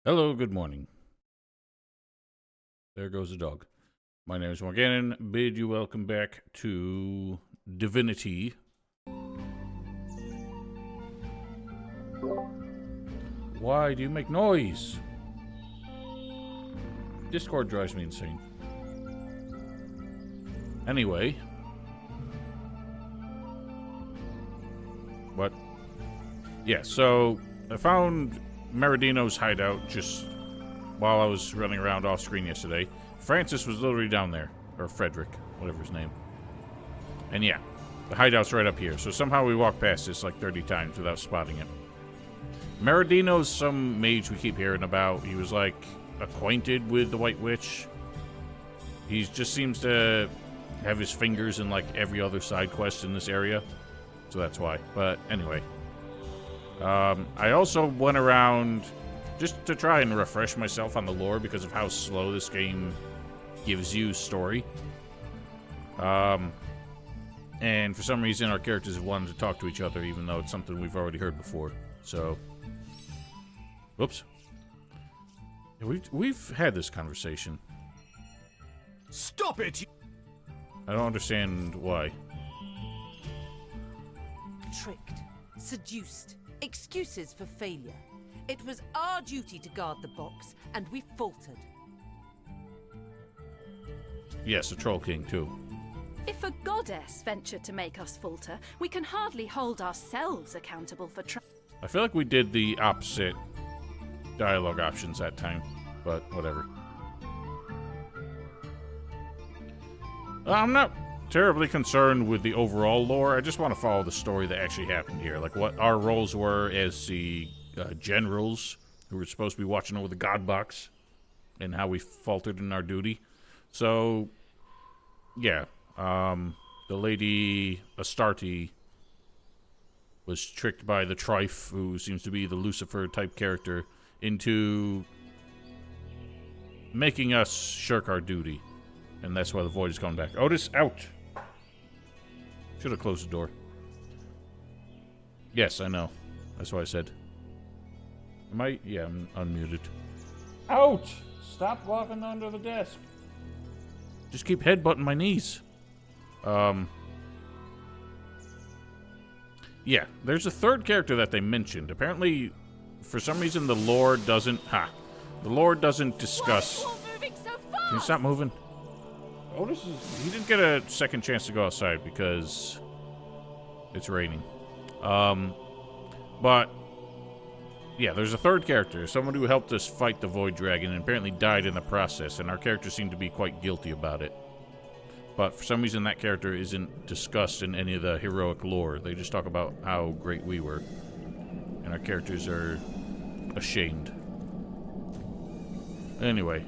Hello, good morning. There goes the dog. My name is Morgan. Bid you welcome back to Divinity. Why do you make noise? Discord drives me insane. Anyway. What? Yeah, so I found Meridino's hideout just while I was running around off screen yesterday. Francis was literally down there. Or Frederick, whatever his name. And yeah, the hideout's right up here. So somehow we walked past this like 30 times without spotting it. Meridino's some mage we keep hearing about. He was like acquainted with the White Witch. He just seems to have his fingers in like every other side quest in this area. So that's why. But anyway. I also went around just to try and refresh myself on the lore because of how slow this game gives you story. And for some reason our characters have wanted to talk to each other even though it's something we've already heard before. So, whoops. We've had this conversation. Stop it! I don't understand why. Tricked, seduced, excuses for failure. It was our duty to guard the box, and we faltered. Yes, a Troll King, too. If a goddess ventured to make us falter, we can hardly hold ourselves accountable for I feel like we did the opposite dialogue options that time, but whatever. I'm not terribly concerned with the overall lore. I just want to follow the story that actually happened here, like what our roles were as the generals who were supposed to be watching over the God Box and how we faltered in our duty. So, yeah, the lady Astarte was tricked by the Trife, who seems to be the Lucifer-type character, into making us shirk our duty. And that's why the Void is coming back. Otis, out! Should have closed the door. Yes, I know. That's what I said. Am I? Yeah, I'm unmuted. Out! Stop walking under the desk. Just keep headbutting my knees. Yeah, there's a third character that they mentioned. Apparently, for some reason, the lore doesn't... The lore doesn't discuss... Why are you all moving so fast? Can you stop moving? Otis he didn't get a second chance to go outside because it's raining. But yeah, there's a third character, someone who helped us fight the Void Dragon and apparently died in the process, and our character seemed to be quite guilty about it. But for some reason that character isn't discussed in any of the heroic lore. They just talk about how great we were. And our characters are ashamed. Anyway.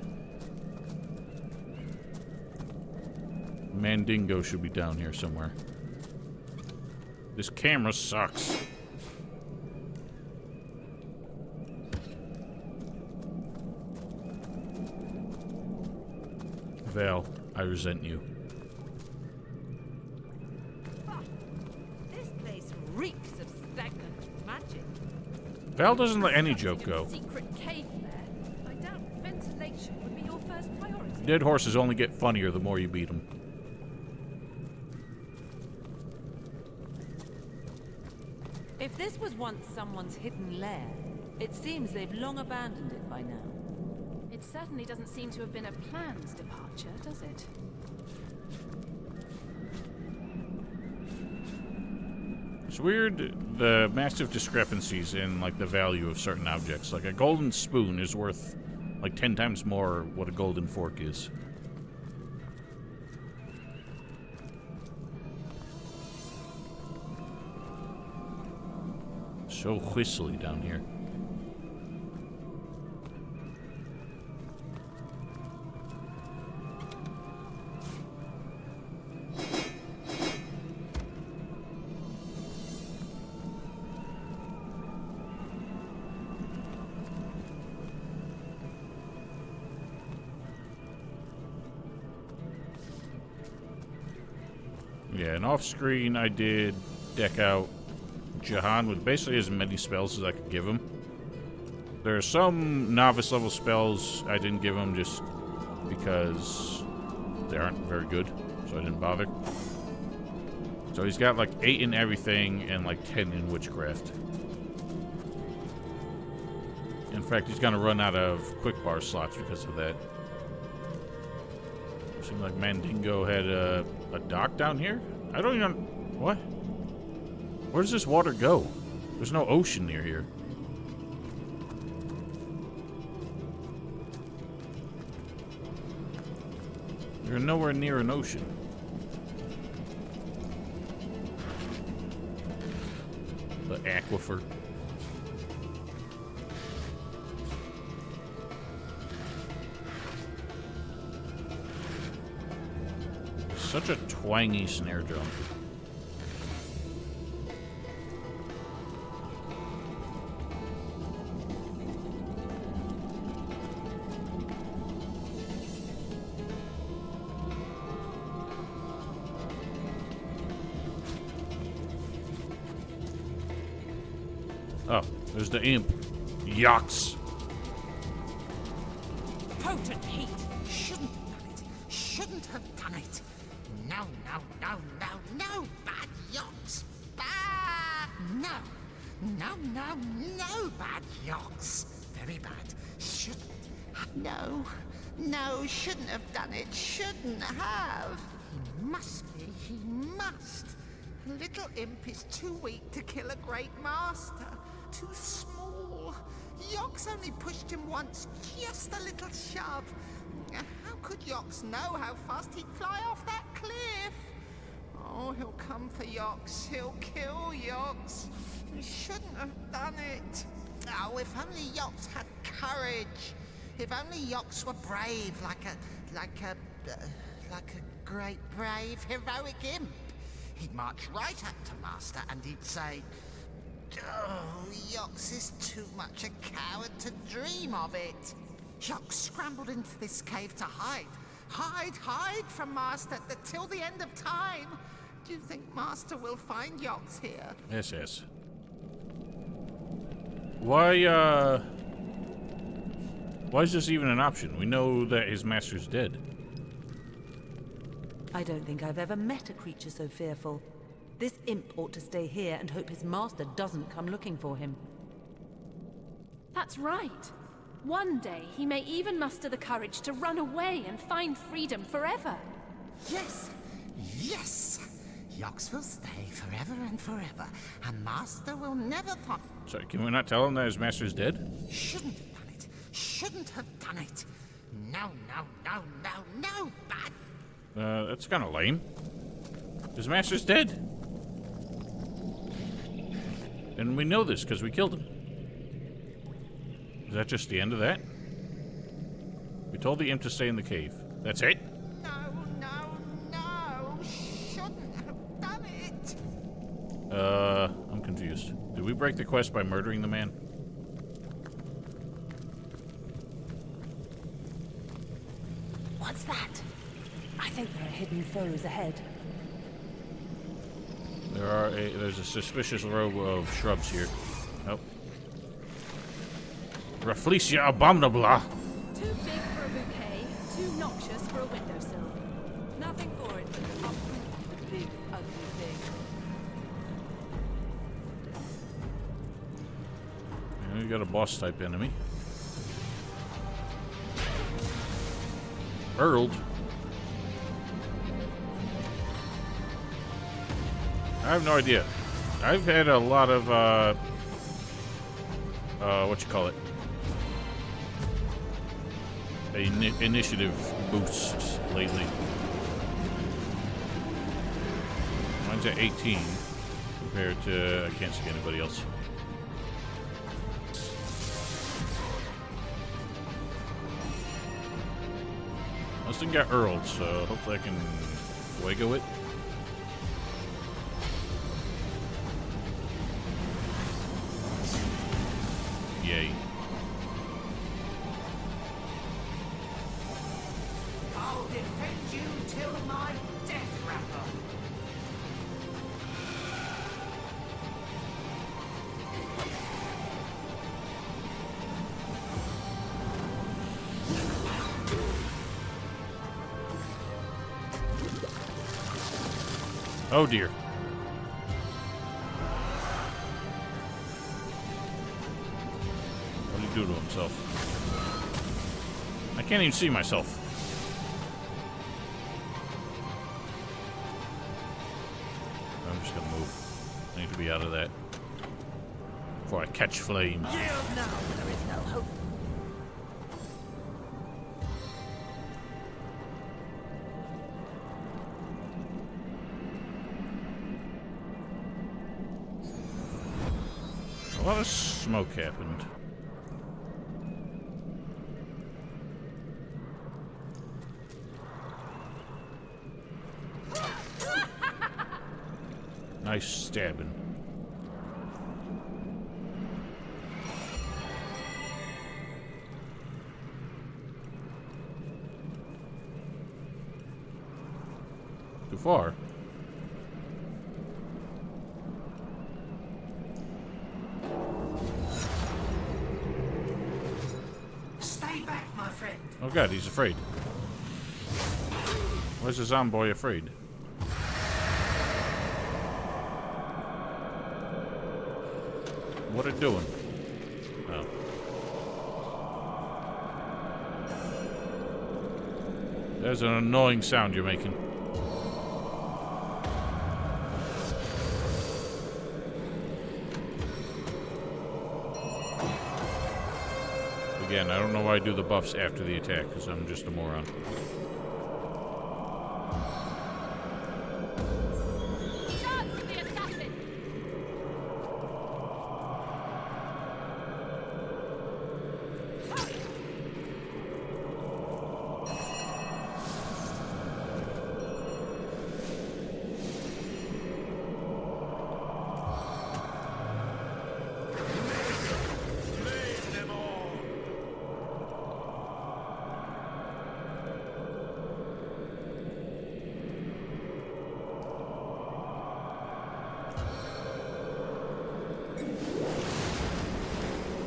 Mandingo should be down here somewhere. This camera sucks. Val, I resent you. This place reeks of stagnant magic. Val doesn't let any joke go. Secret cave there. I doubt ventilation would be your first priority. Dead horses only get funnier the more you beat them. If this was once someone's hidden lair, it seems they've long abandoned it by now. It certainly doesn't seem to have been a planned departure, does it? It's weird, the massive discrepancies in, like, the value of certain objects. Like, a golden spoon is worth, like, 10 times more what a golden fork is. So whistly down here. Yeah, and off screen I did deck out Jahan with basically as many spells as I could give him. There are some novice level spells I didn't give him just because they aren't very good, so I didn't bother. So he's got like 8 in everything and like 10 in witchcraft. In fact, he's gonna run out of quick bar slots because of that. Seems like Mandingo had a dock down here? I don't even... What? Where does this water go? There's no ocean near here. You're nowhere near an ocean. The aquifer. Such a twangy snare drum. Oh, there's the imp. Yucks. Potent heat. Shouldn't have done it. Shouldn't have done it. No, no, no, no, no. Bad yokes. Bad. No. No, no, no. Bad yokes. Very bad. Shouldn't. No. No, shouldn't have done it. Shouldn't have. He must be. He must. Little imp is too weak to kill a great master. Too small. Yox only pushed him once, just a little shove. How could Yox know how fast he'd fly off that cliff? Oh, he'll come for Yox. He'll kill Yox. He shouldn't have done it. Oh, if only Yox had courage. If only Yox were brave, like a great, brave, heroic imp. He'd march right up to Master and he'd say, "Oh, Yox is too much a coward to dream of it." Yox scrambled into this cave to hide. Hide from Master till the end of time. Do you think Master will find Yox here? Yes, yes. Why is this even an option? We know that his master's dead. I don't think I've ever met a creature so fearful. This imp ought to stay here and hope his master doesn't come looking for him. That's right. One day he may even muster the courage to run away and find freedom forever. Yes, yes. Yox will stay forever and forever, and Master will never find... Sorry, can we not tell him that his master's dead? Shouldn't have done it. Shouldn't have done it. No, no, no, no, no, bad. That's kind of lame. His master's dead. And we know this because we killed him. Is that just the end of that? We told the imp to stay in the cave. That's it? No, no, no. Shouldn't have done it. I'm confused. Did we break the quest by murdering the man? What's that? I think there are hidden foes ahead. There's a suspicious row of shrubs here. Oh. Rafflesia abominabla. Too big for a bouquet, too noxious for a windowsill. Nothing for it but to uproot the big, ugly thing. And we got a boss type enemy. Earled. I have no idea. I've had a lot of, what you call it? Initiative boosts lately. Mine's at 18 compared to, I can't see anybody else. This thing got Earled, so hopefully I can fuego it. Yay. I'll defend you till my death rattle. Oh dear. What did he do to himself? I can't even see myself. I'm just gonna move. I need to be out of that before I catch flames. Yield now, there is no hope. A lot of smoke happened. Nice stabbing. Too far. Stay back, my friend. Oh god, he's afraid. Why's the zombie afraid? What it doing? Oh. There's an annoying sound you're making. Again, I don't know why I do the buffs after the attack, because I'm just a moron. Dance with the assassin!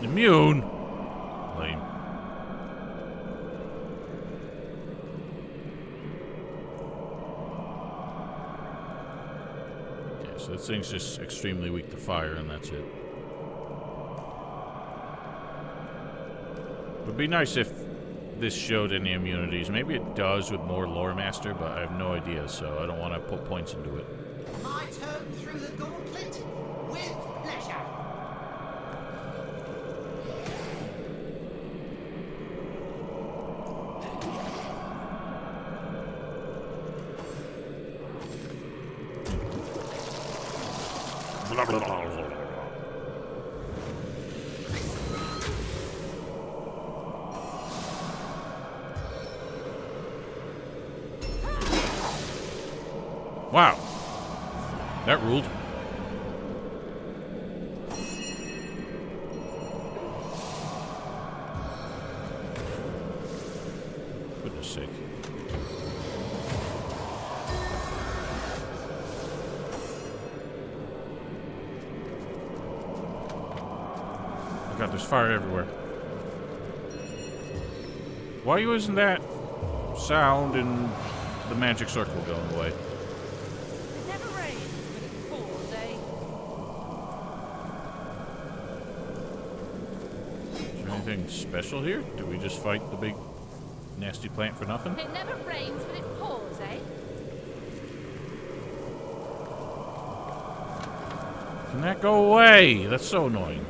Immune? Lame. Okay, so this thing's just extremely weak to fire, and that's it. Would be nice if this showed any immunities. Maybe it does with more Lore Master, but I have no idea, so I don't want to put points into it. My turn through the gauntlet with pleasure. Blah, blah, blah, blah, blah. Wow. That ruled. Goodness sake. Oh god, there's fire everywhere. Why isn't that sound and the magic circle going away? It never rains, but it pours, eh? Is there anything special here? Do we just fight the big nasty plant for nothing? It never rains, but it pours, eh? Can that go away? That's so annoying.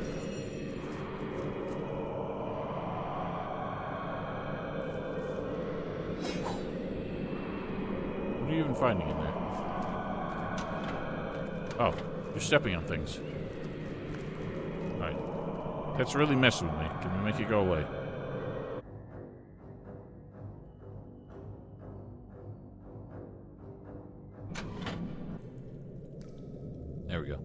What are you even finding in there? Oh, you're stepping on things. Alright. That's really messing with me. Can we make it go away? There we go.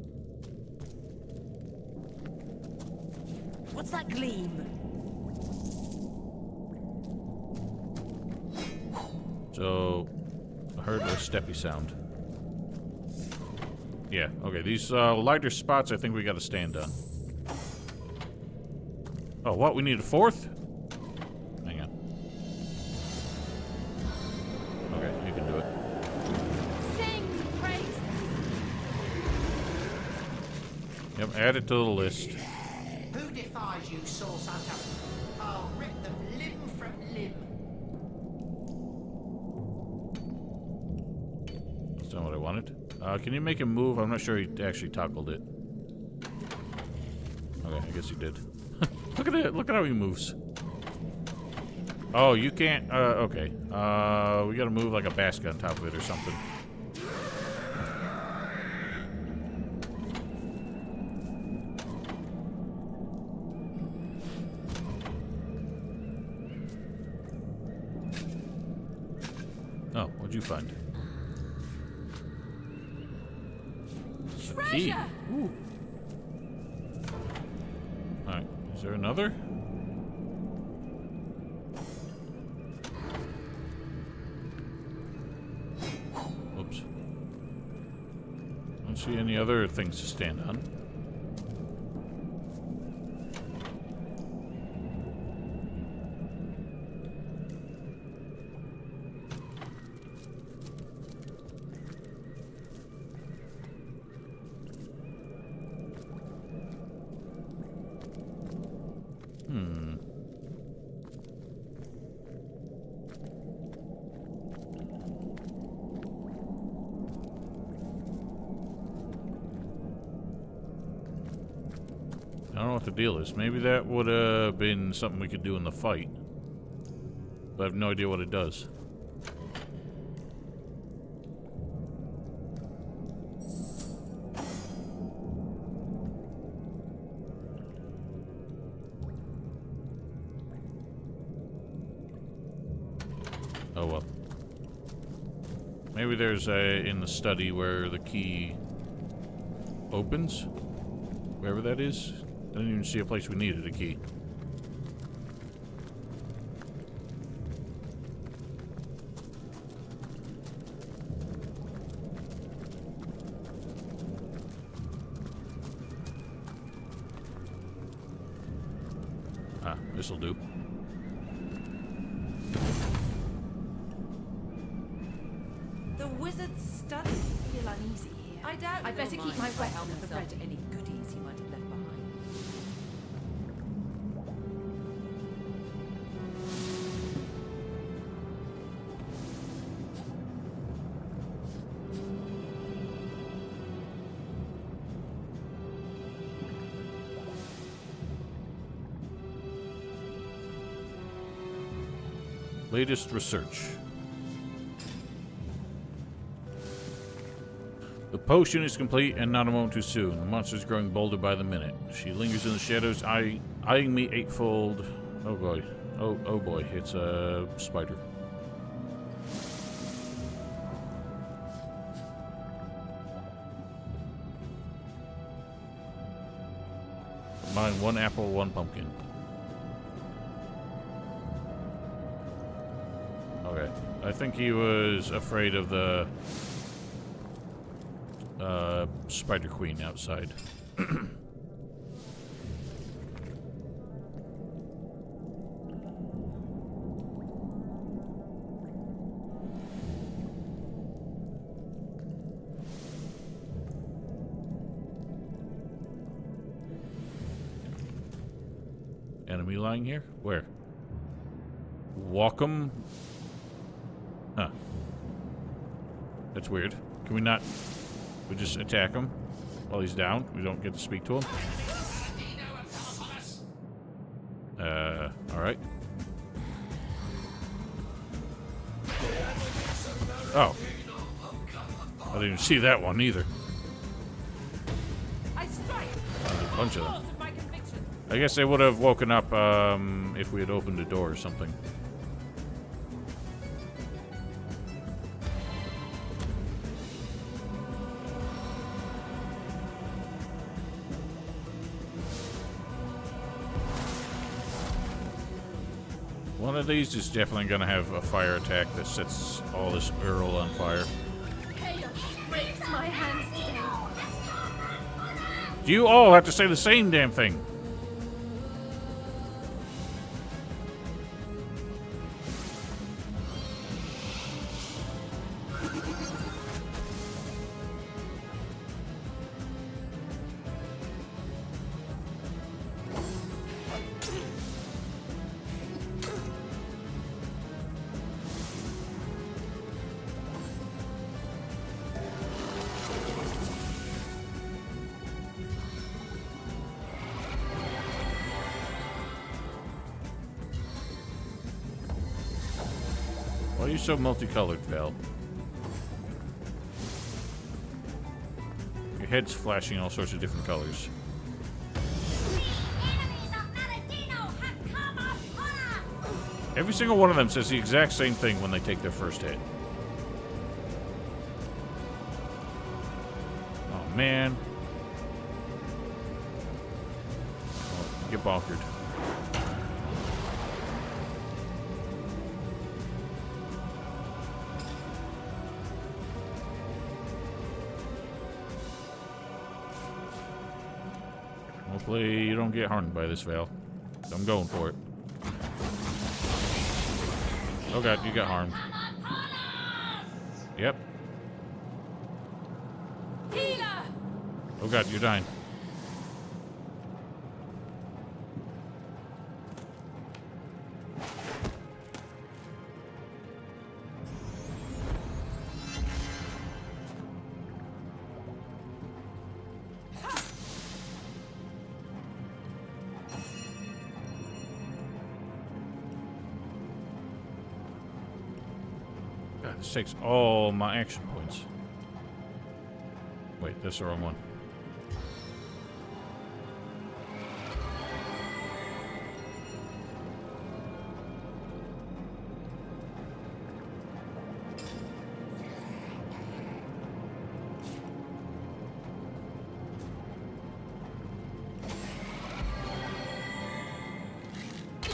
What's that gleam? So, I heard a steppy sound. Yeah, okay, these lighter spots I think we gotta stand on. Oh, what? We need a fourth? Hang on. Okay, you can do it. Sing praises! Yep, add it to the list. Who defies you, Source Hunter? I'll rip them limb from limb. That's not what I wanted. Can you make him move? I'm not sure he actually toggled it. Okay, I guess he did. Look at it. Look at how he moves. Oh, you can't. Okay. We gotta move like a basket on top of it or something. Oh, what'd you find? A key. Treasure! Ooh. Alright, is there another? Oops. I don't see any other things to stand on. I don't know what the deal is. Maybe that would have been something we could do in the fight. But I have no idea what it does. Oh well. Maybe there's a in the study where the key opens. Wherever that is. I didn't even see a place we needed a key. Ah, this'll do. The wizard's study. Feel uneasy here. I doubt I'd better he'll keep my mind if I weapon help at the himself ready. to any goodies he might have left behind. Latest research. The potion is complete and not a moment too soon. The monster is growing bolder by the minute. She lingers in the shadows, eyeing me eightfold. Oh boy. Oh boy. It's a spider. Mine, one apple, one pumpkin. Okay. I think he was afraid of the Spider Queen outside. Enemy lying here? Where? Walk 'em? Huh. That's weird. Can we not... We just attack him while he's down? We don't get to speak to him? Alright. Oh. I didn't even see that one either. I strike. There's a bunch of them. Force of my conviction. I guess they would have woken up if we had opened a door or something. One of these is definitely going to have a fire attack that sets all this Earl on fire. Chaos breaks my hands today. You all have to say the same damn thing. Why are you so multicolored, Val? Your head's flashing all sorts of different colors. Every single one of them says the exact same thing when they take their first hit. Oh, man. Oh, get bonkered. Hopefully you don't get harmed by this, Val. I'm going for it. Oh god, you got harmed. Yep. Healer! Oh god, you're dying. God, this takes all my action points. Wait, that's the wrong one.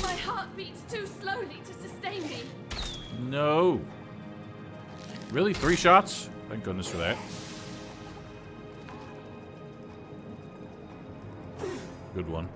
My heart beats too slowly to sustain me. No. Really? 3 shots? Thank goodness for that. Good one.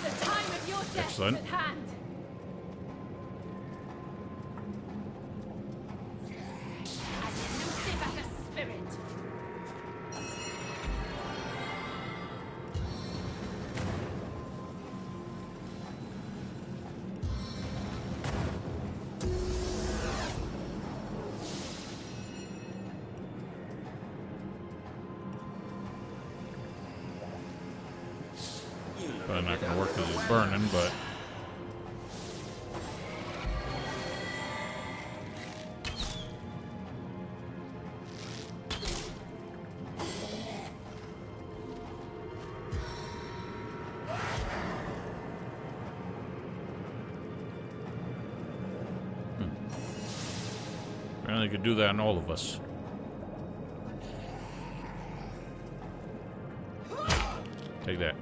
The time of your death Excellent. is at hand. As elusive as a spirit. Probably not gonna work because it's burning, but... Apparently could do that on all of us. Take that.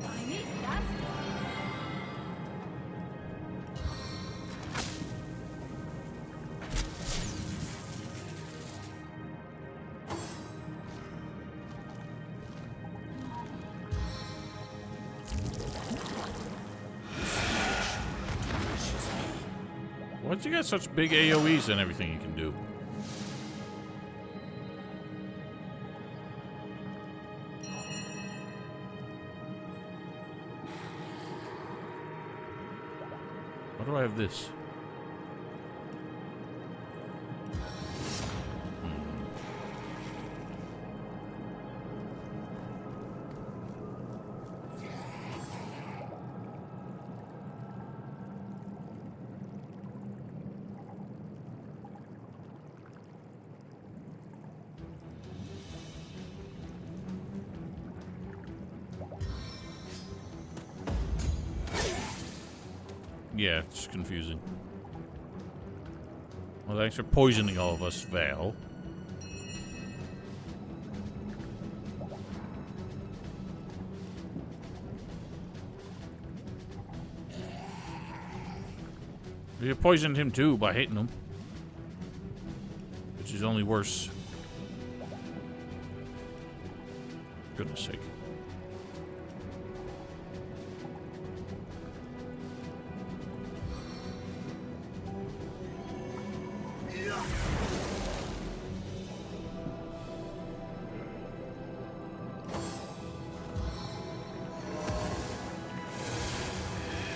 I need that. Why'd you got such big AoEs and everything you can do? Why do I have this? Yeah, it's confusing. Well, thanks for poisoning all of us, Val. You poisoned him too by hitting him. Which is only worse. Goodness sake.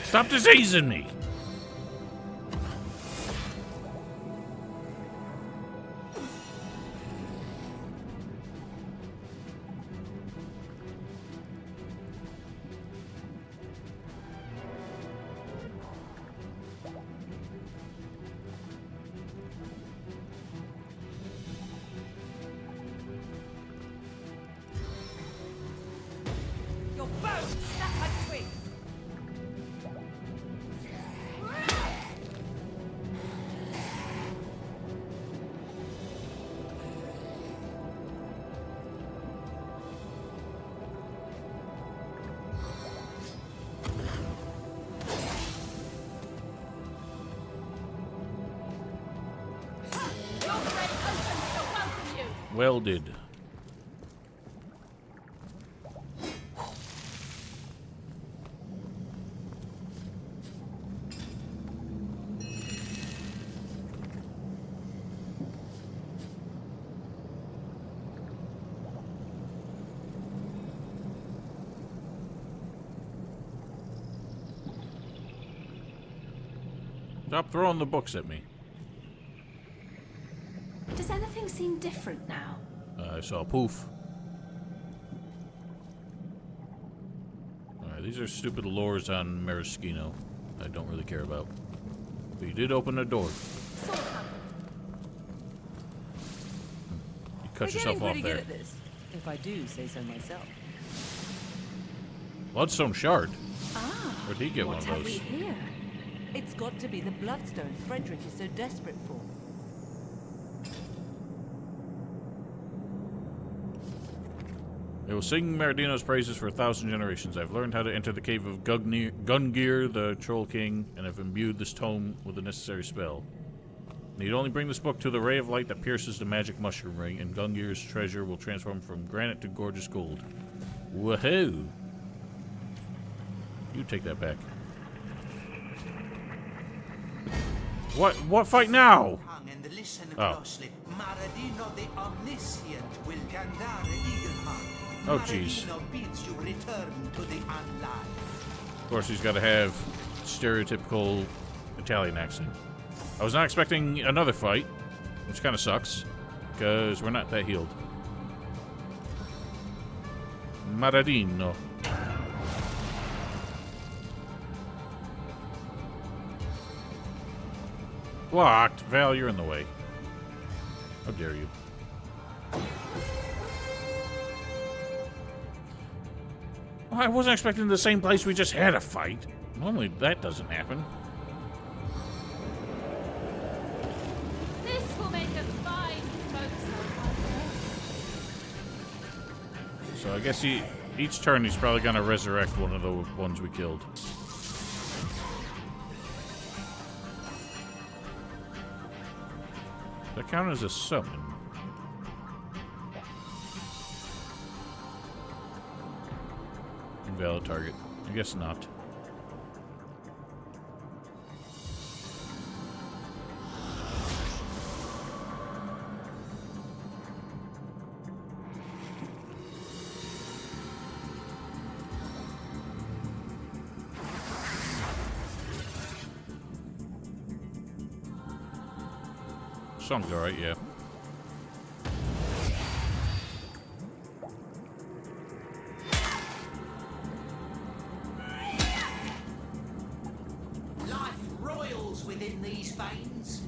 Stop diseasing me! Your bow snap like twigs. Your great ocean shall welcome you! Well did. Stop throwing the books at me. Does anything seem different now? I saw a poof. Alright, these are stupid lures on Maraschino. I don't really care about. But you did open a door. Sword hand. You cut We're yourself getting off pretty there. good at this, if I do say so myself. Bloodstone shard. Ah, Where'd he get one what of have we those? here? It's got to be the bloodstone Frederick is so desperate for. They will sing Maradino's praises for 1,000 generations. I've learned how to enter the cave of Gungnir, the Troll King, and have imbued this tome with the necessary spell. Need only bring this book to the ray of light that pierces the magic mushroom ring, and Gungnir's treasure will transform from granite to gorgeous gold. Woohoo! You take that back. What fight now? And listen Oh. closely. Maradino the Omniscient will Gandar Eagleheart. Oh, jeez. Maradino bids you return to the unlife. Of course, he's got to have stereotypical Italian accent. I was not expecting another fight, which kind of sucks, because we're not that healed. Maradino. Blocked. Val, you're in the way. How dare you. Well, I wasn't expecting the same place we just had a fight. Normally that doesn't happen. This will make a fine boat, I wonder. So I guess each turn he's probably going to resurrect one of the ones we killed. That count as a summon. Invalid target. I guess not. Song's alright, yeah. Life royals within these veins.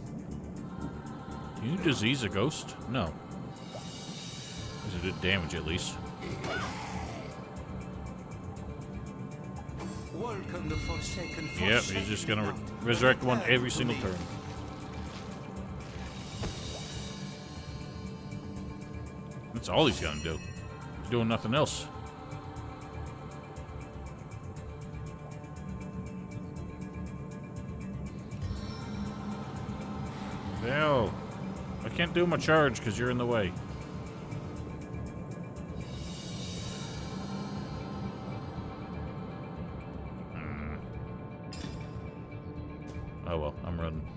Can you disease a ghost? No. Because it did damage at least. Welcome the Forsaken. Yep, he's just gonna resurrect one every single turn. That's all he's gonna do. He's doing nothing else. Hell, I can't do my charge because you're in the way. Oh well, I'm running.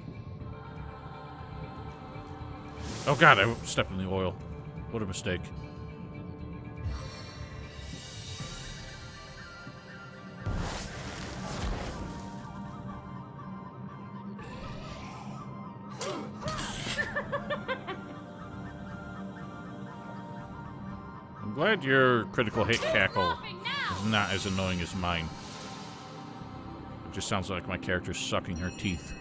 Oh god, I stepped in the oil. What a mistake. I'm glad your critical hit cackle is not as annoying as mine. It just sounds like my character's sucking her teeth.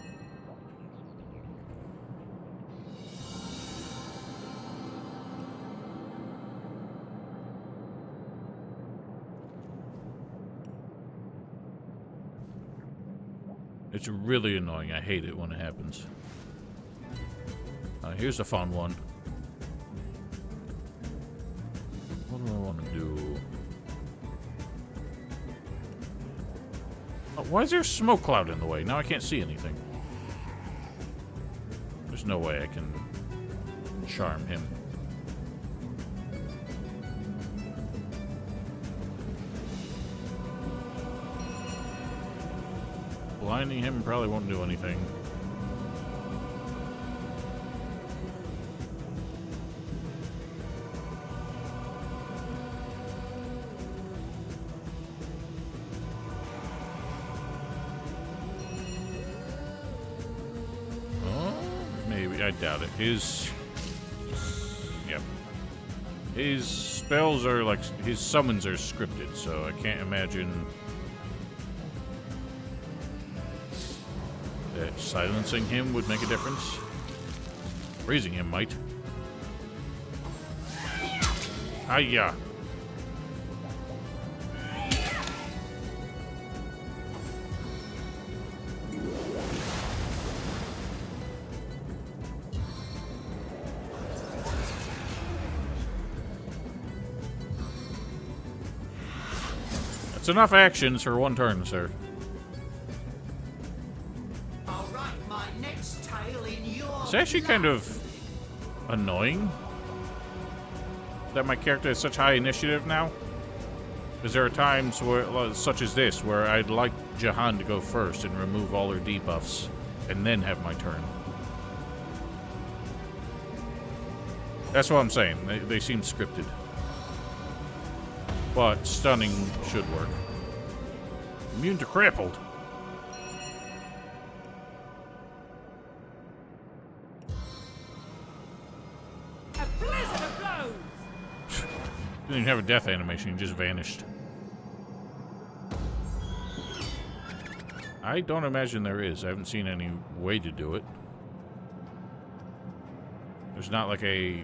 It's really annoying. I hate it when it happens. Here's a fun one. What do I want to do? Oh, why is there a smoke cloud in the way? Now I can't see anything. There's no way I can charm him. Blinding him probably won't do anything. Maybe, I doubt it. His spells are like, his summons are scripted, so I can't imagine that silencing him would make a difference. Freezing him might. Hiya! That's enough actions for one turn, sir. I'll write my next tale in your It's actually kind of annoying that my character has such high initiative now. Because there are times where, such as this, where I'd like Jahan to go first and remove all her debuffs, and then have my turn. That's what I'm saying. They seem scripted. But stunning should work. Immune to crippled. A blizzard of blows! Didn't even have a death animation, he just vanished. I don't imagine there is. I haven't seen any way to do it. There's not like a,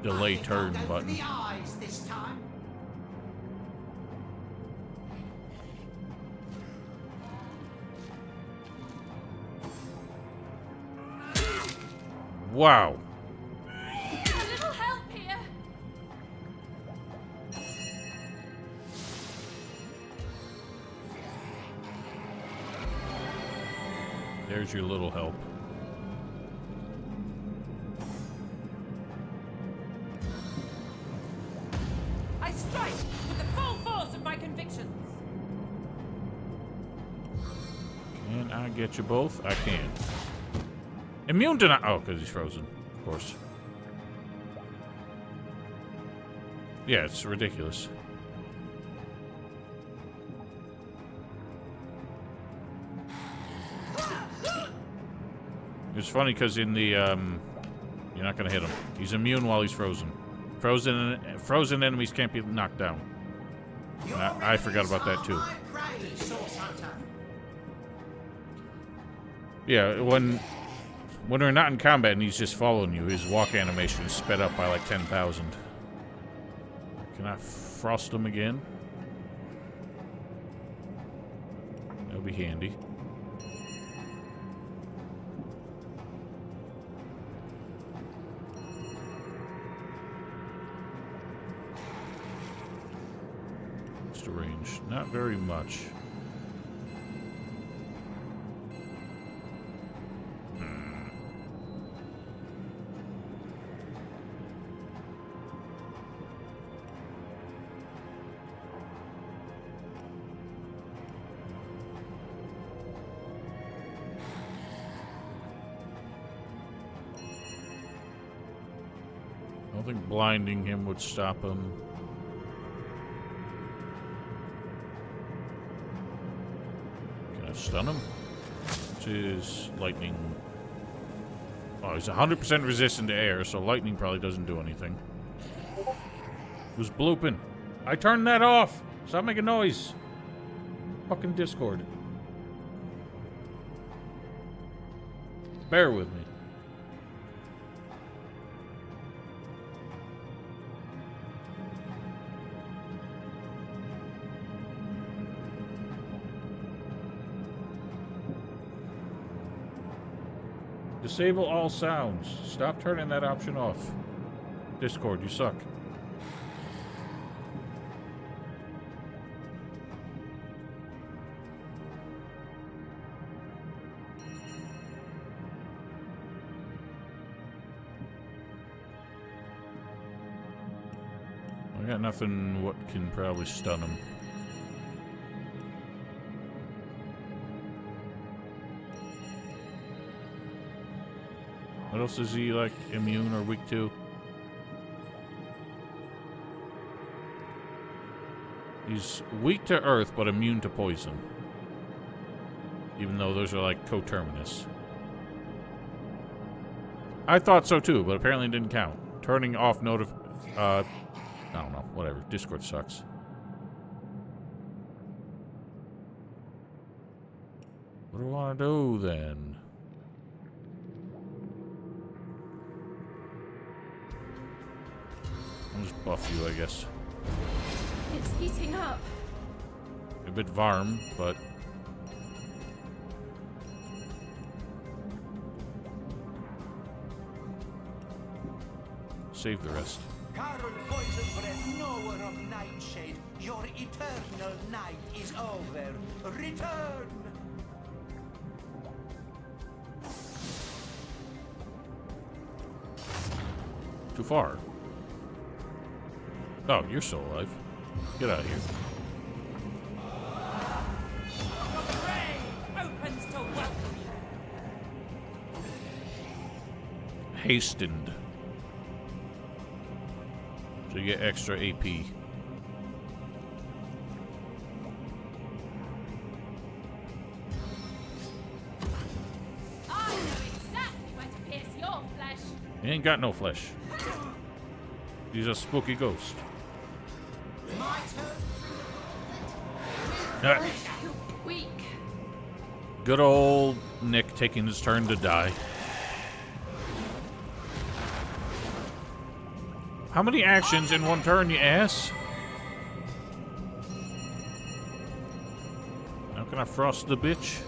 delay turn I'll go for button. the eyes this time. Wow. A little help here. There's your little help. I strike with the full force of my convictions. Can I get you both? I can. Immune to not. Oh, because he's frozen. Of course. Yeah, it's ridiculous. It's funny because in the, you're not going to hit him. He's immune while he's frozen. Frozen enemies can't be knocked down. I forgot about that too. Yeah, when we're not in combat and he's just following you, his walk animation is sped up by like 10,000. Can I frost him again? That'll be handy. What's the range? Not very much. don't think blinding him would stop him. Can I stun him? Which is lightning. Oh, he's 100% resistant to air, so lightning probably doesn't do anything. Who's blooping? I turned that off! Stop making noise! Fucking Discord. Bear with me. Disable all sounds. Stop turning that option off. Discord, you suck. I got nothing what can probably stun him. What else is he, like, immune or weak to? He's weak to earth, but immune to poison. Even though those are, like, coterminous. I thought so, too, but apparently it didn't count. Turning off I don't know, whatever. Discord sucks. What do I want to do, then? I'll just buff you, I guess. It's heating up. A bit varm, but... save the rest. Carol Poison Breath, knower of Nightshade, your eternal night is over. Return! Too far. Oh, you're still alive. Get out of here. Opens to welcome you. Hastened. So you get extra AP. I know exactly where to pierce your flesh. He ain't got no flesh. He's a spooky ghost. Weak. Good old Nick taking his turn to die. How many actions in one turn, you ass? How can I frost the bitch?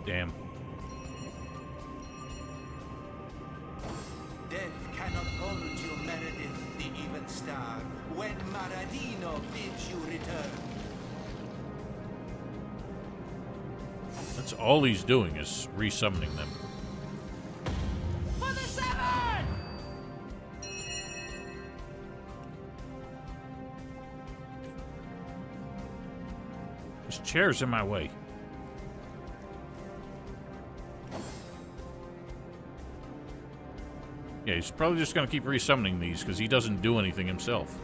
Damn. Death cannot hold you, Meredith, the even star, when Maradino bids you return. That's all he's doing is resummoning them. For the seven! This chair's in my way. Yeah, he's probably just gonna keep resummoning these because he doesn't do anything himself.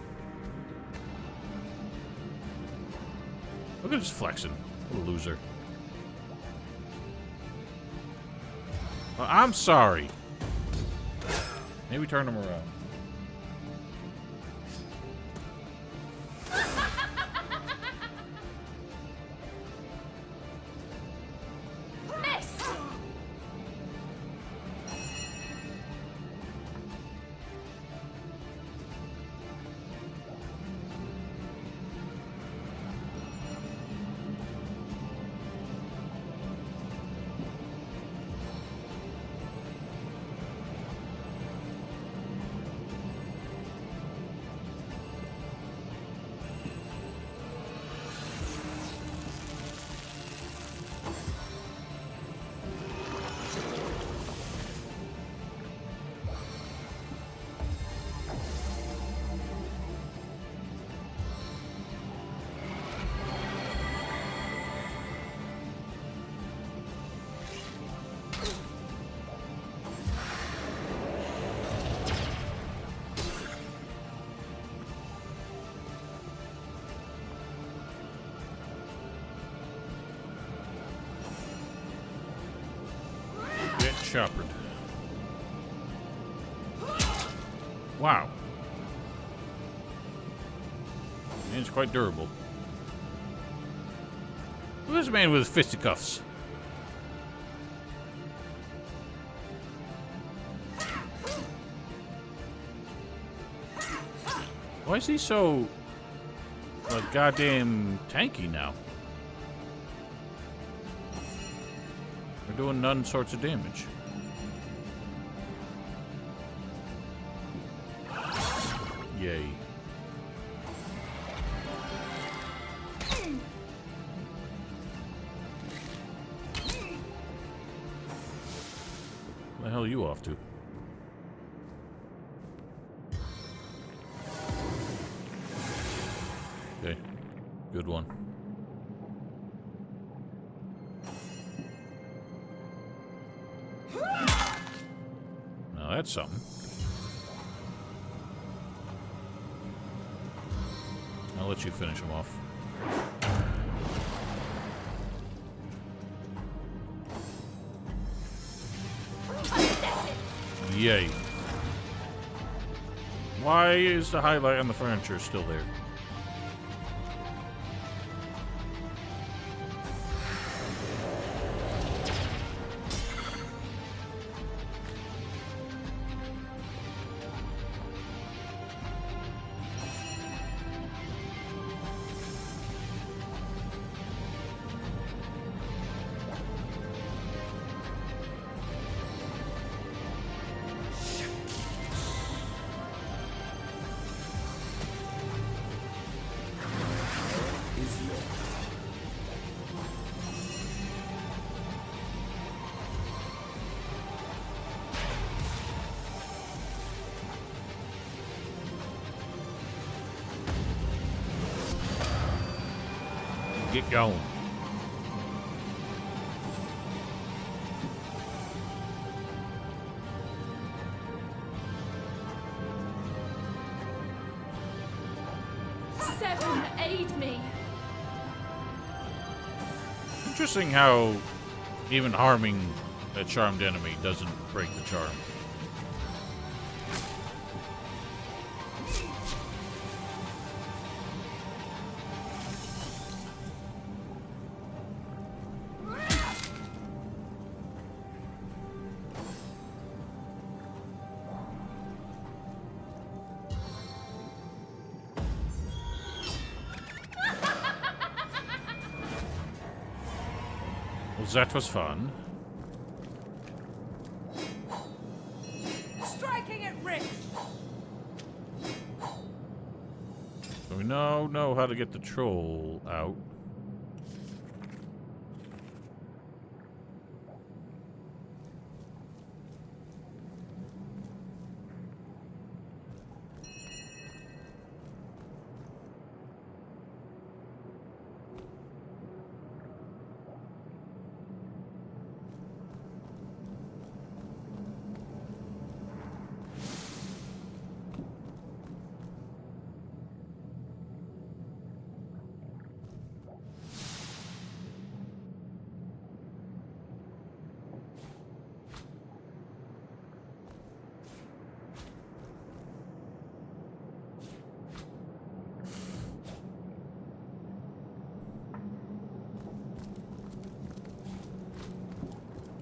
Look at this flexing. What a loser. Well, I'm sorry. Maybe turn him around. Miss! choppered. Wow. It's quite durable. Look at this man with his fisticuffs. Why is he so, like, goddamn tanky now? They're doing none sorts of damage. Yay. Where the hell are you off to? Okay, good one. Now that's something. I'll let you finish him off. Yay. Why is the highlight on the furniture still there? Get going. Seven, aid me. Interesting how even harming a charmed enemy doesn't break the charm. Well, that was fun. Striking it rich! So we now know how to get the troll out.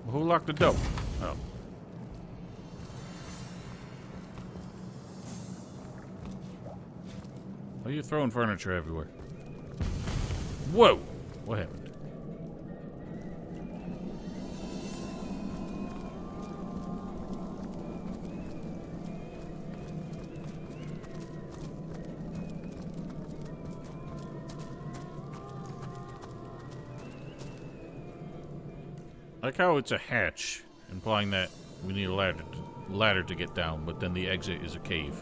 Who locked the door? Oh. Why are you throwing furniture everywhere? Whoa! What happened? I like how it's a hatch, implying that we need a ladder to get down, but then the exit is a cave.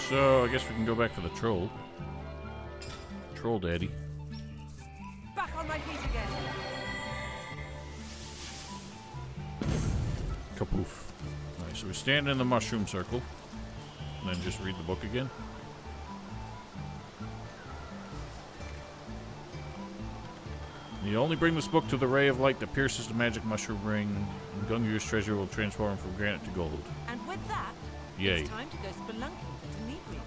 So, I guess we can go back to the troll. Troll daddy. Back on my feet again! Kapoof. Alright, so we stand in the mushroom circle. And then just read the book again. You only bring this book to the ray of light that pierces the magic mushroom ring, and Gungir's treasure will transform from granite to gold. And with that, Yay. it's time to go spelunking for Dimitri.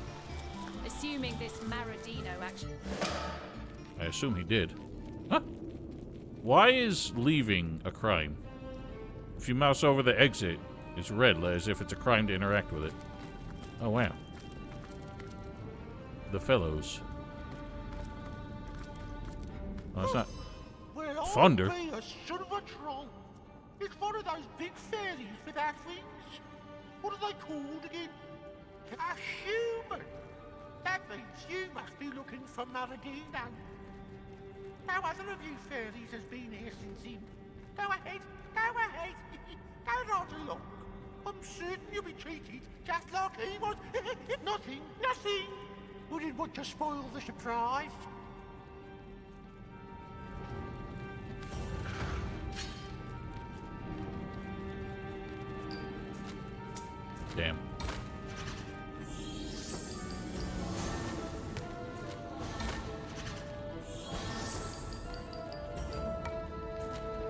Assuming this Maradino actually... I assume he did. Huh? Why is leaving a crime? If you mouse over the exit, it's red, as if it's a crime to interact with it. Oh, wow. The fellows. Oh, it's not. Well, Thunder? I'll be a son of a troll. It's one of those big fairies without wings. What are they called again? A human. That means you must be looking for Maradino. No other of you fairies has been here since him. Go ahead, go ahead. Go right along. I'm certain you'll be treated just like he was. Nothing, nothing. Wouldn't want to spoil the surprise. Damn.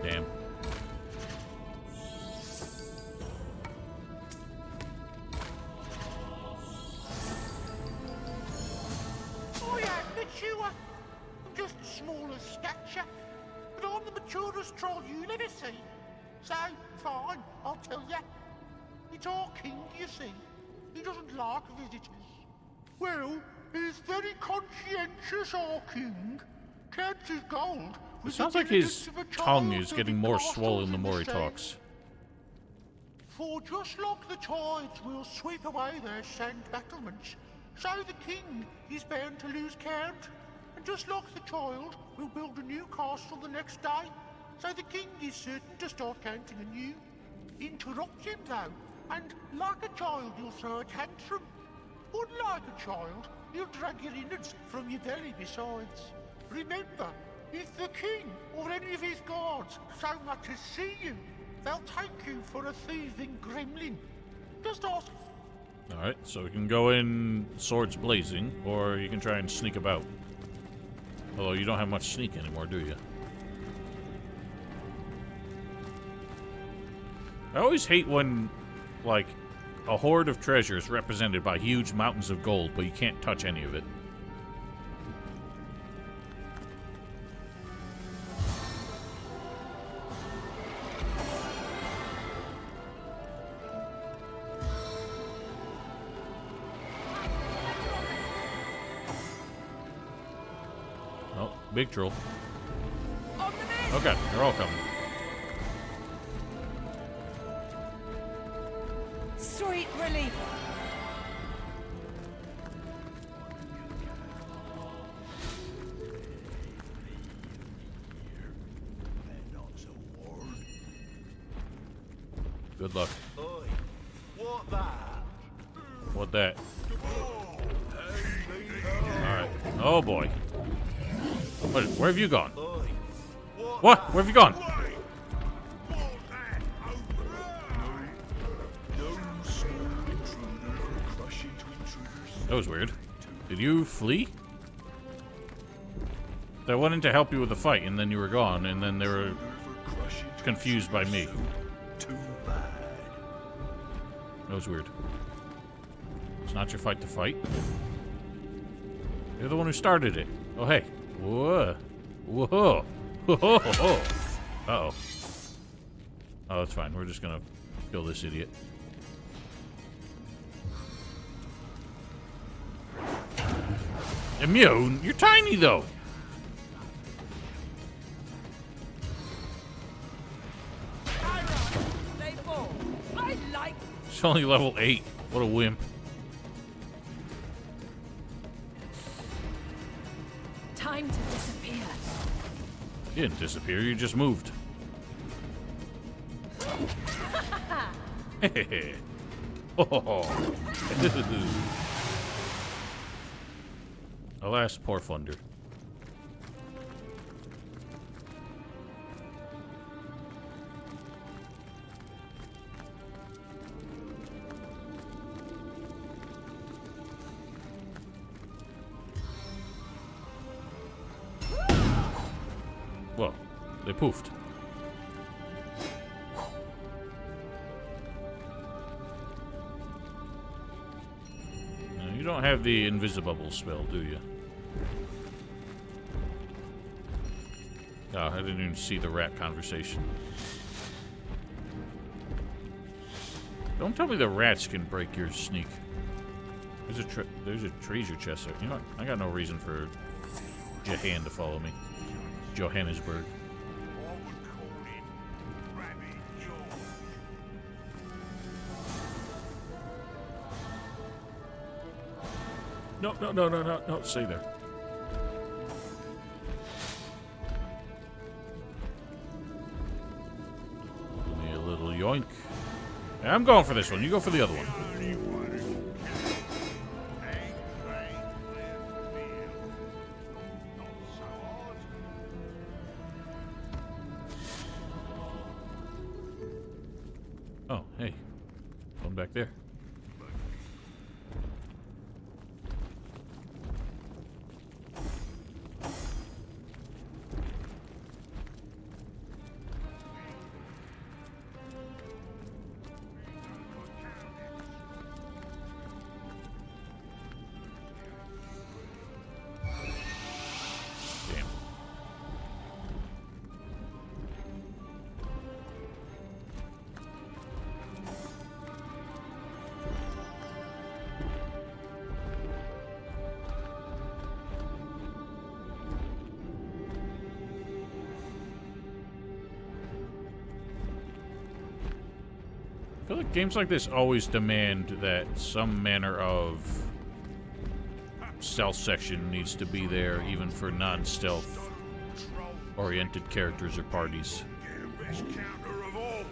Damn. I am mature. I'm just small as stature. But I'm the maturest troll you'll ever see. So, fine, I'll tell you. It's our king, you see. He doesn't like visitors. Well, he's very conscientious, our king. Counts his gold. It sounds like his tongue is getting more swollen the more he talks. For just like the tides will sweep away their sand battlements, so the king is bound to lose count. And just like the child will build a new castle the next day, so the king is certain to start counting anew. Interrupt him though, and like a child you'll throw a tantrum. Unlike a child, he'll drag your innards from your belly besides. Remember, if the king or any of his guards so much as see you, they'll take you for a thieving gremlin. Just ask. Alright, so we can go in swords blazing, or you can try and sneak about. Although you don't have much sneak anymore, do you? I always hate when, like, a hoard of treasure is represented by huge mountains of gold, but you can't touch any of it. Oh, big troll. On the mend! Okay, they're all coming. Sweet relief. Good luck. Oi, what that? What that? Alright. Oh boy. Where have you gone? Oi, What? Where have you gone? That was weird. Did you flee? I went in to help you with the fight, and then you were gone, and then they were confused by me. That was weird. It's not your fight to fight. You're the one who started it. Oh, hey. Whoa. Whoa. Whoa. Uh-oh. Oh, that's fine. We're just gonna kill this idiot. Immune? You're tiny, though. They fall. I like. It's only level 8. What a wimp. Time to disappear. You didn't disappear, you just moved. Oh. Alas, poor Thunder. Well, they poofed. Now, you don't have the Invisibubble spell, do you? Oh, I didn't even see the rat conversation. Don't tell me the rats can break your sneak. There's a treasure chest there. You know what? I got no reason for Jahan to follow me. Johannesburg. No, stay there. Give me a little yoink. I'm going for this one. You go for the other one. Oh, hey. One back there. Damn. I feel like games like this always demand that some manner of stealth section needs to be there, even for non-stealth oriented characters or parties. Best counter of all.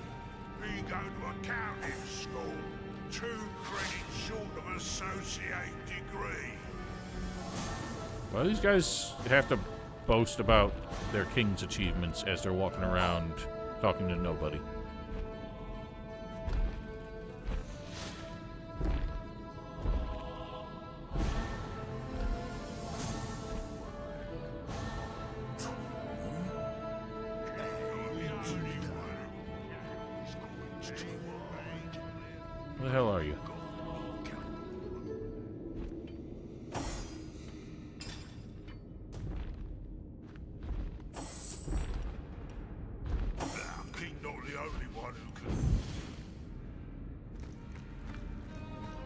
We go to accounting school. 2 credits short of associate degree. Well, these guys have to boast about their king's achievements as they're walking around talking to nobody. Where the hell are you? King not the only one who can.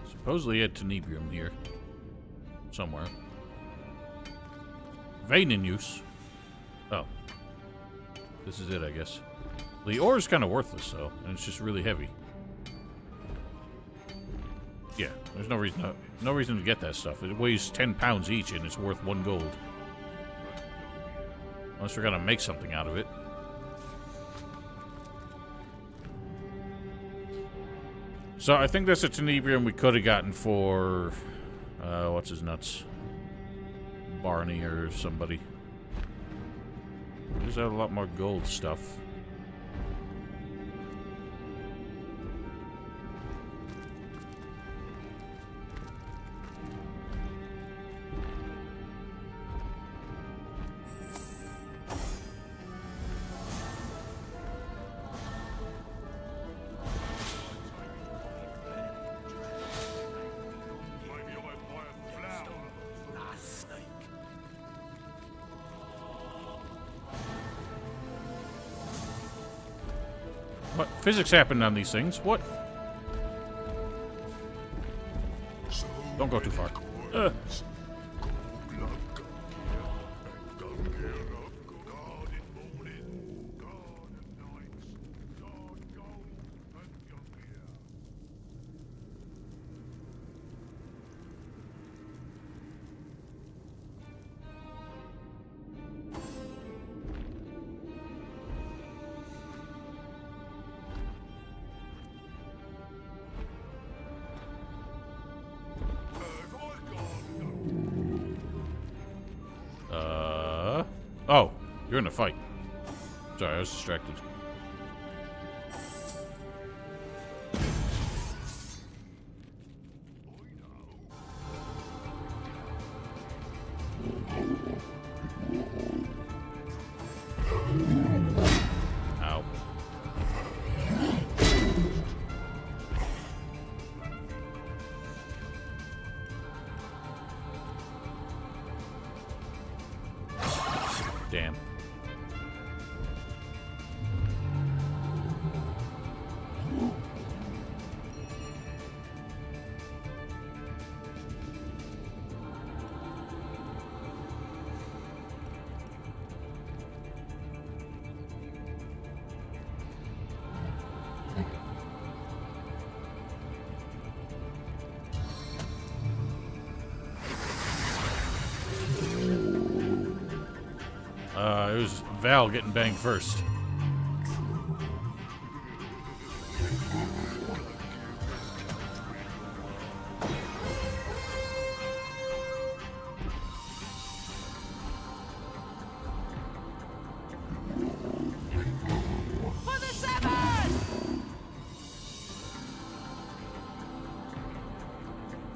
Supposedly he had tenebrium here. Somewhere. Vein in use. Oh. This is it, I guess. The ore is kind of worthless, though, and it's just really heavy. Yeah, there's no reason to get that stuff. It weighs 10 pounds each, and it's worth 1 gold. Unless we're gonna make something out of it. So I think that's a tenebrium we could have gotten for, what's his nuts? Barney or somebody. There's a lot more gold stuff. What? Physics happened on these things. What? Don't go too far. Oh, you're in a fight. Sorry, I was distracted. Damn. It was Val getting banged first. For the seven!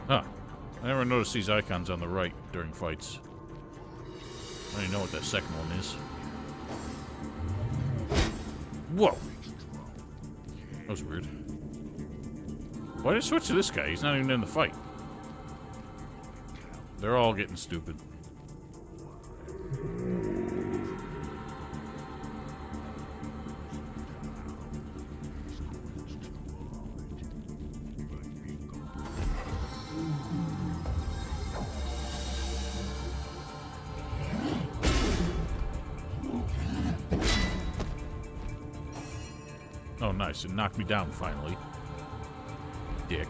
Huh. I never noticed these icons on the right during fights. I don't even know what that second one is. Whoa! That was weird. Why did I switch to this guy? He's not even in the fight. They're all getting stupid. Oh, nice. It knocked me down, finally. Dick.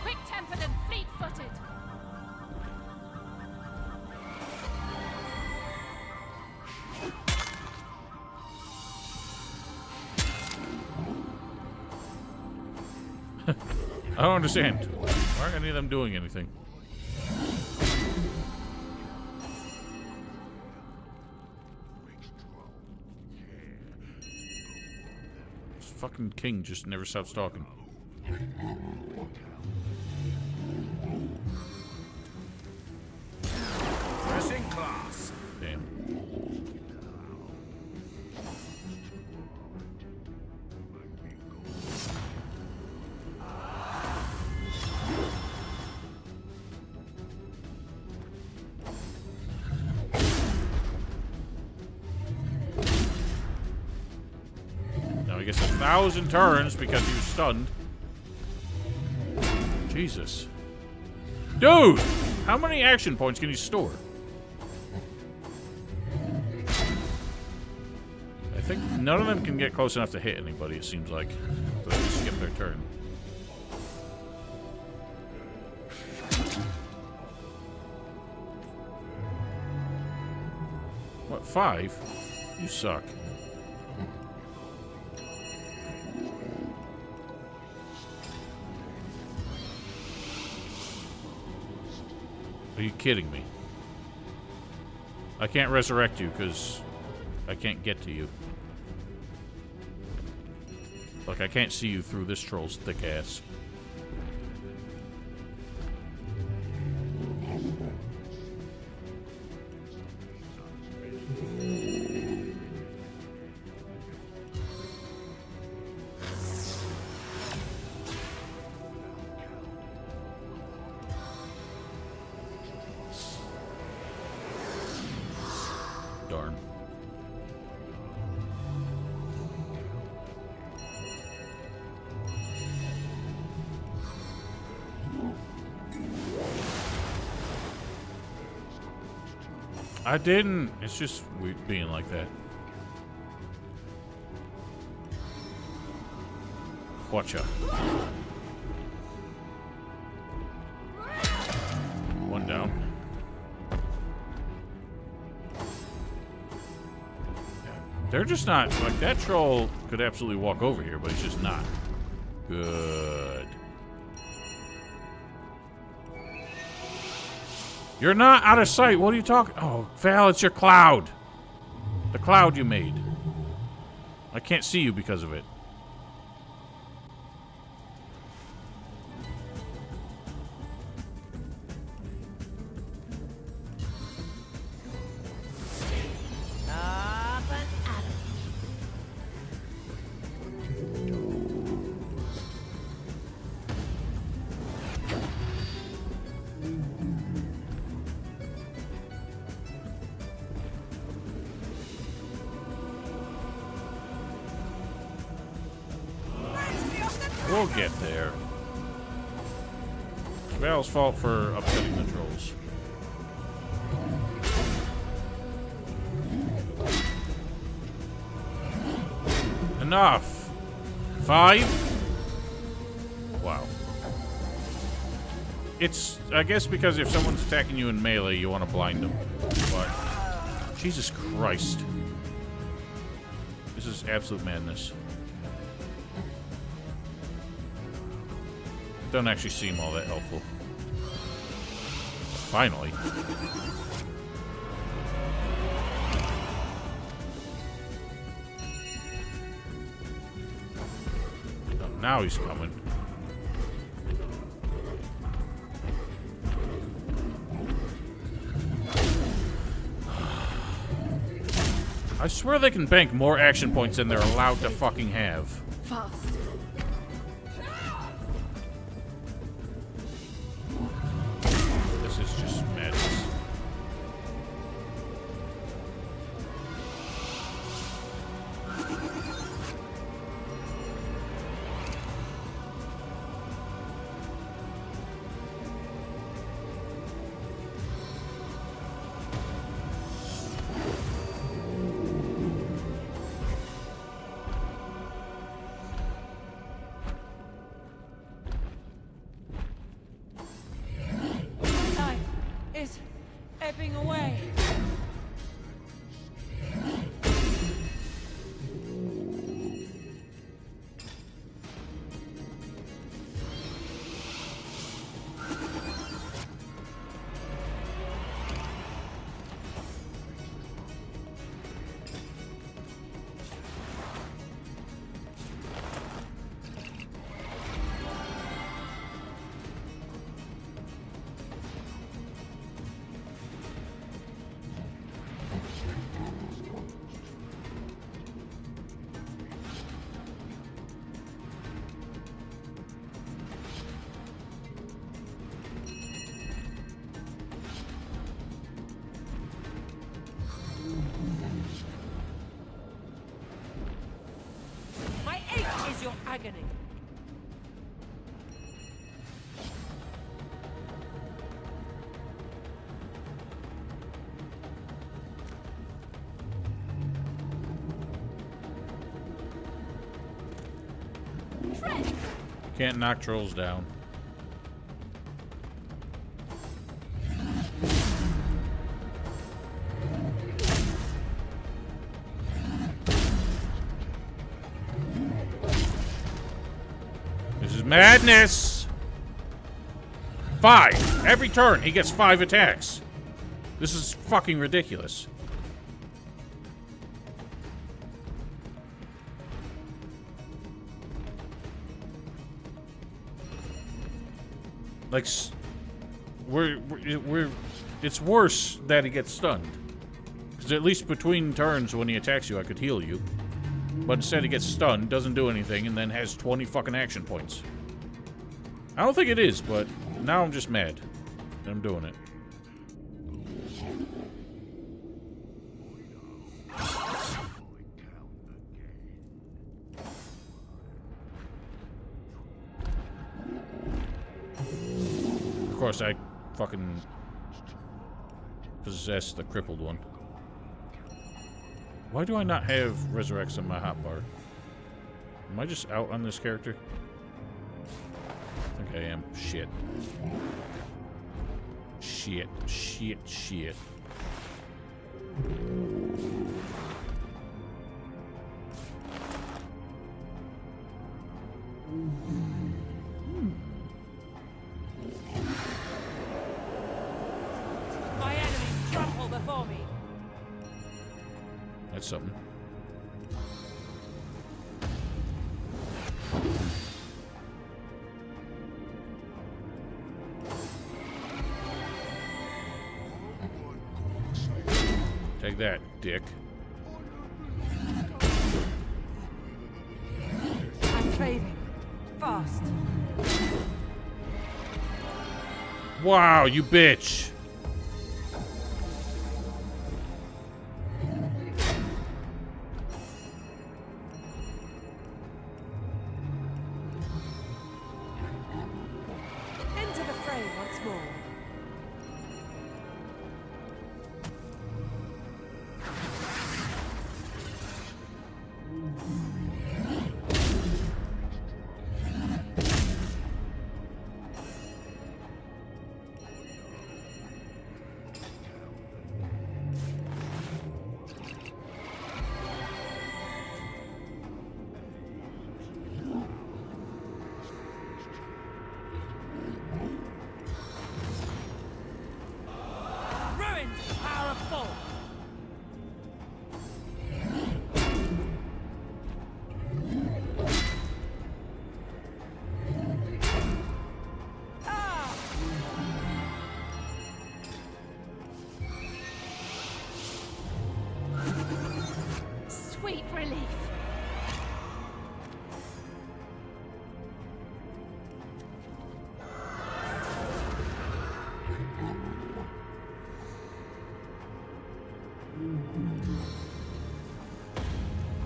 Quick-tempered and fleet-footed. I don't understand. Why aren't any of them doing anything? This fucking king just never stops talking. Dressing class. Damn. Now he gets 1,000 turns because he was stunned. Jesus. Dude! How many action points can you store? I think none of them can get close enough to hit anybody, it seems like. So they just skip their turn. What, 5? You suck. Are you kidding me? I can't resurrect you because I can't get to you. Look, I can't see you through this troll's thick ass. Darn. I didn't. It's just weird being like that. Watcha. One down. They're just not, like, that troll could absolutely walk over here, but he's just not. Good. You're not out of sight. What are you talking? Oh, Val, it's your cloud. The cloud you made. I can't see you because of it. Up and at 'em. We'll get there. It's Val's fault for upsetting the trolls. Enough. 5? Wow. It's, I guess, because if someone's attacking you in melee, you want to blind them. But, Jesus Christ. This is absolute madness. Doesn't actually seem all that helpful. Finally. Oh, now he's coming. I swear they can bank more action points than they're allowed to fucking have. Fast. This is just madness. Life is ebbing away. My ache is your agony. Can't knock trolls down. This is madness! 5! Every turn, he gets 5 attacks. This is fucking ridiculous. Like, it's worse that he gets stunned. Because at least between turns when he attacks you, I could heal you. But instead he gets stunned, doesn't do anything, and then has 20 fucking action points. I don't think it is, but now I'm just mad. And I'm doing it. Of course, I fucking possess the crippled one. Why do I not have Resurrects in my hotbar? Am I just out on this character? I think I am. Shit. Shit. Shit. Shit. My enemies trample before me. That's something. Take that, dick. I'm fading. Fast. Wow, you bitch! Into the fray once more. Ruined power of four. Sweet relief.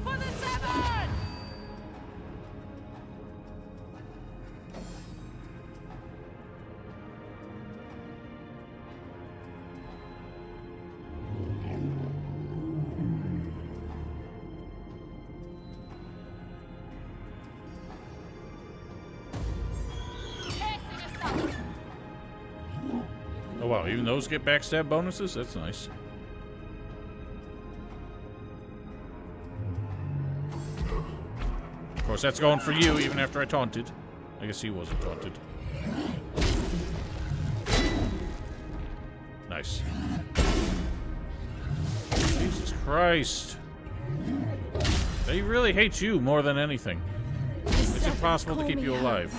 For the seven! Piercing assault. Oh wow, even those get backstab bonuses? That's nice. Of course, that's going for you even after I taunted. I guess he wasn't taunted. Nice. Jesus Christ. They really hate you more than anything. It's impossible to keep you alive.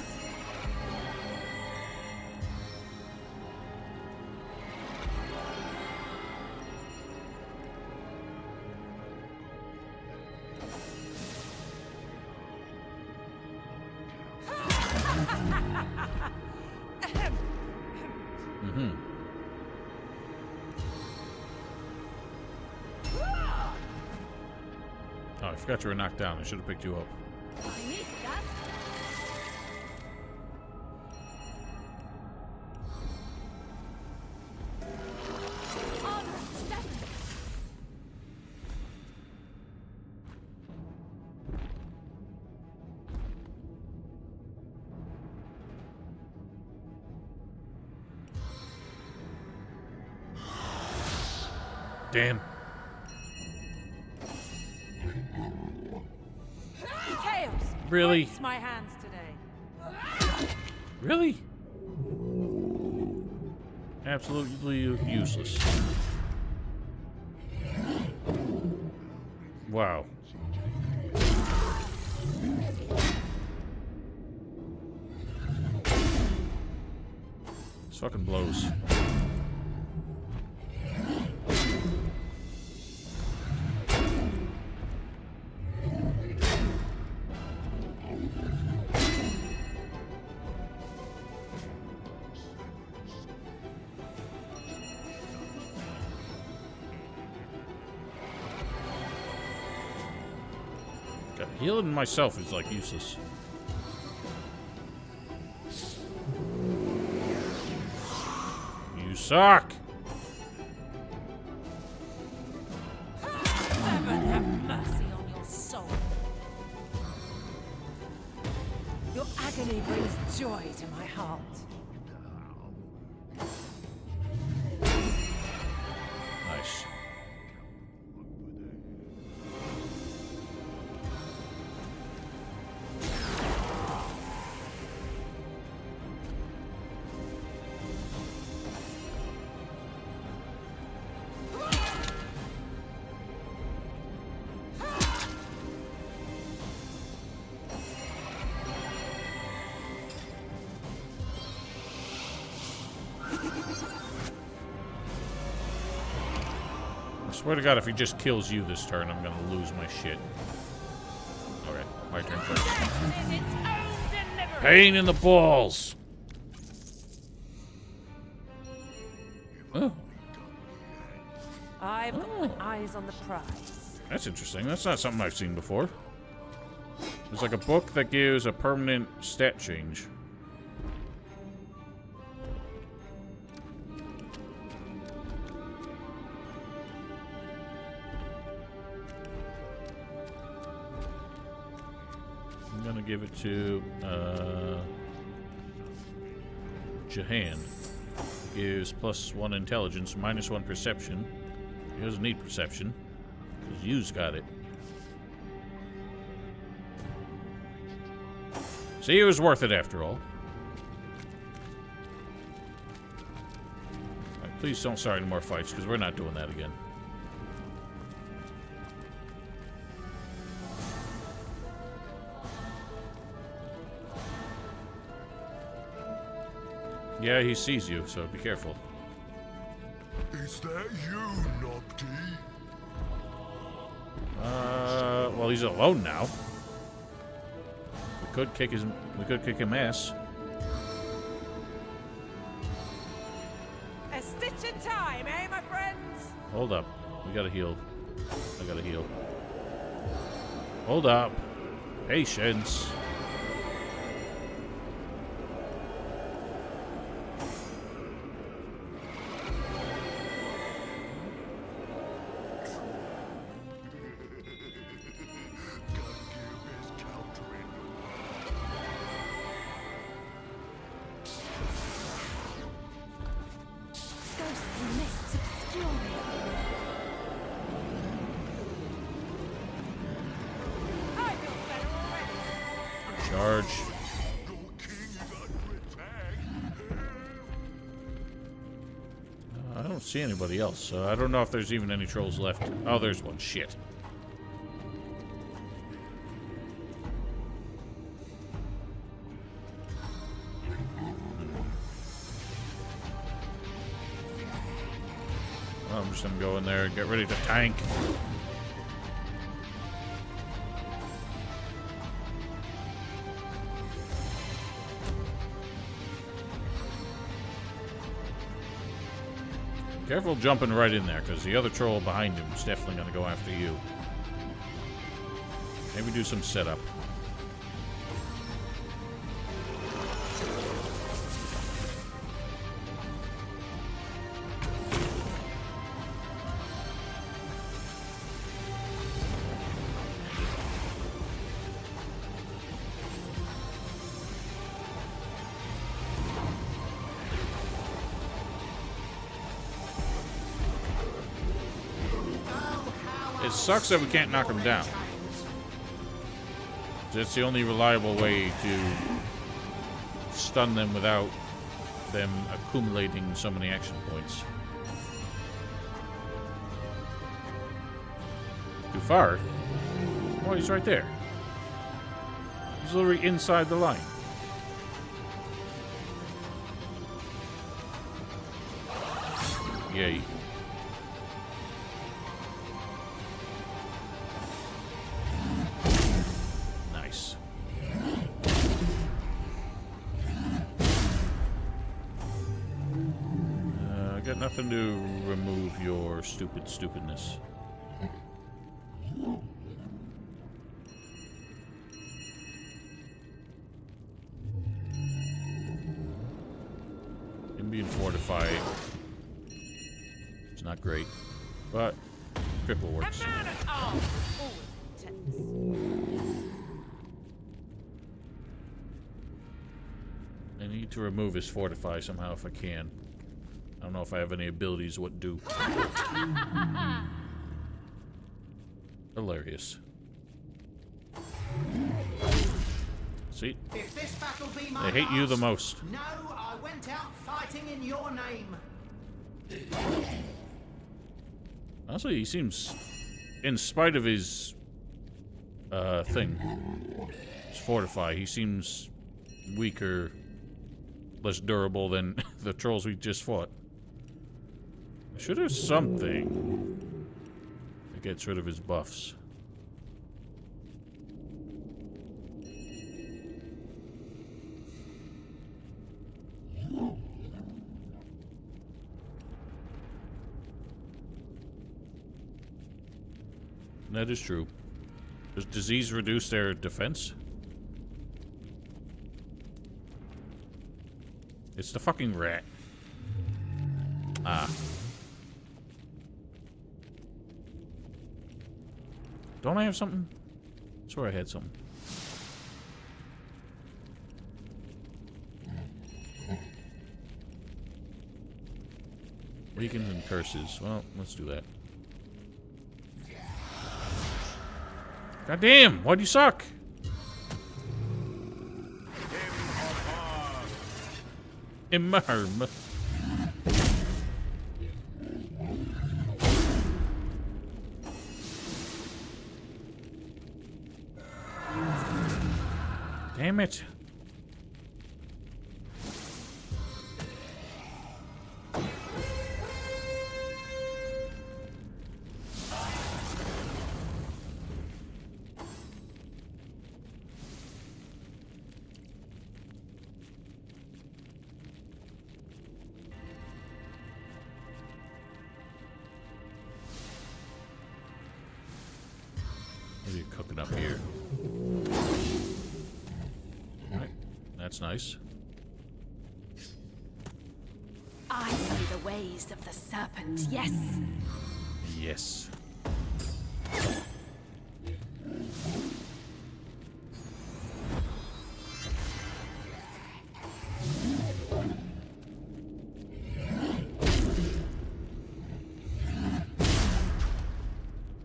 Oh, I forgot you were knocked down. I should have picked you up. I needed that. On seven. Damn. Chaos. Really? Breaks my hands today. Really? Absolutely useless. Wow. This fucking blows. God, healing myself is like useless. You suck! Heaven have mercy on your soul. Your agony brings joy to my heart. Nice. Swear to God, if he just kills you this turn, I'm gonna lose my shit. Okay, my turn first. Pain in the balls! Oh. I've got my eyes on the prize. That's interesting. That's not something I've seen before. There's like a book that gives a permanent stat change. I'm gonna give it to Jahan. Gives +1 intelligence, -1 perception. He doesn't need perception, because you's got it. See, it was worth it after all. Alright, please don't start any more fights, because we're not doing that again. Yeah, he sees you, so be careful. Is that you, Nocti? Well, he's alone now. We could kick him ass. A stitch in time, eh, my friends? Hold up. We gotta heal. I gotta heal. Hold up. Patience. Ghostly mists obscure me. I feel better already. Charge. Your king is under attack. I don't see anybody else, so I don't know if there's even any trolls left. Oh, there's one. Shit. I'm just gonna go in there and get ready to tank. Careful jumping right in there, because the other troll behind him is definitely gonna go after you. Maybe do some setup. It sucks that we can't knock them down. That's the only reliable way to stun them without them accumulating so many action points. Too far? Oh, he's right there. He's literally inside the line. Yay. Nice. I got nothing to remove your stupidness. Him being fortified. It's not great, but cripple works. A man at arms is always intense. I need to remove his fortify somehow if I can. I don't know if I have any abilities what do. Hilarious. See? If this battle be my They hate you the last, most. No, I went out fighting in your name. Honestly, he seems, in spite of his thing, his fortify, he seems weaker, less durable than the trolls we just fought. I should have something. It gets rid of his buffs. That is true. Does disease reduce their defense? It's the fucking rat. Ah. Don't I have something? I swear I had something. Weakens and curses. Well, let's do that. God damn, why'd you suck? Immerm. Damn it. What are you cooking up here? Alright, that's nice. I know the ways of the serpent, yes. Yes.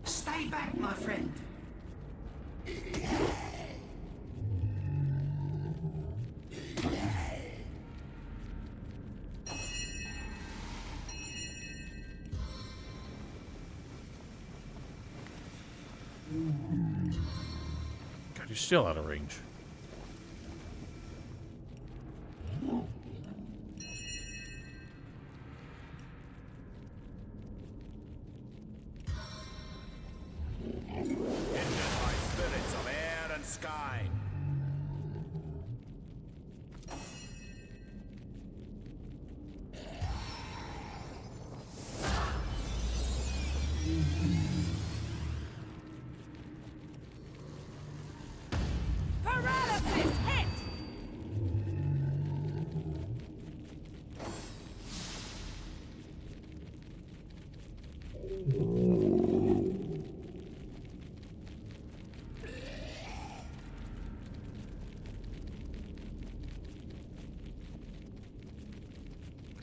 Stay back, my friend. God, you're still out of range. Hindered by spirits of air and sky. Paralysis hit!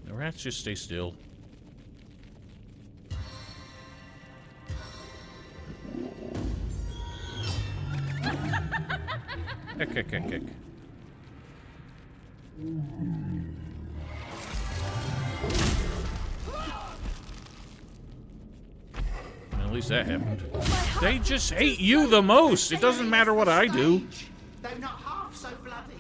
The rats just stay still. Heck. Well, at least that happened. They just hate you the most. It doesn't matter what I do. Though not half so bloody.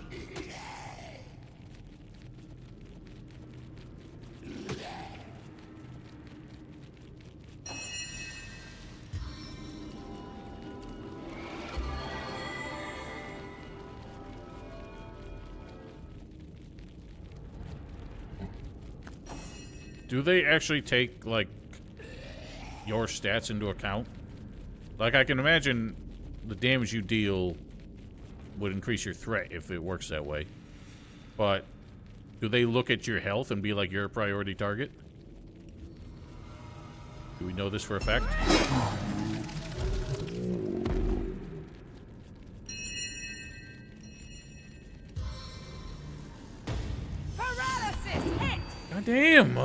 Do they actually take, like, your stats into account? Like, I can imagine the damage you deal would increase your threat if it works that way. But do they look at your health and be like, you're a priority target? Do we know this for a fact? Paralysis hit! God damn!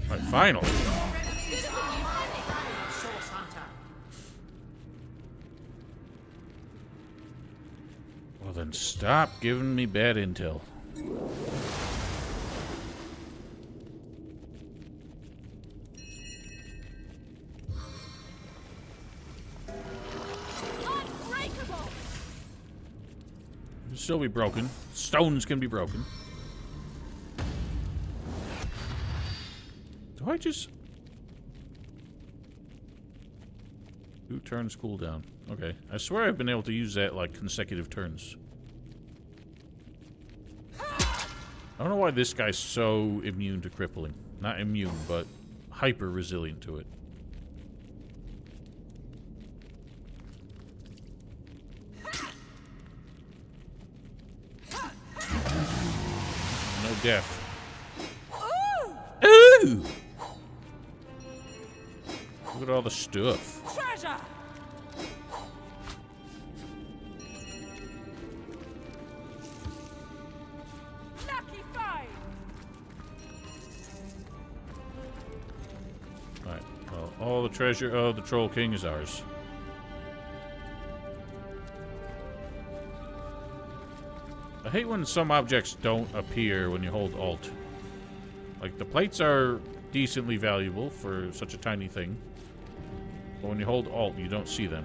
Alright, finally. Source hunter. Well then stop giving me bad intel. Unbreakable! It'll still be broken. Stones can be broken. I just... 2 turns cooldown. Okay. I swear I've been able to use that, like, consecutive turns. I don't know why this guy's so immune to crippling. Not immune, but hyper resilient to it. No death. Ooh! Look at all the stuff. Treasure! Lucky find! Alright, well, all the treasure of the Troll King is ours. I hate when some objects don't appear when you hold Alt. Like, the plates are decently valuable for such a tiny thing. But when you hold Alt, you don't see them.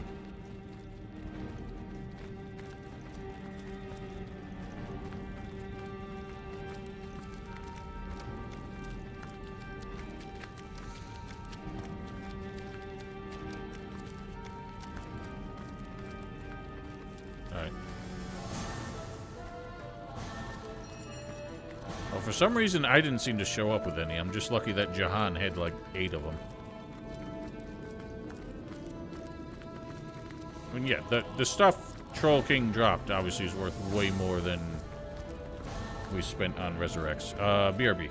Alright. Well, for some reason, I didn't seem to show up with any. I'm just lucky that Jahan had, like, 8 of them. I mean, yeah, the stuff Troll King dropped obviously is worth way more than we spent on Resurrects. BRB.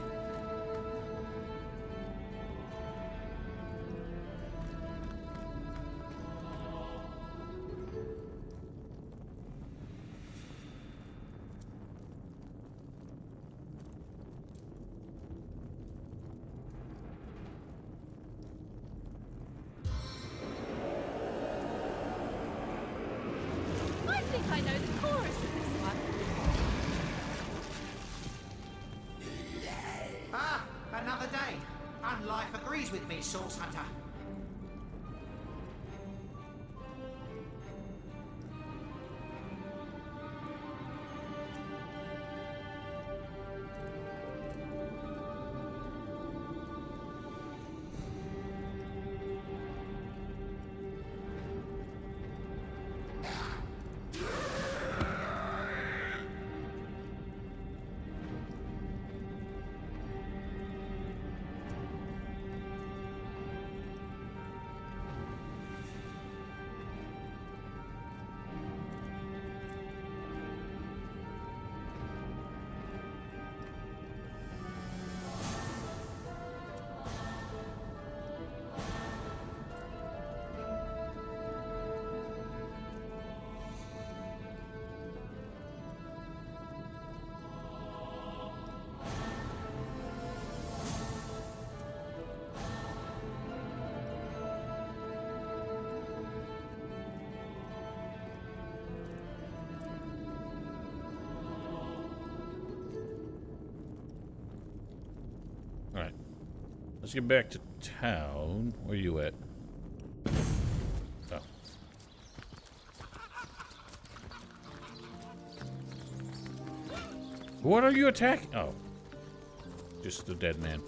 I think I know the chorus of this one. Ah, another day. And life agrees with me, Source Hunter. Alright. Let's get back to town. Where you at? Oh. What are you attacking? Oh. Just the dead man.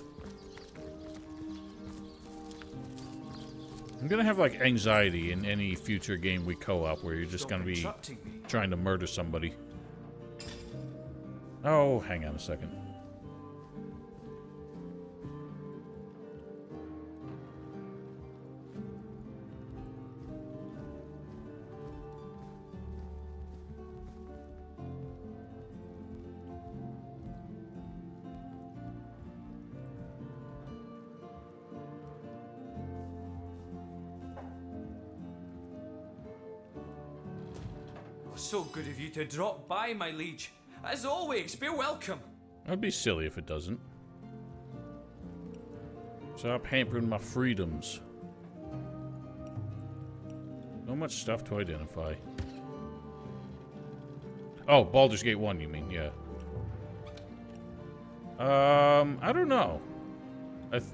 I'm gonna have, like, anxiety in any future game we co-op where you're just gonna be trying to murder somebody. Oh, hang on a second. So good of you to drop by, my liege. As always, be welcome. I'd be silly if it doesn't. Stop hampering my freedoms. So much stuff to identify. Oh, Baldur's Gate 1, you mean? Yeah. I don't know.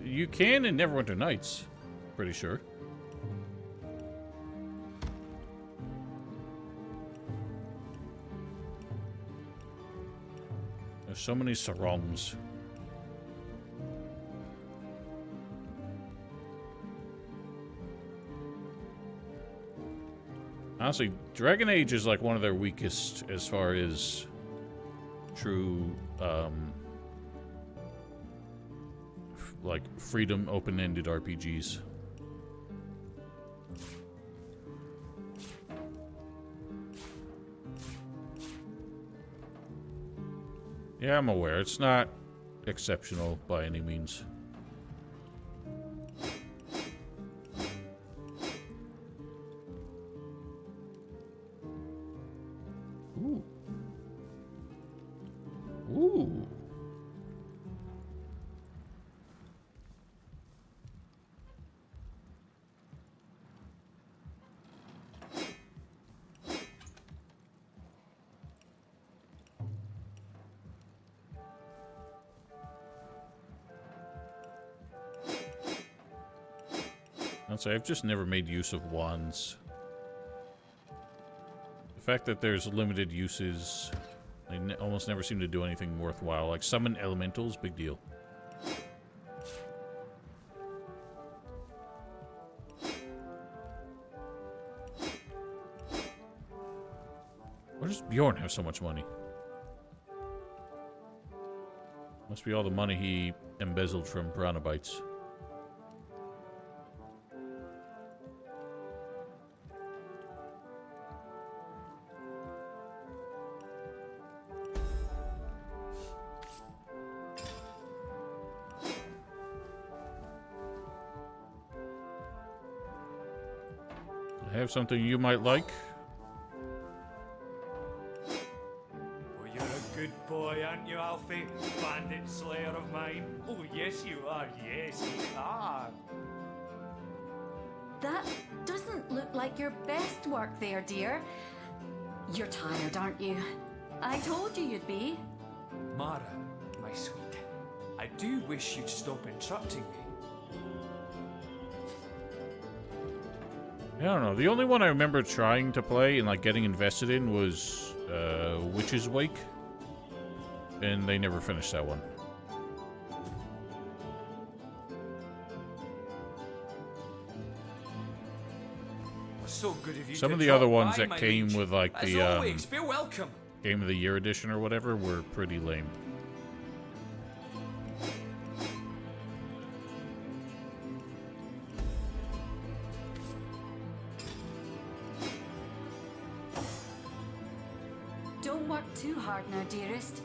You can in Neverwinter Nights. Pretty sure. There's so many sarongs. Honestly, Dragon Age is like one of their weakest as far as true, like freedom, open-ended RPGs. Yeah, I'm aware. It's not exceptional by any means. Ooh. Ooh. I'd say I've just never made use of wands. The fact that there's limited uses, they almost never seem to do anything worthwhile. Like summon elementals, big deal. Why does Bjorn have so much money? Must be all the money he embezzled from Piranha Bytes. I have something you might like. Oh, you're a good boy, aren't you, Alfie? Bandit slayer of mine. Oh, yes, you are. Yes, you are. That doesn't look like your best work there, dear. You're tired, aren't you? I told you you'd be. Mara, my sweet, I do wish you'd stop interrupting me. I don't know. The only one I remember trying to play and like getting invested in was Witch's Wake, and they never finished that one. So good of you. Some to of the other drop ones by, that my came liege. with like As the always, feel welcome. Game of the Year edition or whatever were pretty lame. Don't work too hard now, dearest.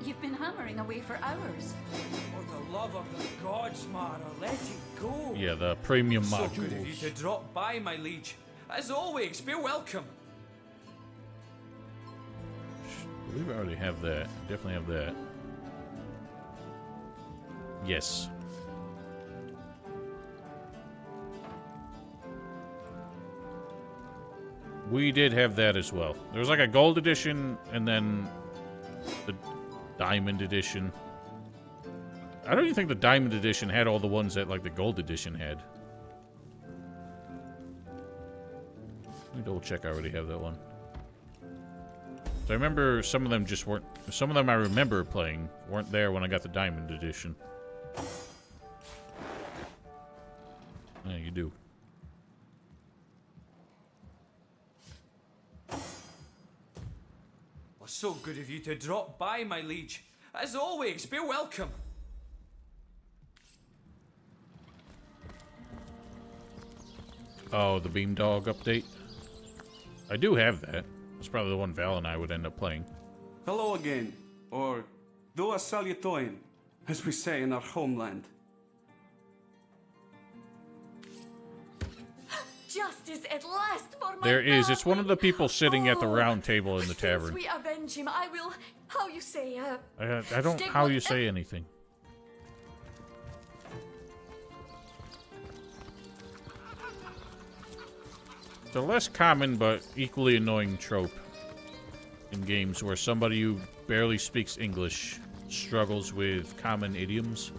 You've been hammering away for hours. For the love of the gods, Mara, let it go. Yeah, the premium So modules. good of you to drop by, my liege. As always, feel welcome. I believe I already have that. Definitely have that. Yes. We did have that as well. There was like a gold edition and then the diamond edition. I don't even think the diamond edition had all the ones that like the gold edition had. Let me double check I already have that one. So I remember some of them just weren't... Some of them I remember playing weren't there when I got the diamond edition. Yeah, you do. Well, so good of you to drop by, my liege. As always, feel welcome. Oh, the Beamdog update? I do have that. That's probably the one Val and I would end up playing. Hello again, or do a salutoin, as we say in our homeland. Justice at last for my There is. It's one of the darling. people sitting at the Oh, round table in the since tavern. we avenge him, I will, how you say, I don't stick how with you say anything. It's a less common but equally annoying trope in games where somebody who barely speaks English struggles with common idioms.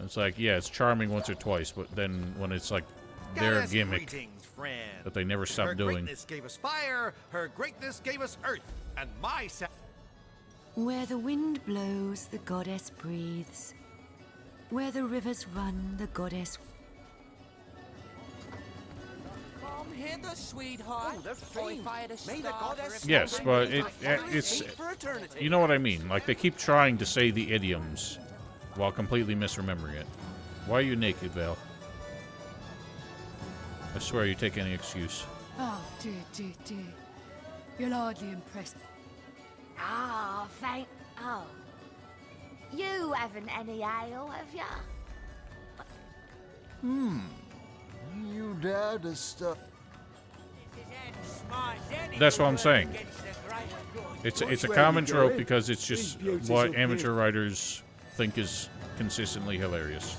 It's like, yeah, it's charming once or twice, but then when it's like their Goddess gimmick greetings, friend. that they never stop Her doing. greatness gave us fire, her greatness gave us earth, and my Where the wind blows, the goddess breathes. Where the rivers run, the goddess... hither, sweetheart. Oh, they're famed. May the goddess Yes, but it's you know what I mean. Like they keep trying to say the idioms while completely misremembering it. Why are you naked, Val? I swear you take any excuse. Oh, dear, dear, dear. You're hardly impressed. Ah, thank... Oh. You haven't any ale, have ya? You dare to stuff. That's what I'm saying. It's a common trope because it's just what amateur writers think is consistently hilarious.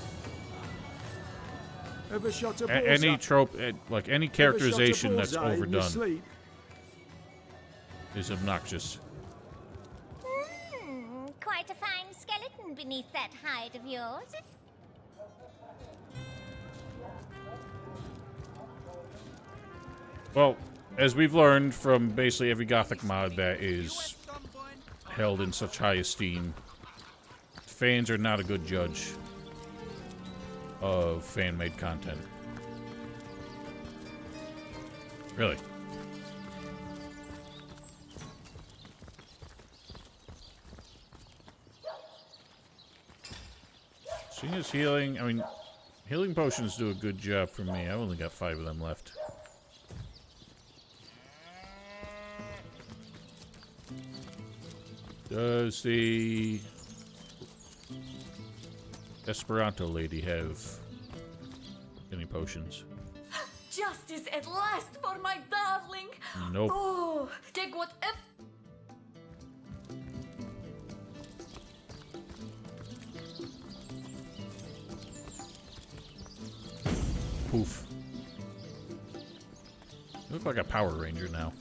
Ever shot a Any trope, like any characterization that's overdone, is obnoxious. Quite a fine skeleton beneath that hide of yours. Well, as we've learned from basically every Gothic mod that is held in such high esteem, fans are not a good judge of fan-made content. Really. Seeing as healing, I mean, healing potions do a good job for me. I've only got 5 of them left. Does the Esperanto lady have any potions? Justice at last for my darling. Nope. Oh, take whatever. Poof. You look like a Power Ranger now.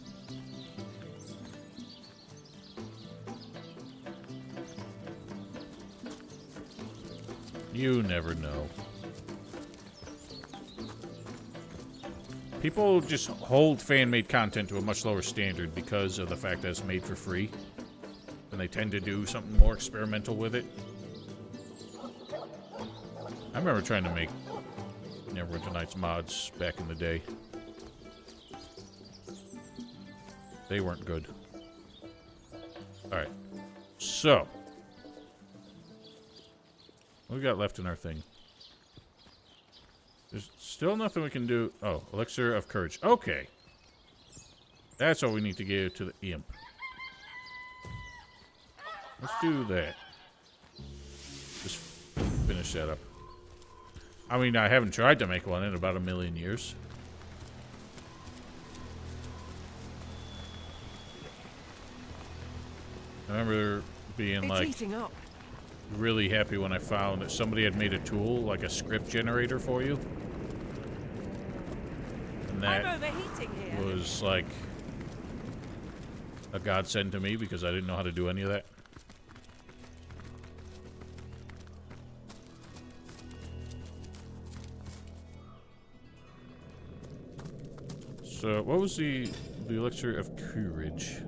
You never know. People just hold fan-made content to a much lower standard because of the fact that it's made for free. And they tend to do something more experimental with it. I remember trying to make Neverwinter Nights mods back in the day. They weren't good. Alright. So. What we got left in our thing? There's still nothing we can do. Oh, Elixir of Courage. Okay. That's all we need to give to the imp. Let's do that. Just finish that up. I mean, I haven't tried to make one in about 1,000,000 years. I remember being like really happy when I found that somebody had made a tool, like a script generator for you. And that was like a godsend to me because I didn't know how to do any of that. So, what was the Elixir of Courage?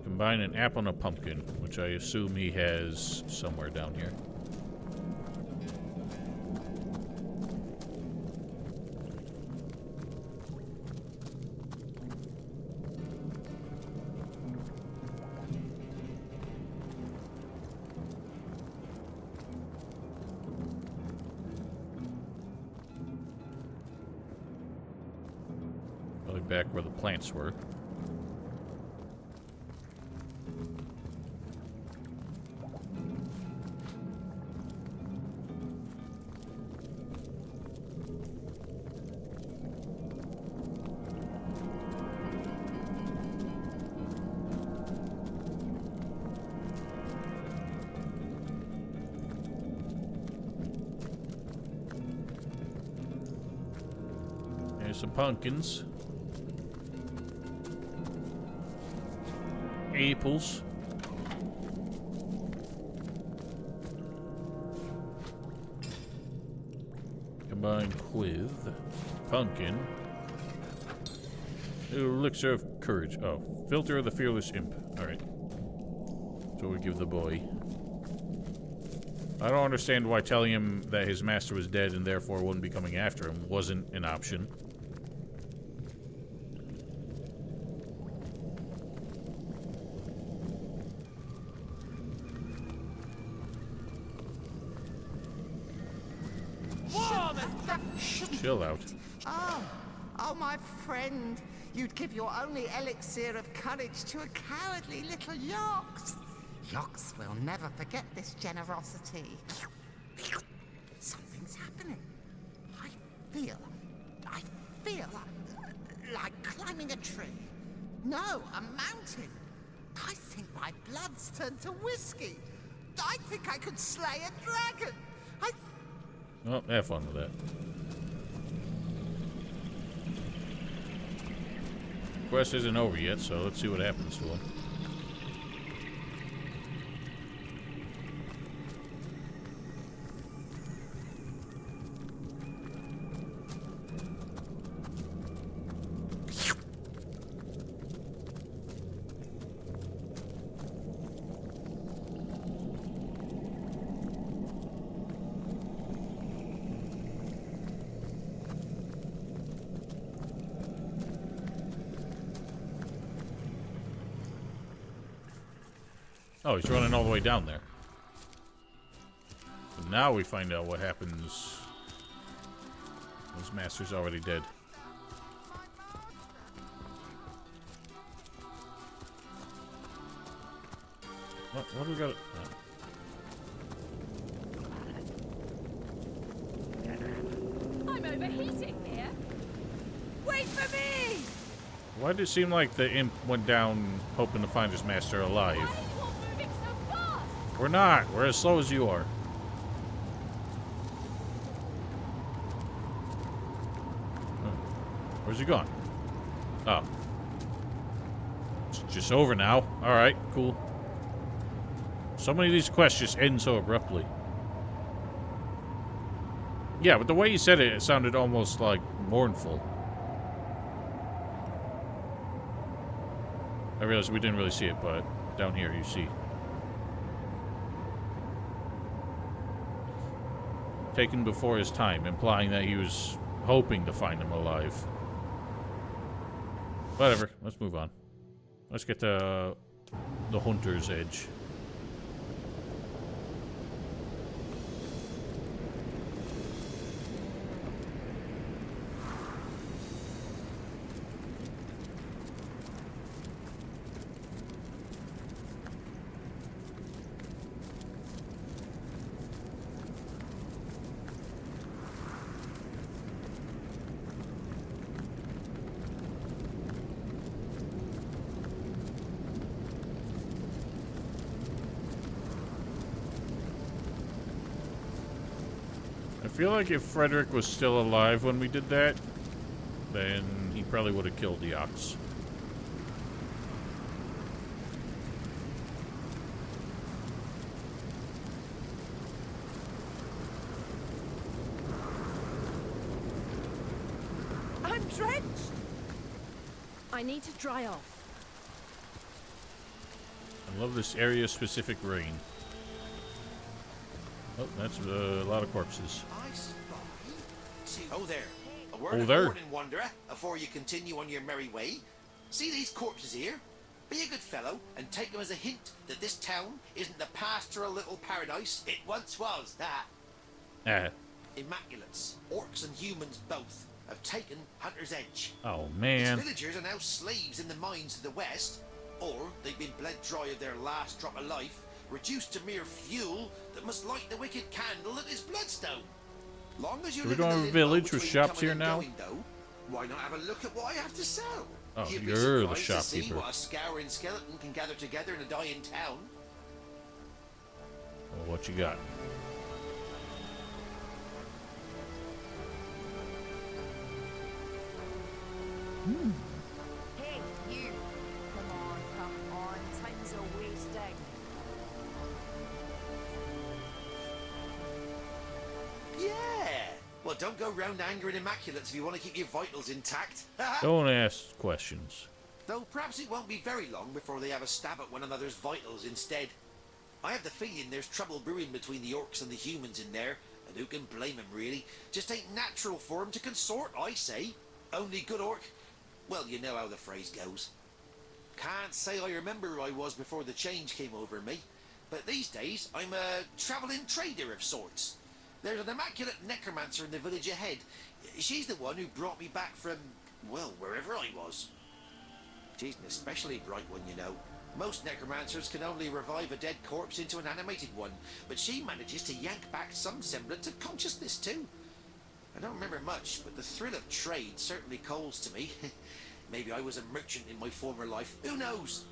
Combine an apple and a pumpkin, which I assume he has somewhere down here. Probably back where the plants were. Some pumpkins. Apples. Combined with pumpkin. Elixir of courage. Oh, filter of the fearless imp. Alright. So we give the boy. I don't understand why telling him that his master was dead and therefore wouldn't be coming after him wasn't an option. Chill out. Oh, my friend. You'd give your only elixir of courage to a cowardly little Yox. Yox will never forget this generosity. Something's happening. I feel like climbing a tree. No, a mountain. I think my blood's turned to whiskey. I think I could slay a dragon. Well, have fun with that. Quest isn't over yet, so let's see what happens to him. Oh, he's running all the way down there. So now we find out what happens when his master's already dead. What do we got? I'm overheating here. Wait for me! Why did it seem like the imp went down hoping to find his master alive? Why are you all moving so fast? We're not. We're as slow as you are. Where's he gone? Oh. It's just over now. Alright, cool. So many of these quests just end so abruptly. Yeah, but the way you said it, it sounded almost like mournful. I realized we didn't really see it, but down here you see. Taken before his time, implying that he was hoping to find him alive. Whatever, let's move on. Let's get to the Hunter's Edge. I feel like if Frederick was still alive when we did that, then he probably would have killed the ox. I'm drenched! I need to dry off. I love this area-specific rain. Oh, that's a lot of corpses. Oh there. A word Oh of there. warning, wanderer, before you continue on your merry way. See these corpses here? Be a good fellow and take them as a hint that this town isn't the pastoral little paradise it once was. Immaculates, orcs and humans both, have taken Hunter's Edge. Oh, man. These villagers are now slaves in the mines to the west, or they've been bled dry of their last drop of life, reduced to mere fuel that must light the wicked candle that is bloodstone. Long as you Are we live in going the to a limbo village with between shops coming here and now? going, though, why not have a look at what I have to sell? Oh, You'd be you're the surprised to see shopkeeper. what a scouring skeleton can gather together in a dying town. Well, what you got? Hey, you. Come on. Time's a wasting. Yeah. Well, don't go round angering immaculates if you want to keep your vitals intact. Don't ask questions. Though perhaps it won't be very long before they have a stab at one another's vitals instead. I have the feeling there's trouble brewing between the orcs and the humans in there, and who can blame them really? Just ain't natural for 'em to consort, I say. Only good orc. Well, you know how the phrase goes. Can't say I remember who I was before the change came over me, but these days I'm a travelling trader of sorts. There's an immaculate necromancer in the village ahead. She's the one who brought me back from, well, wherever I was. She's an especially bright one, you know. Most necromancers can only revive a dead corpse into an animated one, but she manages to yank back some semblance of consciousness too. I don't remember much, but the thrill of trade certainly calls to me. Maybe I was a merchant in my former life, who knows?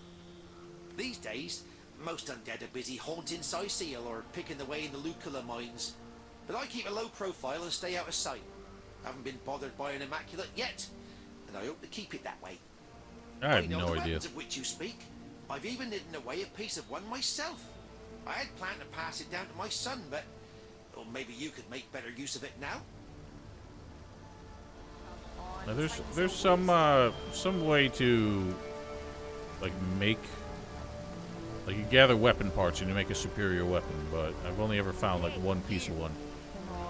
These days, most undead are busy haunting Seal or picking the way in the Lucula mines. But I keep a low profile and stay out of sight. Haven't been bothered by an immaculate yet, and I hope to keep it that way. I have know no the idea. weapons of which you speak. I've even hidden away a piece of one myself. I had planned to pass it down to my son, but or maybe you could make better use of it now. Now there's some way to like make like you gather weapon parts and you make a superior weapon, but I've only ever found like one piece of one.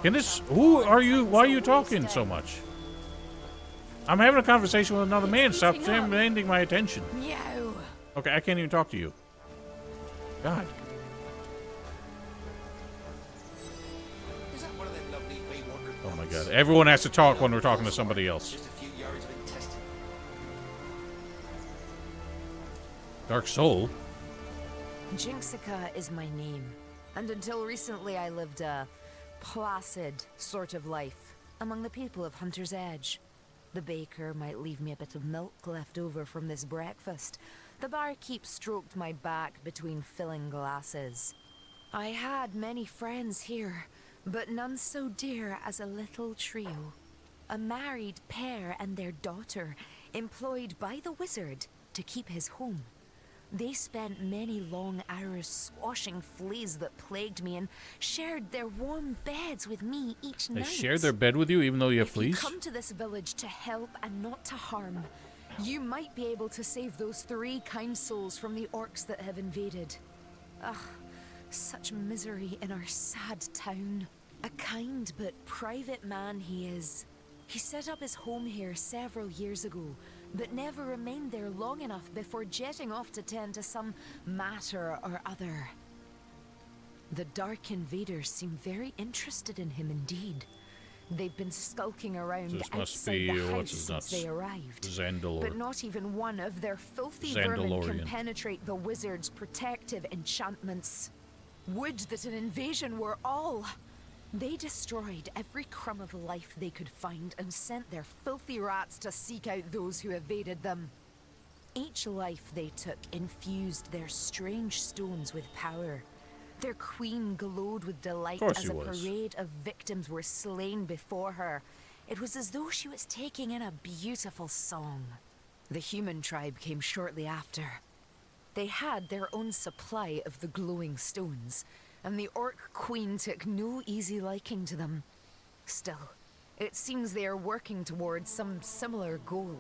Can this? Who are you? Why are you talking so much? I'm having a conversation with another man. Stop demanding my attention. Meow. Okay, I can't even talk to you. God. Is that one of them lovely Baywater Oh my pumps? God. Everyone has to talk when we're talking to somebody else. Just a few yards of intestine. Dark Soul? Jinxica is my name, and until recently I lived a placid sort of life among the people of Hunter's Edge. The baker might leave me a bit of milk left over from this breakfast. The barkeep stroked my back between filling glasses. I had many friends here, but none so dear as a little trio. A married pair and their daughter, employed by the wizard to keep his home. They spent many long hours squashing fleas that plagued me and shared their warm beds with me each They night. shared their bed with you even though you have If you fleas? come to this village to help and not to harm, you might be able to save those 3 kind souls from the orcs that have invaded. Ugh, such misery in our sad town. A kind but private man he is. He set up his home here several years ago, but never remained there long enough before jetting off to tend to some matter or other. The Dark Invaders seem very interested in him indeed. They've been skulking around This must outside be, the house what's his since nuts? they arrived. Zandalor. But not even one of their filthy vermin can Zandalorian. penetrate the wizard's protective enchantments. Would that an invasion were all! They destroyed every crumb of life they could find and sent their filthy rats to seek out those who evaded them. Each life they took infused their strange stones with power. Their queen glowed with delight Of course as she a was. parade of victims were slain before her. It was as though she was taking in a beautiful song. The human tribe came shortly after. They had their own supply of the glowing stones, and the orc queen took no easy liking to them. Still, it seems they are working towards some similar goal.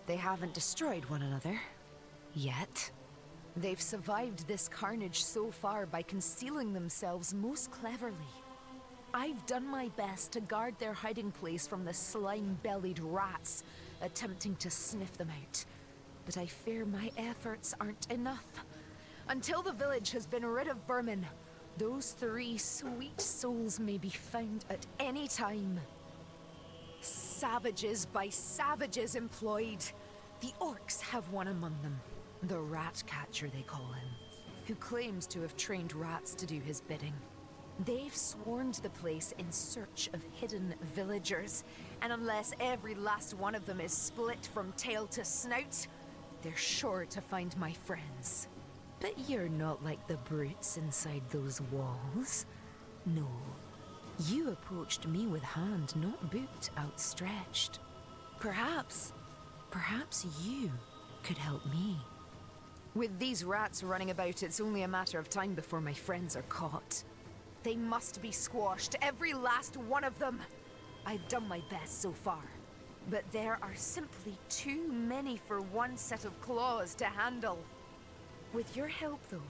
They haven't destroyed one another. Yet. They've survived this carnage so far by concealing themselves most cleverly. I've done my best to guard their hiding place from the slime-bellied rats attempting to sniff them out. But I fear my efforts aren't enough. Until the village has been rid of vermin, those 3 sweet souls may be found at any time. Savages by savages employed. The orcs have one among them. The rat catcher, they call him, who claims to have trained rats to do his bidding. They've swarmed the place in search of hidden villagers, and unless every last one of them is split from tail to snout, they're sure to find my friends. But you're not like the brutes inside those walls. No. You approached me with hand, not boot, outstretched. Perhaps you could help me. With these rats running about, it's only a matter of time before my friends are caught. They must be squashed, every last one of them. I've done my best so far. But there are simply too many for one set of claws to handle. With your help, though,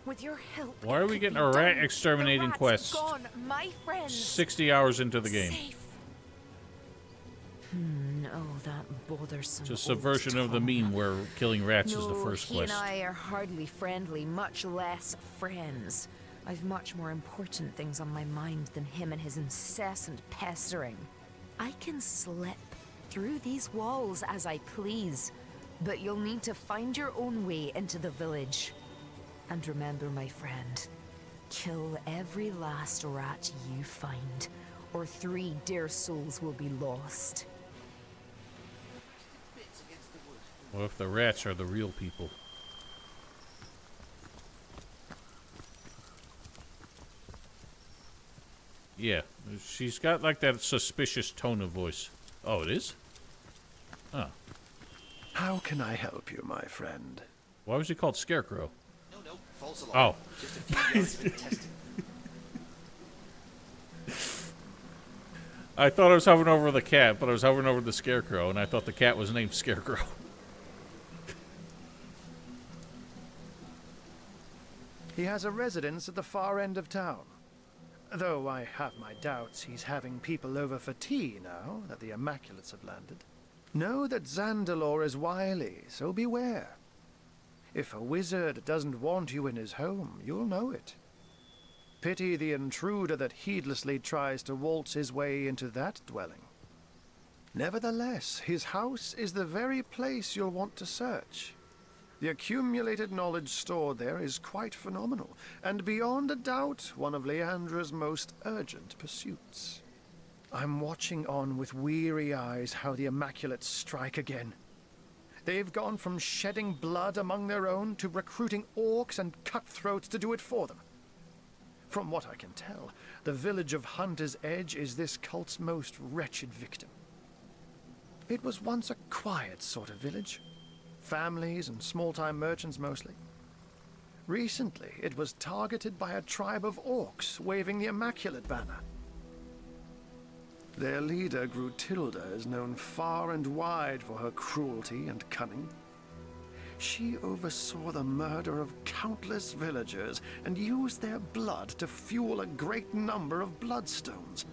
with your help... Why are we getting a rat exterminating quest Gone, my friends. 60 hours into the game? Safe. Oh, that bothersome. It's a subversion of the meme where killing rats is the No, first he quest. and I are hardly friendly, much less friends. I've much more important things on my mind than him and his incessant pestering. I can slip through these walls as I please, but you'll need to find your own way into the village. And remember, my friend, kill every last rat you find, or 3 dear souls will be lost. What if the rats are the real people? Yeah, she's got like that suspicious tone of voice. Oh, it is? Oh. How can I help you, my friend? Why was he called Scarecrow? No, false alarm. Oh. Just a few yards of testing. I thought I was hovering over the cat, but I was hovering over the Scarecrow, and I thought the cat was named Scarecrow. He has a residence at the far end of town. Though I have my doubts he's having people over for tea now that the Immaculates have landed. Know that Zandalore is wily, so beware. If a wizard doesn't want you in his home, you'll know it. Pity the intruder that heedlessly tries to waltz his way into that dwelling. Nevertheless, his house is the very place you'll want to search. The accumulated knowledge stored there is quite phenomenal, and beyond a doubt, one of Leandra's most urgent pursuits. I'm watching on with weary eyes how the Immaculates strike again. They've gone from shedding blood among their own to recruiting orcs and cutthroats to do it for them. From what I can tell, the village of Hunter's Edge is this cult's most wretched victim. It was once a quiet sort of village. Families and small-time merchants mostly. Recently, it was targeted by a tribe of orcs waving the Immaculate banner. Their leader, Grutilda, is known far and wide for her cruelty and cunning. She oversaw the murder of countless villagers and used their blood to fuel a great number of bloodstones.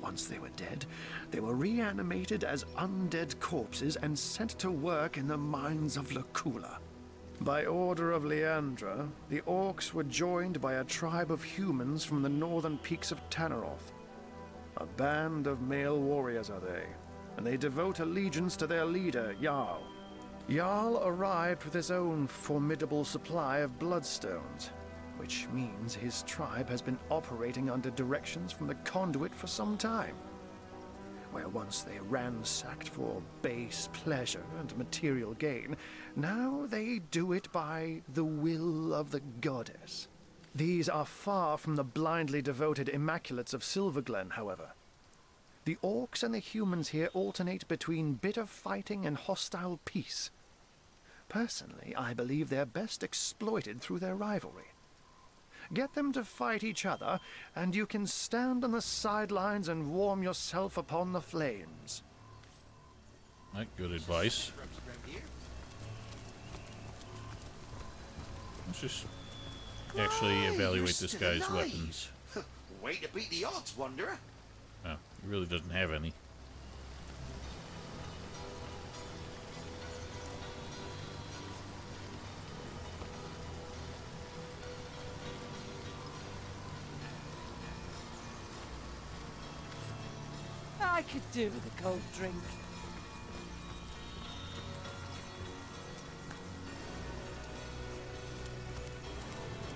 Once they were dead, they were reanimated as undead corpses and sent to work in the mines of Lacula. By order of Leandra, the orcs were joined by a tribe of humans from the northern peaks of Tanneroth. A band of male warriors are they, and they devote allegiance to their leader, Jarl. Jarl arrived with his own formidable supply of bloodstones, which means his tribe has been operating under directions from the conduit for some time. Where once they ransacked for base pleasure and material gain, now they do it by the will of the goddess. These are far from the blindly devoted Immaculates of Silverglen, however. The orcs and the humans here alternate between bitter fighting and hostile peace. Personally, I believe they're best exploited through their rivalry. Get them to fight each other, and you can stand on the sidelines and warm yourself upon the flames. That's good advice. Let's just actually evaluate this guy's weapons. Way to beat the odds, Wanderer. Oh, he really doesn't have any. I could do with a cold drink.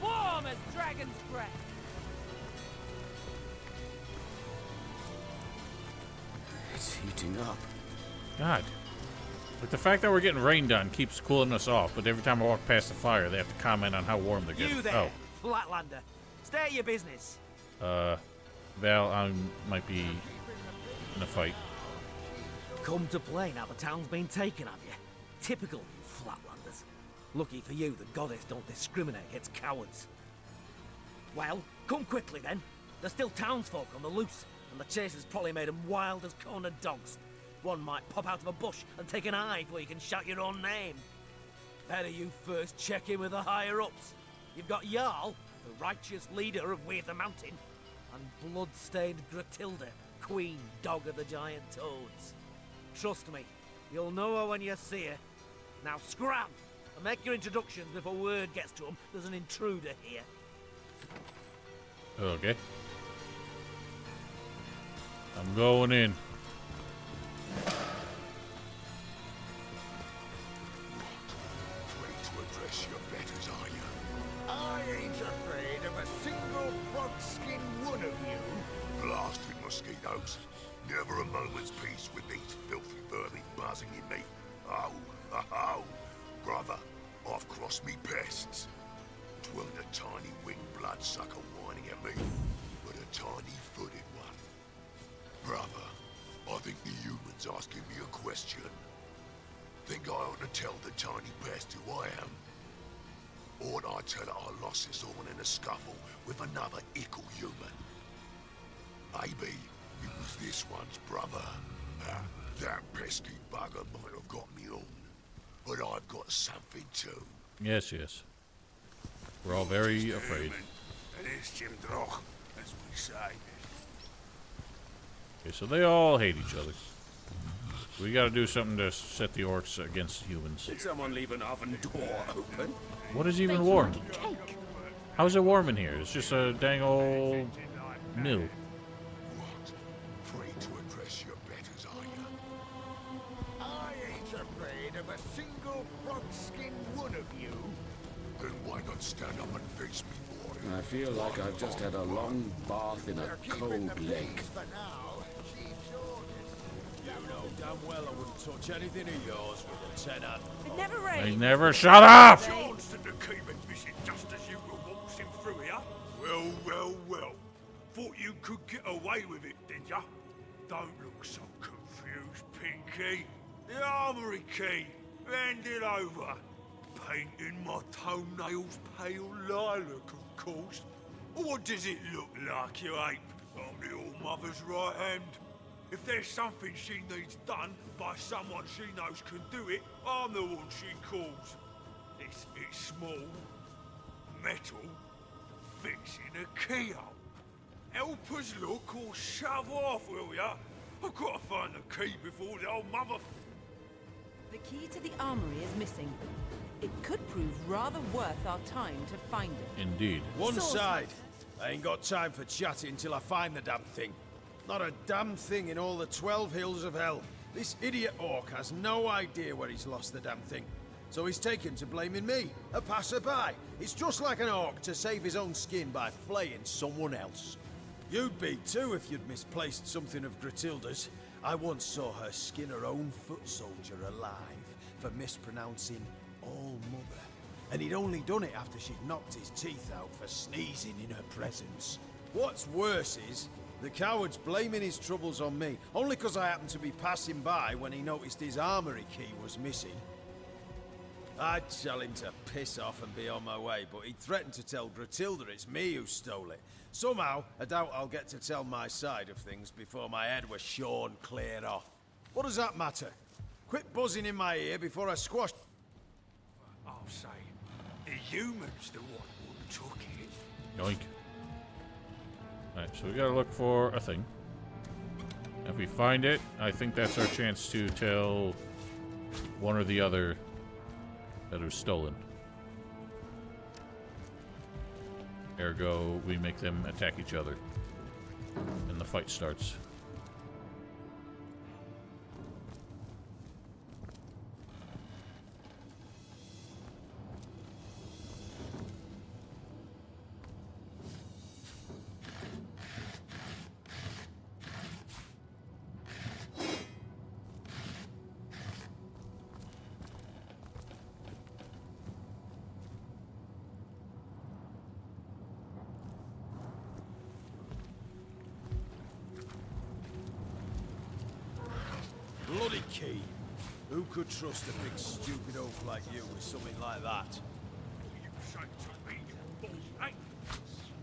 Warm as dragon's breath. It's heating up. God. Like the fact that we're getting rained on keeps cooling us off, but every time I walk past the fire, they have to comment on how warm they're getting. You there, Flatlander. Stay at your business. Val, I might be in a fight. Come to play now the town's been taken, have you? Typical you Flatlanders. Lucky for you, the goddess don't discriminate against cowards. Well, come quickly then. There's still townsfolk on the loose. and the chasers probably made them wild as cornered dogs. One might pop out of a bush and take an eye before you can shout your own name. Better you first check in with the higher-ups. You've got Jarl, the righteous leader of Weird the Mountain, and blood-stained Gratilda, queen dog of the giant toads. Trust me, you'll know her when you see her. Now scram, and make your introductions before word gets to them there's an intruder here. Okay. I'm going in. Free to address your betters, are you? I ain't afraid of a single frog-skinned one of you. Blasted mosquitoes. Never a moment's peace with these filthy vermin buzzing in me. Oh, oh, brother, I've crossed me pests. 'Twasn't a tiny winged bloodsucker whining at me, but a tiny-footed one. Brother, I think the human's asking me a question. Think I ought to tell the tiny pest who I am? Or ought I tell her I lost this horn in a scuffle with another ickle human? Maybe it was this one's brother. That pesky bugger might have got me on. But I've got something too. Yes, yes. We're all very afraid. And it's Jim Droch, as we say. Okay, so they all hate each other. We gotta do something to set the orcs against humans. Did someone leave an oven door open? What is even warm? How's it warm in here? It's just a dang old mill. Free to address your betters, are you? I ain't afraid of a single frog-skinned one of you. Then why not stand up and face me, boy? I feel like I've just had a long bath in a cold lake. For now, she's yours. You know damn well I wouldn't touch anything of yours with a 10-hand. It never They rains. never shut up! Johnston to keep it fishing just as you were waltzing through here. Well, well, well. Thought you could get away with it, did ya? Don't look so confused, Pinky. The armory key. Hand it over. Painting my toenails pale lilac, of course. What does it look like, you ape? I'm the All-Mother's right hand. If there's something she needs done by someone she knows can do it, I'm the one she calls. It's small, metal, fits in a keyhole. Help us look or shove off, will ya? I've got to find the key before the old mother... The key to the armory is missing. It could prove rather worth our time to find it. Indeed. One Swordsmith. side. I ain't got time for chatting until I find the damn thing. Not a damn thing in all the 12 hills of hell. This idiot orc has no idea where he's lost the damn thing. So he's taken to blaming me, a passerby. It's just like an orc to save his own skin by flaying someone else. You'd be too if you'd misplaced something of Gratilda's. I once saw her skin her own foot soldier alive for mispronouncing All-Mother. And he'd only done it after she'd knocked his teeth out for sneezing in her presence. What's worse is, the coward's blaming his troubles on me, only because I happened to be passing by when he noticed his armory key was missing. I'd tell him to piss off and be on my way, but he threatened to tell Gratilda it's me who stole it. Somehow, I doubt I'll get to tell my side of things before my head was shorn clear off. What does that matter? Quit buzzing in my ear before I squash... I'll say, the human's the one who took it. Yoink. Alright, so we gotta look for a thing. If we find it, I think that's our chance to tell one or the other that it was stolen. Ergo, we make them attack each other. And the fight starts. Bloody key. Who could trust a big stupid oaf like you with something like that? You say to me, you boss, eh?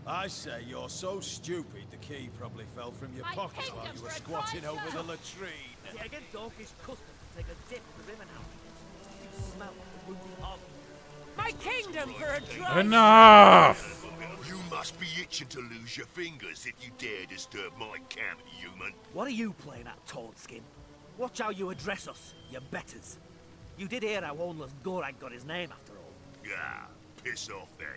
I say you're so stupid the key probably fell from your pocket while you were squatting over the latrine. Yeah, against Dorkish custom to take a dip in the river now. You smell the wounded hog. My kingdom for a dry Enough! You must be itching to lose your fingers if you dare disturb my camp, human. What are you playing at, Toadskin? Watch how you address us, you betters. You did hear how Oneless Gorag got his name after all. Yeah, piss off then.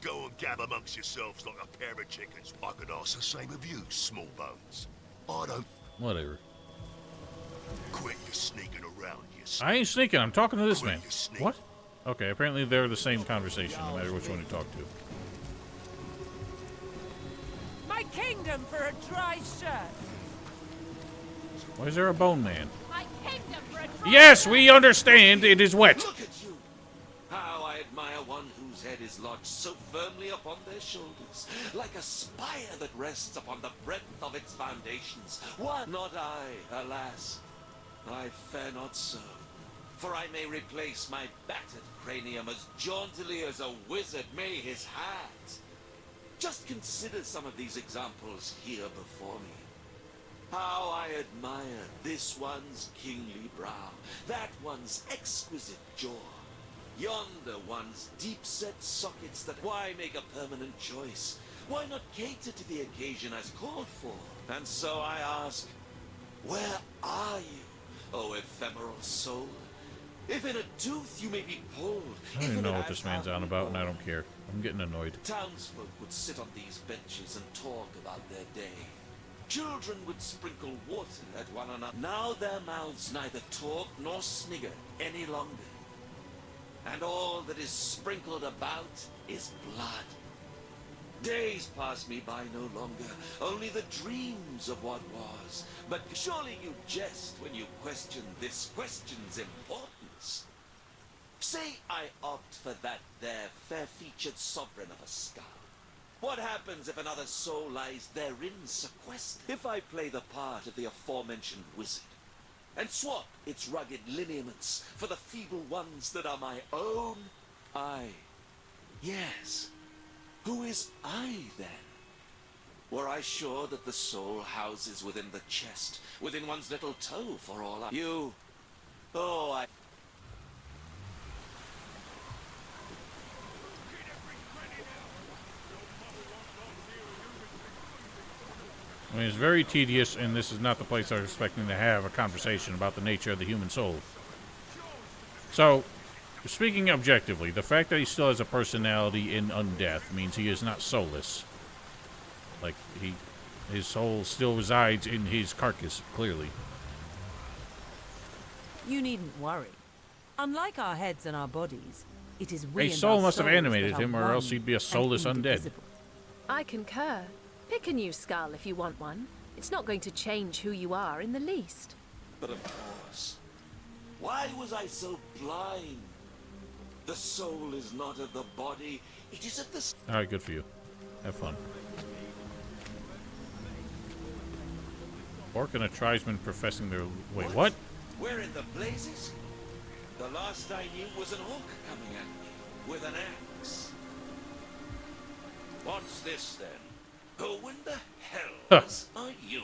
Go and gab amongst yourselves like a pair of chickens. I could ask the same of you, small bones. I don't... Whatever. Quit your sneaking around, you... I ain't sneaking. I'm talking to this Quit man. your sneak- What? Okay, apparently they're the same conversation, no matter which one you talk to. My kingdom for a dry shirt. Why is there a bone man? My kingdom for a dry Yes, we understand. It is wet. Look at you! How I admire one whose head is lodged so firmly upon their shoulders, like a spire that rests upon the breadth of its foundations. One, not I, alas. I fare not so. For I may replace my battered cranium as jauntily as a wizard may his hat. Just consider some of these examples here before me. How I admire this one's kingly brow, that one's exquisite jaw, yonder one's deep-set sockets that why make a permanent choice? Why not cater to the occasion as called for? And so I ask, where are you, O ephemeral soul? If in a tooth you may be pulled, I don't even know what this man's on about, and I don't care. I'm getting annoyed. Townsfolk would sit on these benches and talk about their day. Children would sprinkle water at one another. Now their mouths neither talk nor snigger any longer. And all that is sprinkled about is blood. Days pass me by no longer, only the dreams of what was. But surely you jest when you question this question's importance. Say I opt for that there fair-featured sovereign of a skull. What happens if another soul lies therein sequestered? If I play the part of the aforementioned wizard, and swap its rugged lineaments for the feeble ones that are my own? Yes. Who is I, then? Were I sure that the soul houses within the chest, within one's little toe, for all I... You... Oh, I... I mean, it's very tedious, and this is not the place I was expecting to have a conversation about the nature of the human soul. So, speaking objectively, the fact that he still has a personality in undeath means he is not soulless. Like, his soul still resides in his carcass, clearly. You needn't worry. Unlike our heads and our bodies, it is we A and soul our must have souls animated that are him, or else one he'd be a and soulless undead. indivisible. I concur. Pick a new skull if you want one. It's not going to change who you are in the least. But of course. Why was I so blind? The soul is not of the body. It is of the... Alright, good for you. Have fun. Orc and a tribesman professing their... Wait, what? Where in the blazes? The last I knew was an orc coming at me with an axe. What's this then? Who in the hell are you?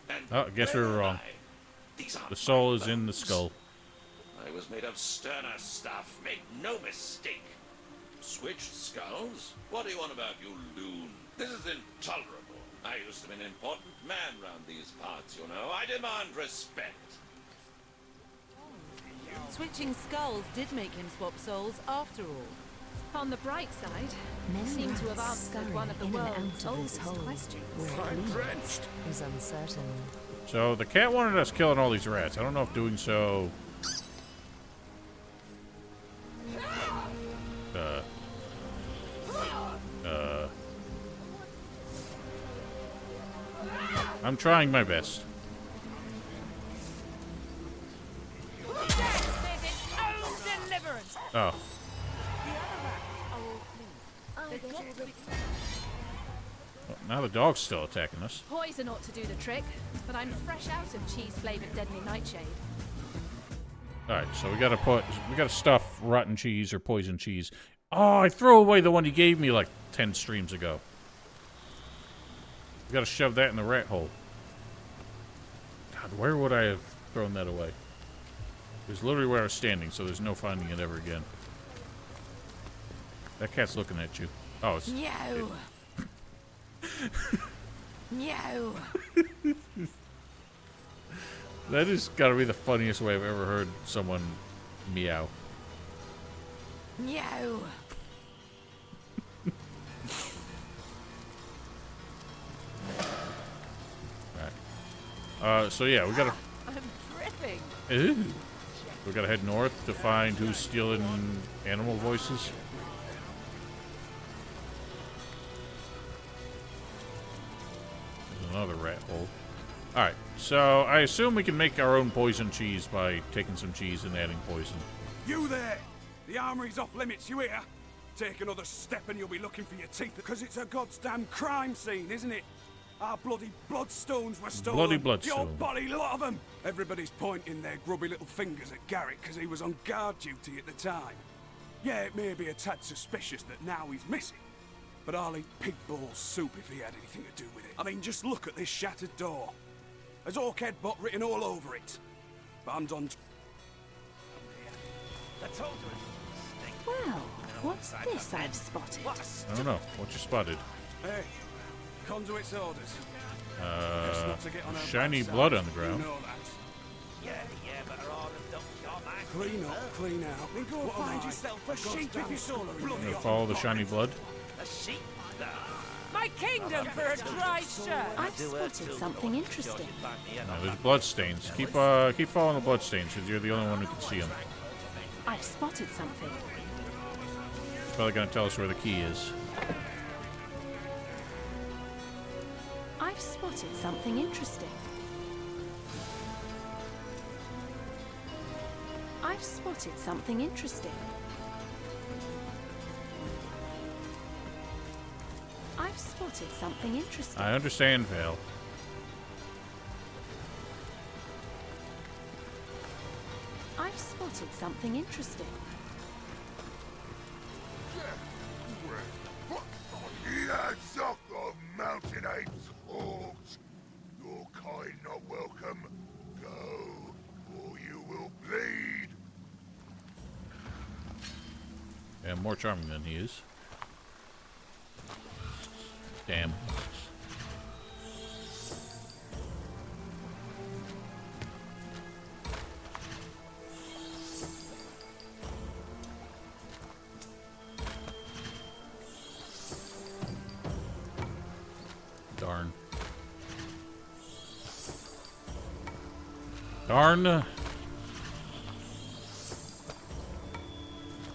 And Oh, I guess we were wrong. The soul is in the skull. I was made of sterner stuff, make no mistake. Switched skulls? What do you want about, you loon? This is intolerable. I used to be an important man round these parts, you know. I demand respect. Switching skulls did make him swap souls after all. On the bright side, you seem to have answered one of the world's oldest questions. Is uncertain. So the cat wanted us killing all these rats. I don't know if doing so... I'm trying my best. Oh. Well, now the dog's still attacking us. Poison ought to do the trick, but I'm fresh out of cheese-flavored deadly nightshade. Alright, so we gotta stuff rotten cheese or poison cheese Oh, I threw away the one you gave me like 10 streams ago. You gotta shove that in the rat hole. God, where would I have thrown that away? It was literally where I was standing, so there's no finding it ever again. That cat's looking at you. Oh, it's... No. No. That has gotta be the funniest way I've ever heard someone meow. No. So yeah, we gotta... I'm dripping. Ooh. We gotta head north to find who's stealing animal voices. There's another rat hole. Alright, so I assume we can make our own poison cheese by taking some cheese and adding poison. You there! The armory's off limits, you hear? Take another step and you'll be looking for your teeth, because it's a goddamn crime scene, isn't it? Our bloody bloodstones were stolen. Bloody The bloodstone. old bloody lot of them. Everybody's pointing their grubby little fingers at Garrett because he was on guard duty at the time. Yeah, it may be a tad suspicious that now he's missing, but I'll eat pig ball soup if he had anything to do with it. I mean, just look at this shattered door. There's Orchid Bot written all over it. Banned on... Well, what's this I've spotted? I don't know. What you spotted? Hey, Conduit's orders. Best not to get on her Shiny bad blood side. on the ground. You know that. But her orders don't got my... Clean up, clean out. Then go find yourself a sheep if you saw her. You gonna follow the shiny blood? A sheep? My kingdom for a dry shirt. I've spotted something interesting. No, there's blood stains. Keep following the blood stains, because you're the only one who can see them. I've spotted something. It's probably gonna tell us where the key is. I've spotted something interesting. I've spotted something interesting. I've spotted something interesting. I understand, Vale. I've spotted something interesting. You suck of mountain apes, hogs. Your kind not welcome. Go, or you will bleed. Yeah, more charming than he is. Damn. Darn. Darn.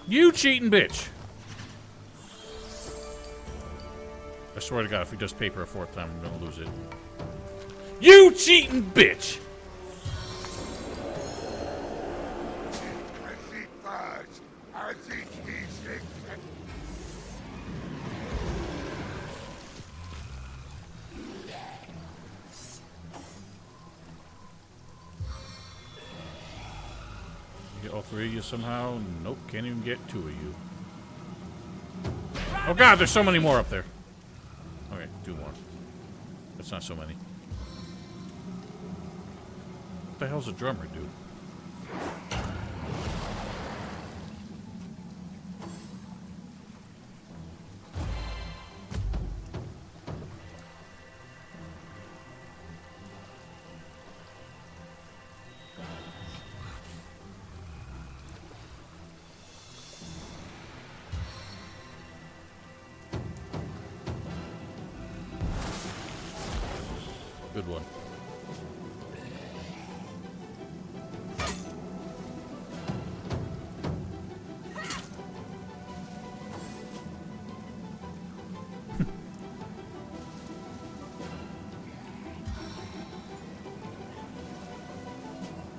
You cheating bitch! I swear to God, if he does paper a fourth time, I'm gonna lose it. You cheating bitch! Get all three of you somehow? Nope, can't even get two of you. Oh God, there's so many more up there. Okay, two more. That's not so many. What the hell's a drummer do? Good one.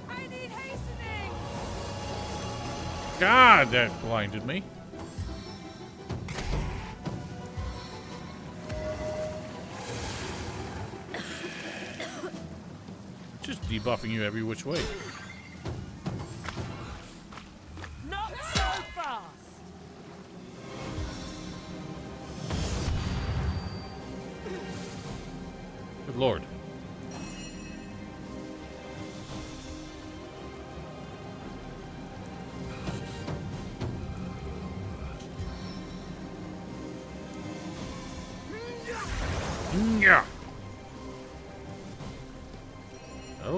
I need hastening. God, that blinded me. Just debuffing you every which way. Not so fast.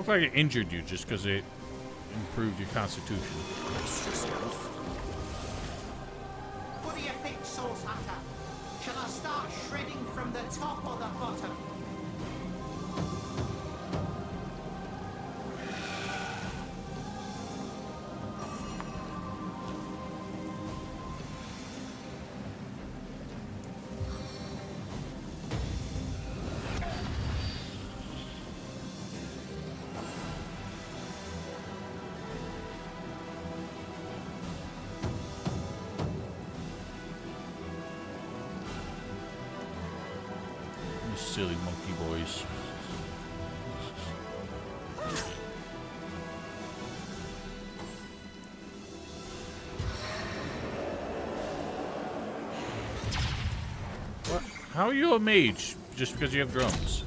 looked like it injured you just because it improved your constitution. What do you think, Sauce Hatter? Shall I start shredding from the top or the bottom? You silly monkey boys. What? How are you a mage just because you have drums?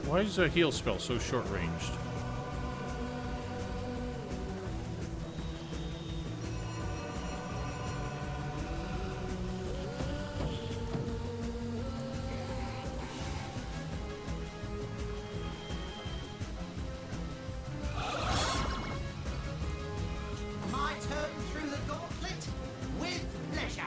Why is a heal spell so short-ranged? My turn through the gauntlet with pleasure.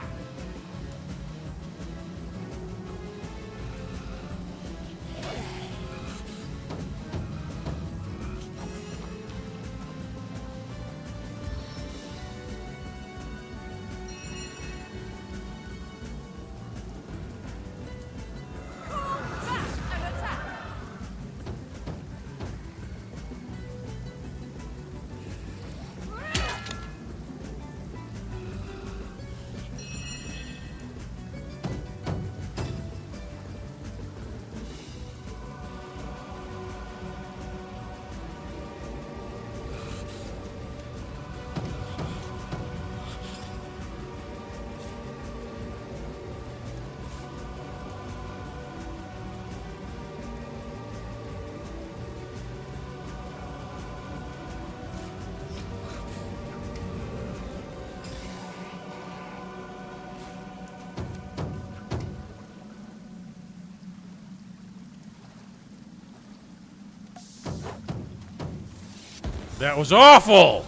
That was awful!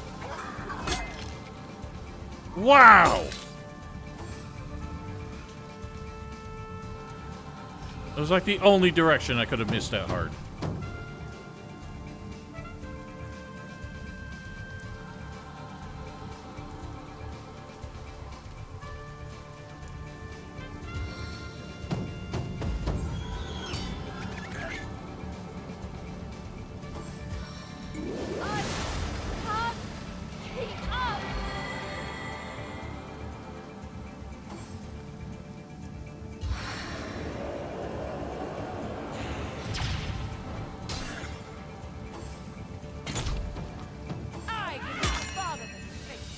Wow! It was like the only direction I could have missed that hard.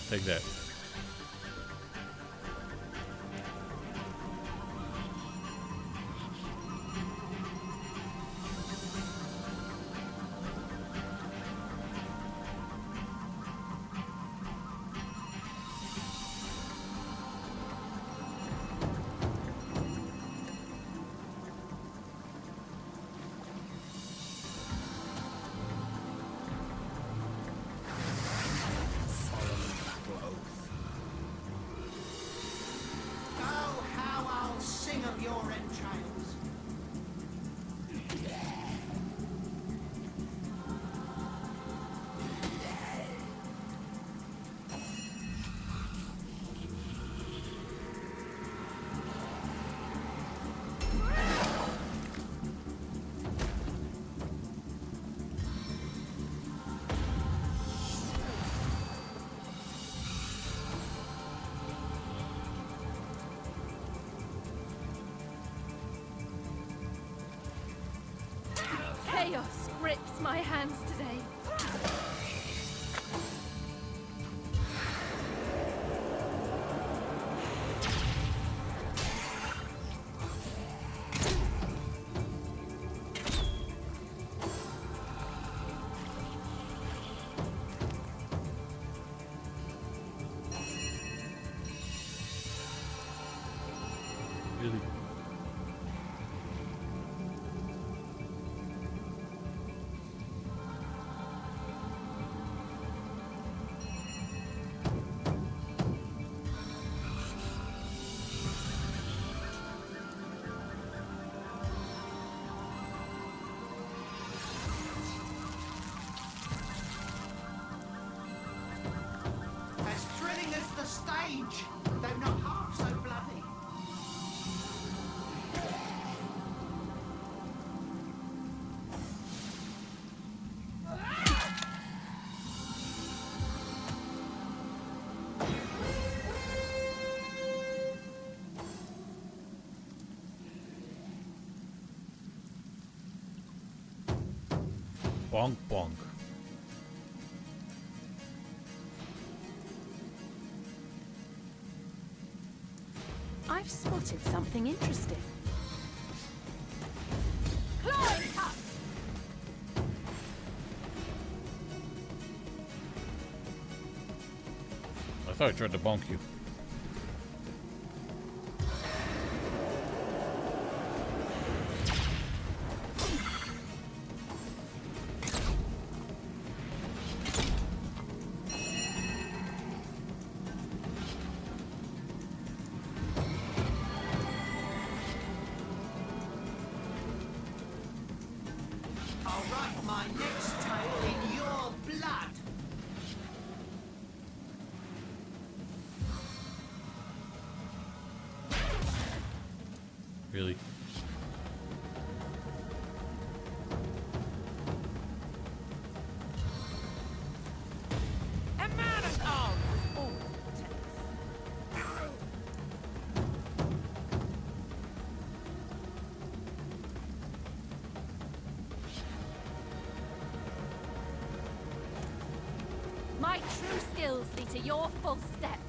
Take that. Oh, how I'll sing of your entrails. Chaos grips my hands today. Really? As thrilling as the stage, though not half so bloody. Bonk, bonk. I've spotted something interesting. Clawing cut! I thought I tried to bonk you. I'll write my next tale in your blood. Really? A man at arms is always protects. My true skills lead to your full steps.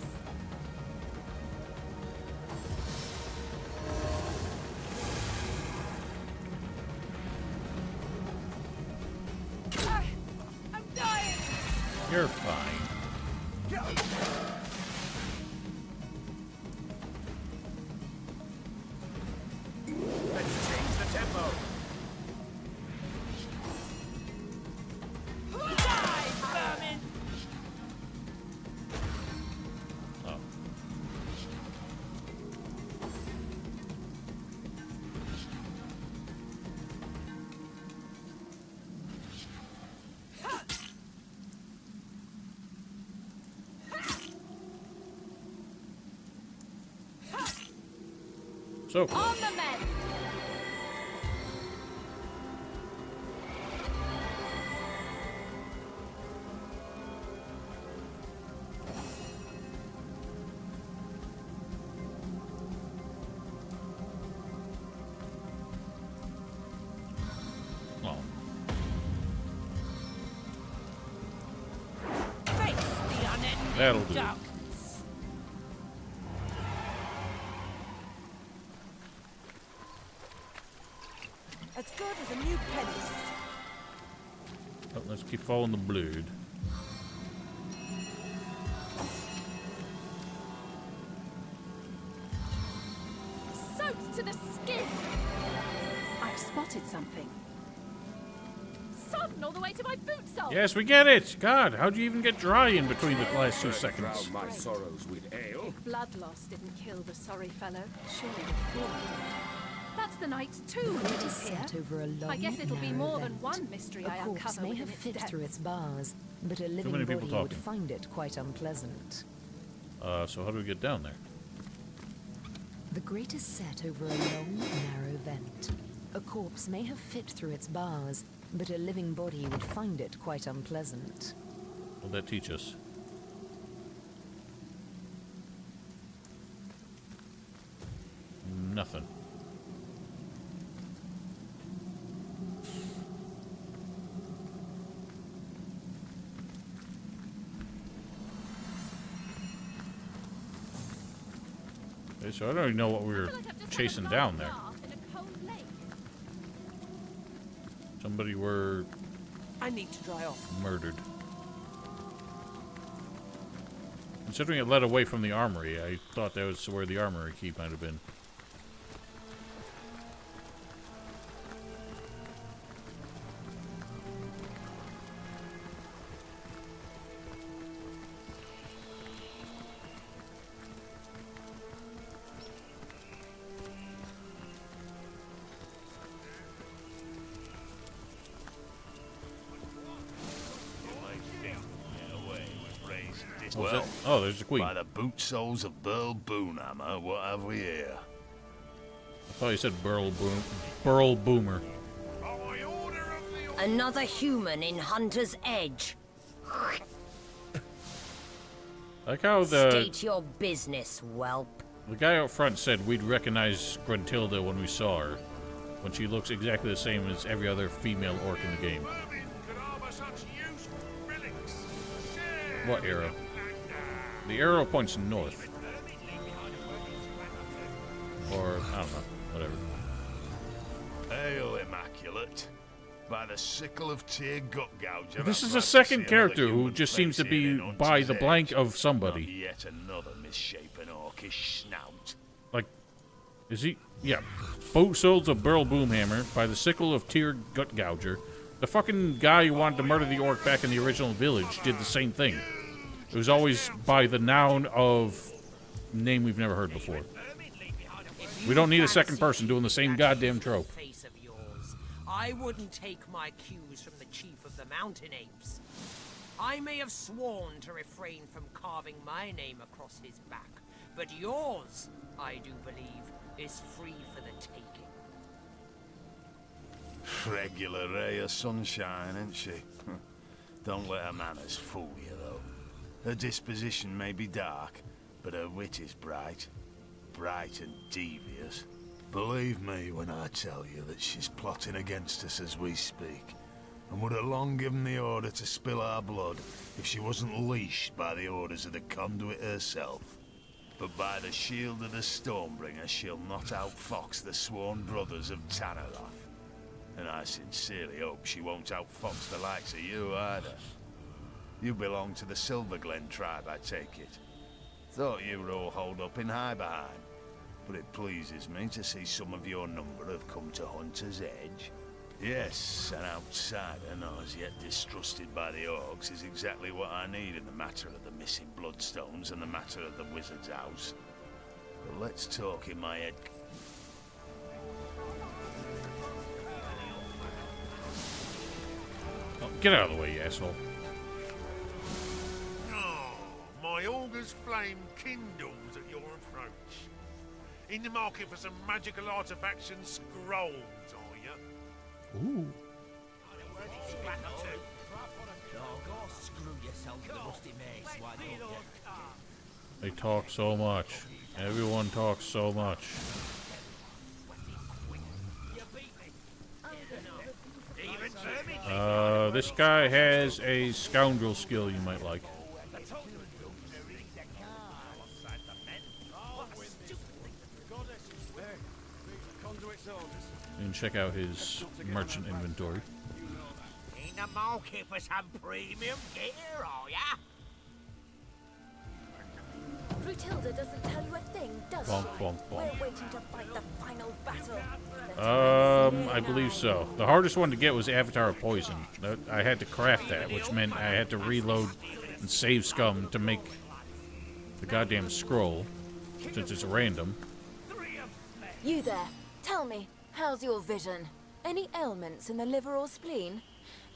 I'm dying! You're fine. Let's change the tempo. Die, vermin! Oh. So close. On the men! Oh. Face the unending That'll do. darkness. As good as a new penny. Oh, let's keep following the blood. Soaked to the skin! I've spotted something. Sodden all the way to my boot soles! Yes, we get it. God, how'd you even get dry in between the last 2 seconds? Drown my sorrows with ale. If blood loss didn't kill the sorry fellow, surely the fool did. That's the knight's tomb It that is is here. set over a long, I guess it'll be narrow more than vent. one mystery I A corpse uncover may within have its fit depths. through its bars, but a living many body people would talking. find it quite unpleasant. So how do we get down there? The grate is set over a long, narrow vent. A corpse may have fit through its bars, but a living body would find it quite unpleasant. What'll that teach us? Nothing. Okay, so I don't even know what we were chasing down there. Somebody were I need to dry off. murdered. Considering it led away from the armory, I thought that was where the armory key might have been. Well, oh, there's the queen. By the boot soles of Burl Boonhammer, what have we here? I thought you said Burl Boomer. Another human in Hunter's Edge. Like how the State your business, whelp. guy out front said we'd recognize Gruntilda when we saw her, when she looks exactly the same as every other female orc in the game. What arrow? The arrow points north. Or, I don't know, whatever. Hail, Immaculate. By the sickle of Tyr Gutgouger. This is a second character who just seems to be by the blank of somebody. Yet another misshapen orcish snout. Like, is he? Yeah. Boat souls of Burl Boomhammer by the sickle of Tyr Gutgouger. The fucking guy who wanted to murder the orc back in the original village did the same thing. It was always by the noun of name we've never heard before. We don't need a second person doing the same goddamn trope. Face of yours. I wouldn't take my cues from the chief of the mountain apes. I may have sworn to refrain from carving my name across his back, but yours, I do believe, is free for the taking. Regular ray of sunshine, isn't she? Don't let her manners fool you, though. Her disposition may be dark, but her wit is bright. Bright and devious. Believe me when I tell you that she's plotting against us as we speak, and would have long given the order to spill our blood if she wasn't leashed by the orders of the conduit herself. But by the shield of the Stormbringer, she'll not outfox the sworn brothers of Tanaroth. And I sincerely hope she won't outfox the likes of you either. You belong to the Silverglen tribe, I take it. Thought you were all holed up in Highbehind, but it pleases me to see some of your number have come to Hunter's Edge. Yes, an outsider not as yet distrusted by the orcs is exactly what I need in the matter of the missing bloodstones and the matter of the wizard's house. But let's talk in my head. Oh, get out of the way, you asshole. My auger's flame kindles at your approach. In the market for some magical artifacts and scrolls, are you? Ooh. Go screw yourself with the rusty mace, why don't you? They talk so much. Everyone talks so much. This guy has a scoundrel skill you might like. And check out his merchant inventory. In the market for some premium gear, are ya? Brutilda doesn't tell you a thing, does Bonk, she? bonk, bonk. We're waiting to fight the final battle. I believe so. The hardest one to get was Avatar of Poison. I had to craft that, which meant I had to reload and save scum to make the goddamn scroll, since it's random. You there, tell me, how's your vision? Any ailments in the liver or spleen?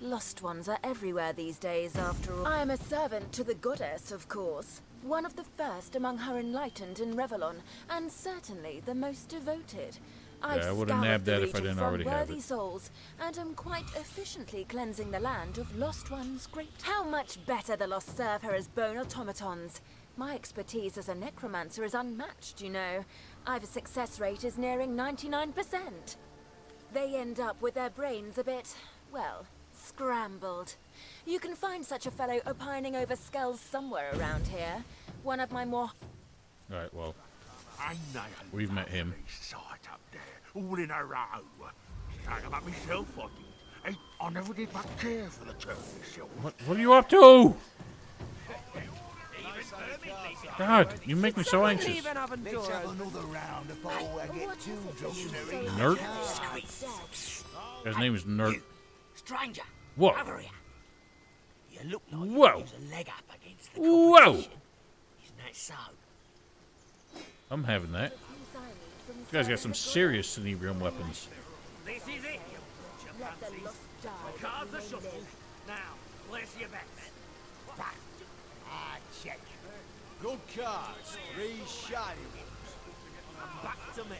Lost ones are everywhere these days, after all. I am a servant to the goddess, of course. One of the first among her enlightened in Revellon, and certainly the most devoted. I would have nabbed that if I didn't already have worthy it. souls, and am quite efficiently cleansing the land of lost ones great. How much better the lost serve her as bone automatons. My expertise as a necromancer is unmatched, you know. I've a success rate is nearing 99%. They end up with their brains a bit, well, scrambled. You can find such a fellow opining over skulls somewhere around here. One of my more... Alright, well. We've met him. Sight up there, all in a row. Shut them up myself, I did. Hey, I never did much care for the turn myself. What are you up to? God, you make me so anxious. Let's have another round before I get too drunk. Nerd? His name is Nerd. Stranger, What? over here. You look like Whoa. there's a leg up against the Whoa. competition. Isn't that so? I'm having that. You guys got some serious Cenebrium weapons. This is it, you chimpanzees. The cards are shuffled. Now, place your bets. Check. Good cards. 3 shiny ones. And back to me.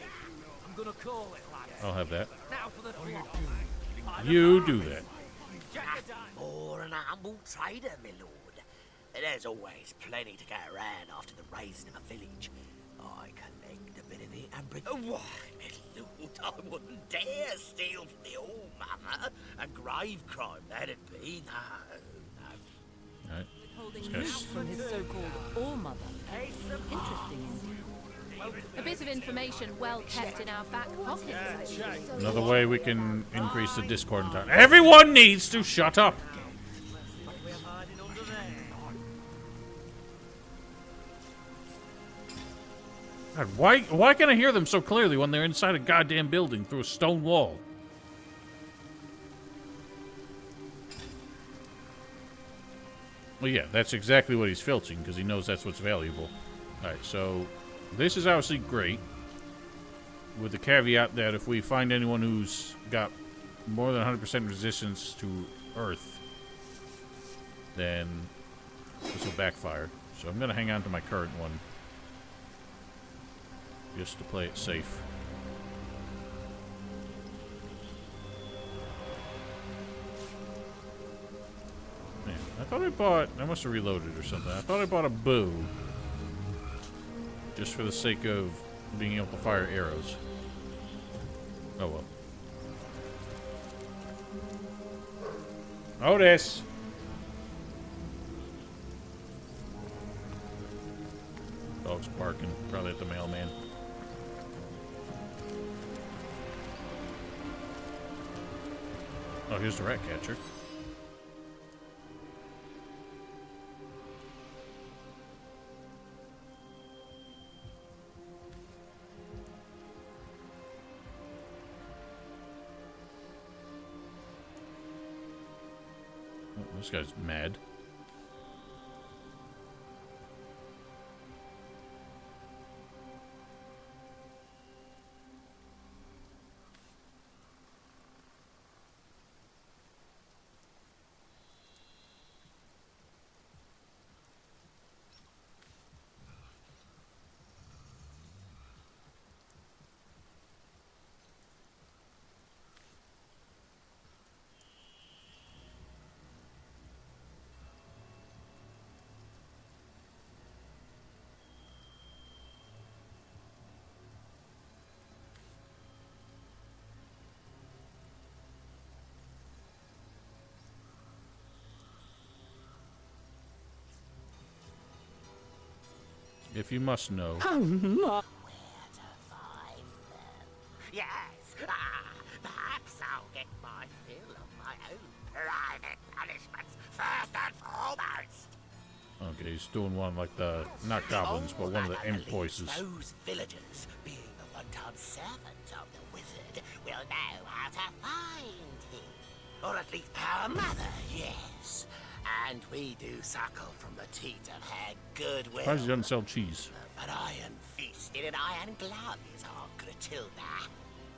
I'm gonna call it, lads. I'll have that. Now for the flop. You do that. More an humble trader, my lord. There's always plenty to go around after the raising of a village. I collect a bit of it and bring... Why, my lord, I wouldn't dare steal from the All-Mother. A grave crime, that'd be. No. Alright. Holding loose from his so-called all-mother. Interesting indeed. A bit of information well kept in our back pockets. Another way we can increase the Discord in time. Everyone needs to shut up! God, why can I hear them so clearly when they're inside a goddamn building through a stone wall? Well, yeah, that's exactly what he's filching, because he knows that's what's valuable. Alright, so this is obviously great, with the caveat that if we find anyone who's got more than 100% resistance to Earth, then this will backfire. So I'm going to hang on to my current one, just to play it safe. Man, I thought I bought... I must have reloaded or something. I thought I bought a bow, just for the sake of being able to fire arrows. Oh well. Otis! Dog's barking. Probably at the mailman. Oh, here's the rat catcher. Oh, this guy's mad. If you must know. Where to find them? Yes. Perhaps I'll get my fill of my own private punishments first and foremost. Okay, he's doing one like the, not goblins, but one of the imp voices. Those villagers, being the one-time servants of the wizard, will know how to find him. Or at least our mother, yes. And we do suckle from the teat of her goodwill. Why does he doesn't sell cheese? An iron fist in an iron glove is our Gratilda.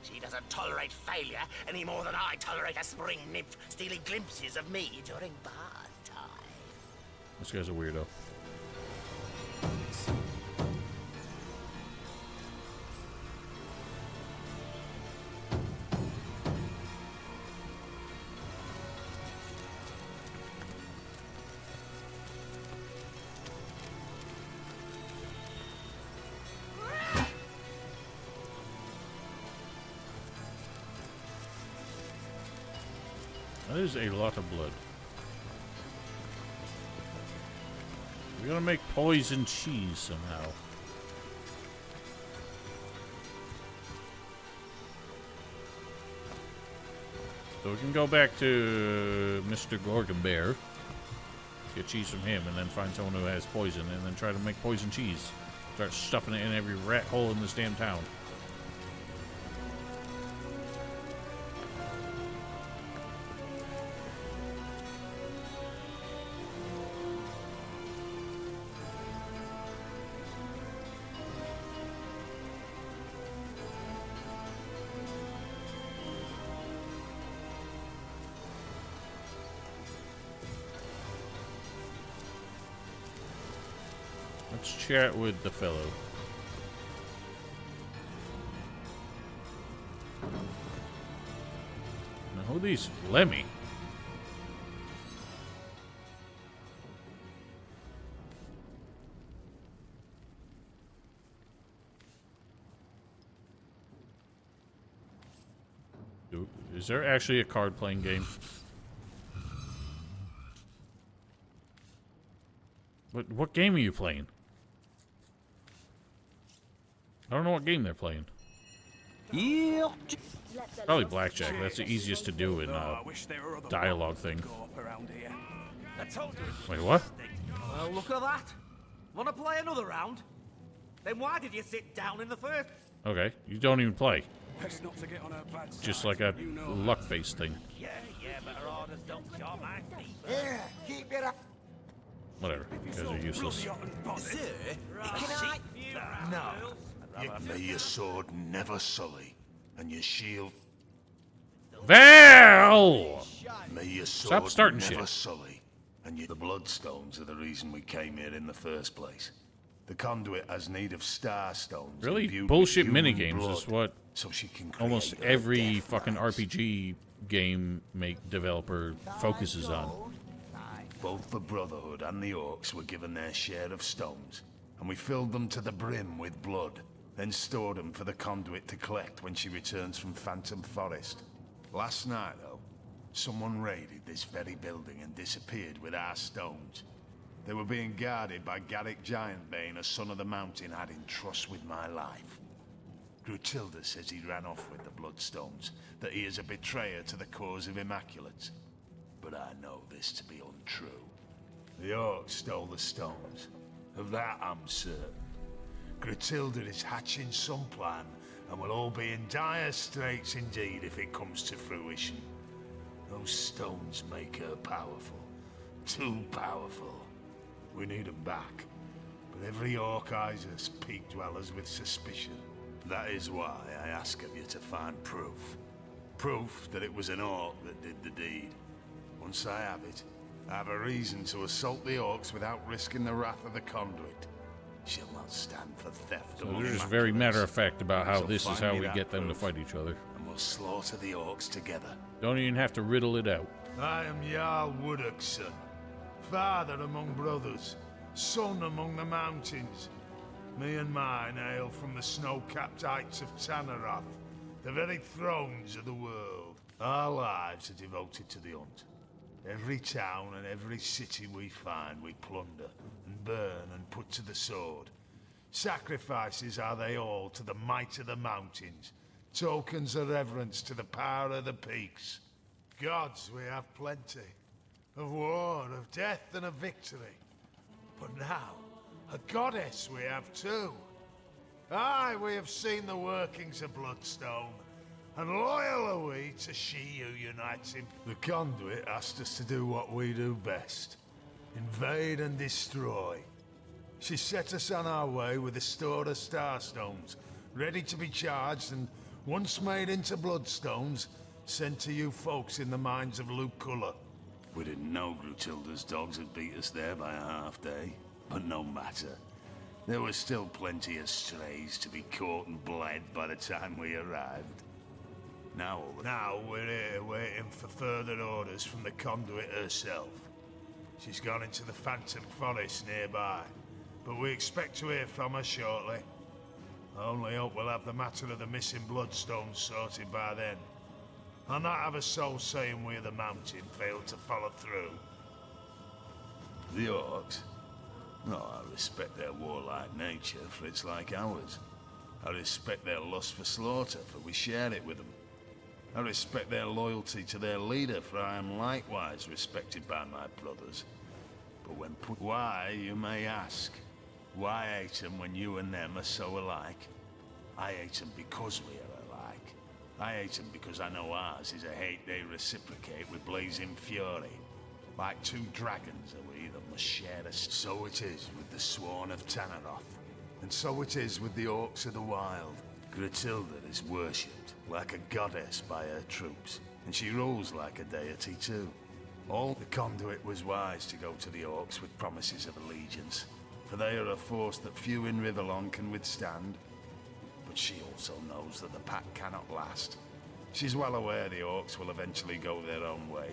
She doesn't tolerate failure any more than I tolerate a spring nymph stealing glimpses of me during bath time. This guy's a weirdo. That is a lot of blood. We're gonna make poison cheese somehow. So we can go back to Mr. Gorgon Bear, get cheese from him, and then find someone who has poison, and then try to make poison cheese. Start stuffing it in every rat hole in this damn town. Let's chat with the fellow. Now, who are these? Lemmy. Is there actually a card-playing game? What game are you playing? I don't know what game they're playing. Yeah. Probably blackjack. That's the easiest to do in dialogue thing. Wait, what? Well, look at that. Want to play another round? Then why did you sit down in the first? Okay, you don't even play. Best not to get on her bad side. Just like a luck-based thing. Yeah, but her orders don't show my feet. Yeah, keep it up. Whatever. You guys are useless. No. May your sword never sully, and your shield. Val! May your sword Stop starting never shit. sully, and the bloodstones are the reason we came here in the first place. The conduit has need of star stones. Really imbued with bullshit human minigames blood, is what so she can almost create her every death fucking knives. RPG game developer focuses on. Both the Brotherhood and the Orcs were given their share of stones, and we filled them to the brim with blood, then stored them for the conduit to collect when she returns from Phantom Forest. Last night, though, someone raided this very building and disappeared with our stones. They were being guarded by Garrick Giantbane, a son of the mountain had in trust with my life. Grutilda says he ran off with the bloodstones, that he is a betrayer to the cause of Immaculates. But I know this to be untrue. The Orcs stole the stones. Of that I'm certain. Grutilda is hatching some plan, and we'll all be in dire straits indeed if it comes to fruition. Those stones make her powerful. Too powerful. We need them back. But every Orc eyes us peak dwellers with suspicion. That is why I ask of you to find proof. Proof that it was an Orc that did the deed. Once I have it, I have a reason to assault the Orcs without risking the wrath of the Conduit. She'll not stand for theft. So among they're just Immaculates. very matter-of-fact about how So this is find how me we that get them to proof, fight each other. and we'll slaughter the Orcs together. Don't even have to riddle it out. I am Jarl Woodok's son, father among brothers, son among the mountains. Me and mine hail from the snow-capped heights of Tanaroth, the very thrones of the world. Our lives are devoted to the hunt. Every town and every city we find, we plunder and burn and put to the sword. Sacrifices are they all to the might of the mountains, tokens of reverence to the power of the peaks. Gods we have plenty, of war, of death and of victory. But now, a goddess we have too. Aye, we have seen the workings of Bloodstone, and loyal are we to she who unites him. The Conduit asked us to do what we do best. Invade and destroy. She set us on our way with a store of Starstones, ready to be charged and, once made into Bloodstones, sent to you folks in the mines of Luculla. We didn't know Grutilda's dogs had beat us there by a half day, but no matter. There were still plenty of strays to be caught and bled by the time we arrived. Now we're here waiting for further orders from the Conduit herself. She's gone into the Phantom Forest nearby, but we expect to hear from her shortly. I only hope we'll have the matter of the missing bloodstones sorted by then. I'll not have a soul saying we of the mountain failed to follow through. The Orcs? No, I respect their warlike nature, for it's like ours. I respect their lust for slaughter, for we share it with them. I respect their loyalty to their leader, for I am likewise respected by my brothers. But when put... Why, you may ask? Why hate them when you and them are so alike? I hate them because we are alike. I hate them because I know ours is a hate they reciprocate with blazing fury. Like two dragons are we that must share a... So it is with the Sworn of Tanneroth. And so it is with the Orcs of the Wild. Gratilda is worshipped like a goddess by her troops, and she rules like a deity too. All the Conduit was wise to go to the Orcs with promises of allegiance, for they are a force that few in Riverlong can withstand. But she also knows that the pack cannot last. She's well aware the Orcs will eventually go their own way,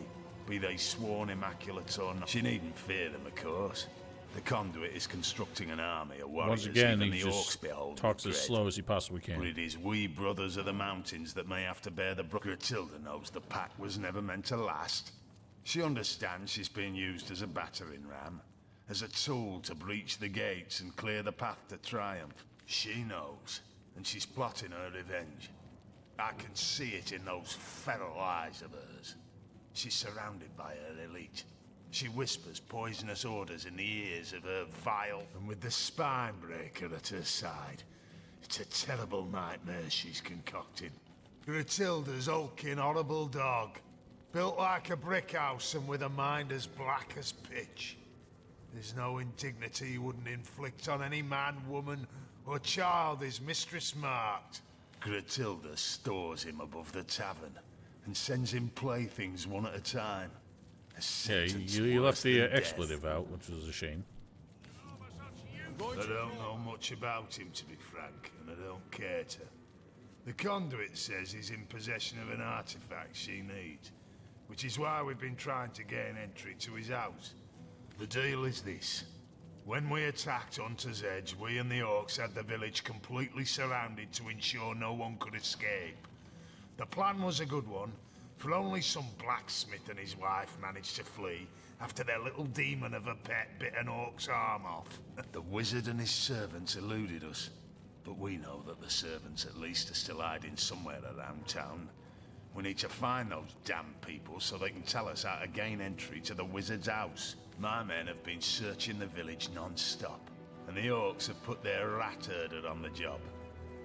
be they sworn immaculate or not. She needn't fear them, of course. The Conduit is constructing an army of warriors. Once again, even he the just Orcs behold talks with as dread. slow as he possibly can. But it is we brothers of the mountains that may have to bear the brunt. Gratilda knows the pack was never meant to last. She understands she's being used as a battering ram, as a tool to breach the gates and clear the path to triumph. She knows, and she's plotting her revenge. I can see it in those feral eyes of hers. She's surrounded by her elite. She whispers poisonous orders in the ears of her vile, and with the spine breaker at her side, it's a terrible nightmare she's concocted. Gratilda's hulking, horrible dog, built like a brick house and with a mind as black as pitch. There's no indignity he wouldn't inflict on any man, woman, or child his mistress marked. Gratilda stores him above the tavern and sends him playthings one at a time. Yeah, you left the expletive out, which was a shame. I don't know much about him, to be frank, and I don't care to. The Conduit says he's in possession of an artifact she needs, which is why we've been trying to gain entry to his house. The deal is this. When we attacked Hunter's Edge, we and the Orcs had the village completely surrounded to ensure no one could escape. The plan was a good one, for only some blacksmith and his wife managed to flee after their little demon of a pet bit an Orc's arm off. The wizard and his servants eluded us, but we know that the servants at least are still hiding somewhere around town. We need to find those damn people so they can tell us how to gain entry to the wizard's house. My men have been searching the village non-stop, and the Orcs have put their rat herder on the job.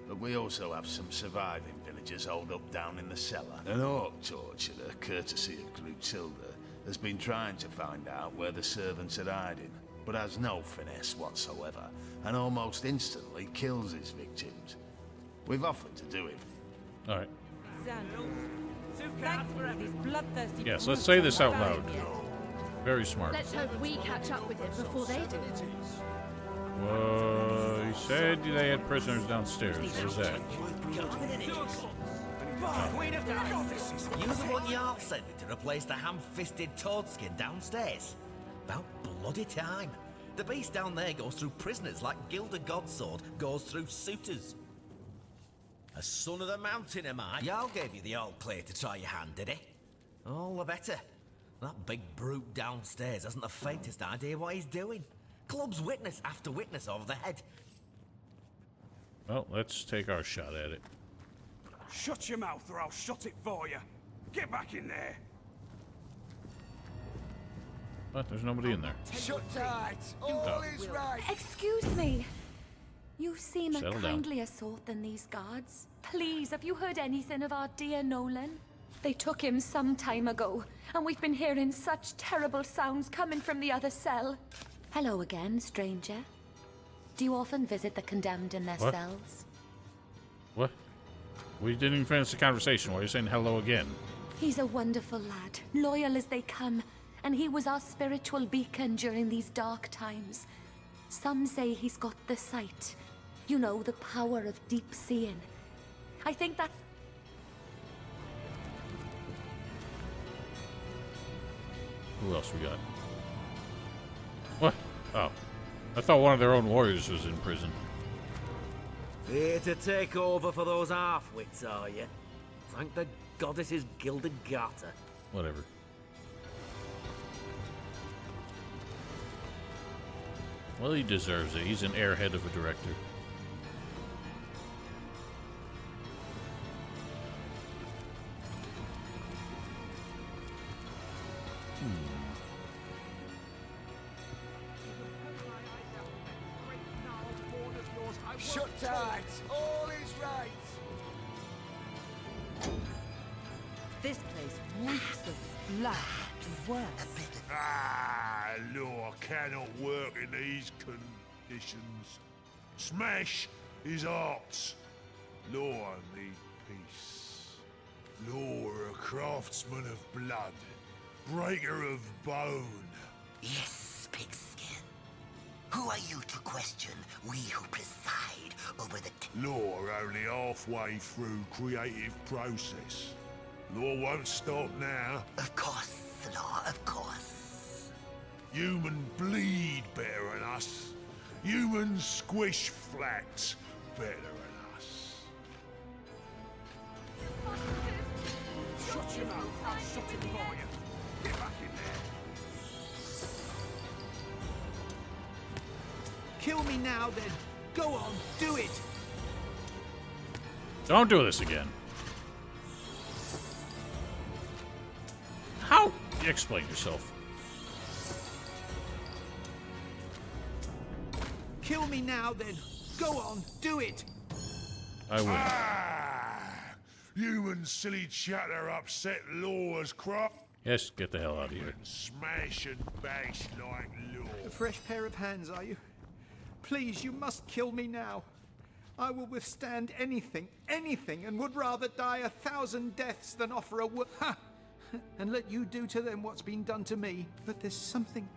But we also have some surviving villagers holed up down in the cellar. An Orc torturer, courtesy of Gratilda, has been trying to find out where the servants are hiding, but has no finesse whatsoever, and almost instantly kills his victims. We've offered to do it. Alright. These bloodthirsty Yes, let's say this out loud. Very smart. Let's hope we catch up with him before they do. Well, you said they had prisoners downstairs. Where's that? You the one Jarl sent me to replace the ham-fisted Toadskin downstairs? About bloody time. The beast down there goes through prisoners like Gilda Godsword goes through suitors. A son of the mountain am I. Jarl gave you the all clear to try your hand, did he? All the better. That big brute downstairs hasn't the faintest idea what he's doing. Clubs witness after witness over the head. Well, let's take our shot at it. Shut your mouth or I'll shut it for you. Get back in there. What? There's nobody in there. Shut tight. All is right. Excuse me. You seem Settle a down. kindlier sort than these guards. Please, have you heard anything of our dear Nolan? They took him some time ago, and we've been hearing such terrible sounds coming from the other cell. Hello again, stranger. Do you often visit the condemned in their What? cells? What? We didn't even finish the conversation. Why are you saying hello again? He's a wonderful lad, loyal as they come, and he was our spiritual beacon during these dark times. Some say he's got the sight. You know, the power of deep seeing. I think that... Who else we got? What? Oh. I thought one of their own warriors was in prison. Here to take over for those half-wits, are you? Thank the goddesses Gilda Garter. Whatever. Well, he deserves it. He's an airhead of a director. Shut tight. All is right. This place reeks of blood and worse. Law cannot work in these conditions. Smash is arts. Law need peace. Law a craftsman of blood, breaker of bone. Yes, Pigskin. Who are you to question we who preside over the... Law only halfway through creative process. Law won't stop now. Of course, Law, of course. Human bleed better than us. Humans squish flat better than us. Shut your mouth. I'll shut it for you. Get back in there. Kill me now, then. Go on, do it. Don't do this again. How? Explain yourself. Kill me now, then. Go on, do it. I will. Human silly chatter upset Law's crop. Yes, get the hell out of here. Smash and bash like Law. A fresh pair of hands, are you? Please, you must kill me now. I will withstand anything, and would rather die 1,000 deaths than offer a and let you do to them what's been done to me. But there's something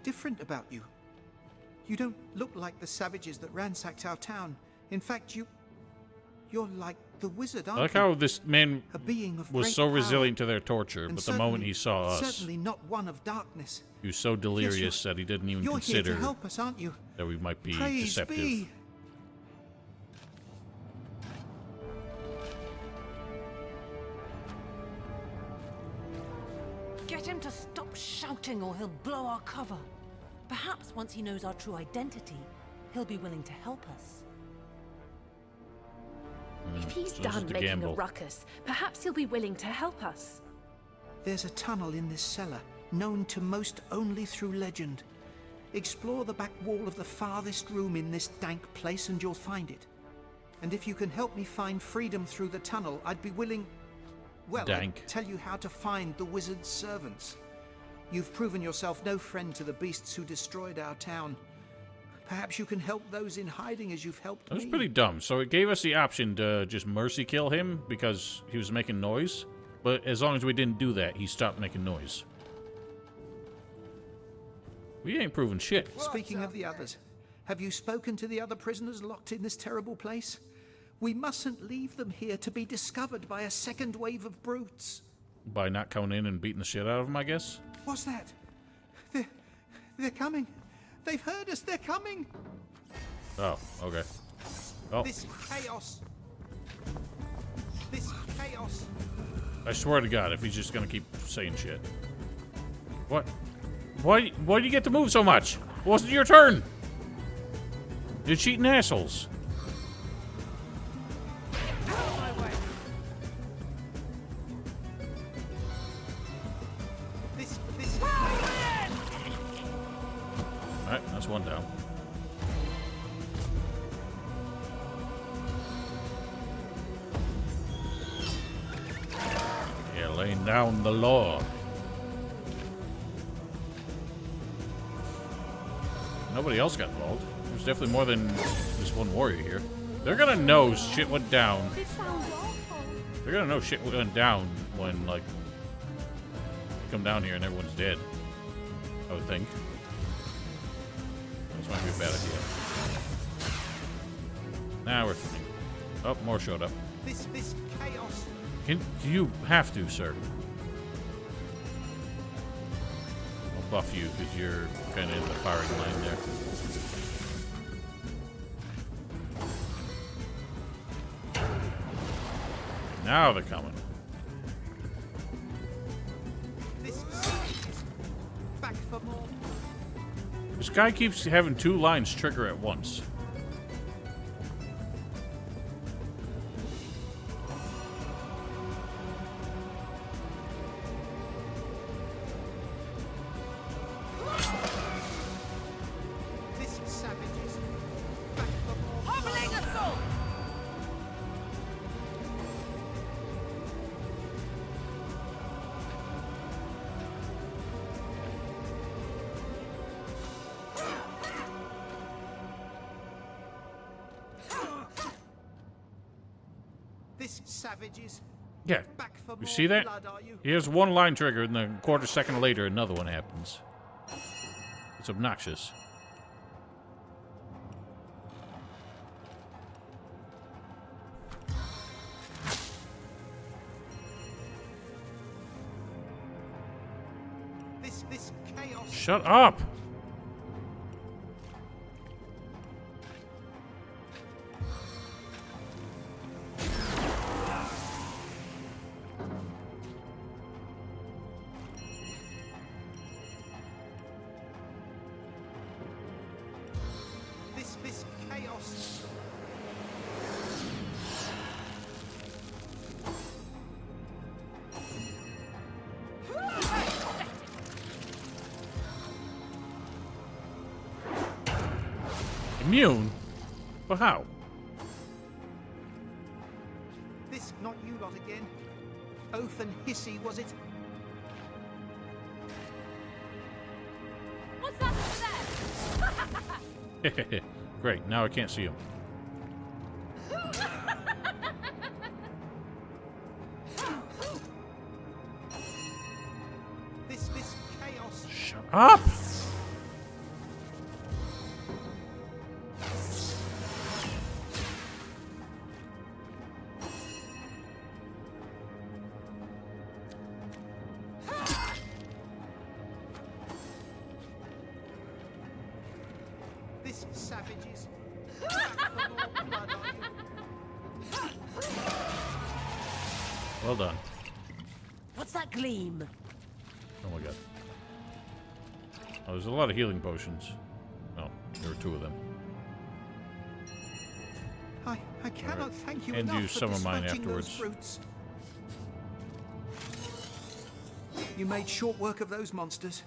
different about you. You don't look like the savages that ransacked our town. In fact, you're like the wizard, aren't I like you? how this man A being of was great so power. resilient to their torture, And but the moment he saw us, certainly not one of darkness. he was so delirious that he didn't even You're consider here to help us, aren't you? that we might be Praise deceptive. be. Get him to stop shouting or he'll blow our cover. Perhaps once he knows our true identity, he'll be willing to help us. If he's so this is done the making gamble. a ruckus, perhaps he'll be willing to help us. There's a tunnel in this cellar, known to most only through legend. Explore the back wall of the farthest room in this dank place and you'll find it. And if you can help me find freedom through the tunnel, I'd be willing... Well, Dank. I'd tell you how to find the wizard's servants. You've proven yourself no friend to the beasts who destroyed our town. Perhaps you can help those in hiding as you've helped That was me. pretty dumb. So it gave us the option to just mercy kill him because he was making noise. But as long as we didn't do that, he stopped making noise. We ain't proving shit. Speaking of the others, have you spoken to the other prisoners locked in this terrible place? We mustn't leave them here to be discovered by a second wave of brutes. By not coming in and beating the shit out of him, I guess. What's that? They're coming. They've heard us. They're coming. Oh, okay. Oh, This chaos. This chaos. I swear to God, if he's just gonna keep saying shit. What? Why do you get to move so much? It wasn't your turn. You're cheating assholes. Alright, that's one down. Yeah, laying down the law. Nobody else got involved. There's definitely more than just one warrior here. They're gonna know shit went down. It sounds awful. They're gonna know shit went down when, like, they come down here and everyone's dead. I would think. This might be a bad idea. Now we're fine. Oh, more showed up. This chaos. You have to, sir. I'll buff you because you're kind of in the firing line there. Now they're coming. Back for more. This guy keeps having two lines trigger at once. This savages. Back for more. This savage is Yeah. back for You more see that? blood, are you? Here's one line trigger, and then a quarter second later, another one happens. It's obnoxious. This chaos. Shut up! This chaos. Immune? But how? This not you lot again. Oath and hissy, was it? What's that over there? Great, now I can't see him. This chaos. Shut up! This savage is back for more blood, are you? Well done. What's that gleam? Oh my god. Oh, there's a lot of healing potions. Oh, there were 2 of them. I cannot thank you And enough use for some of mine dispatching those afterwards. fruits. You made short work of those monsters.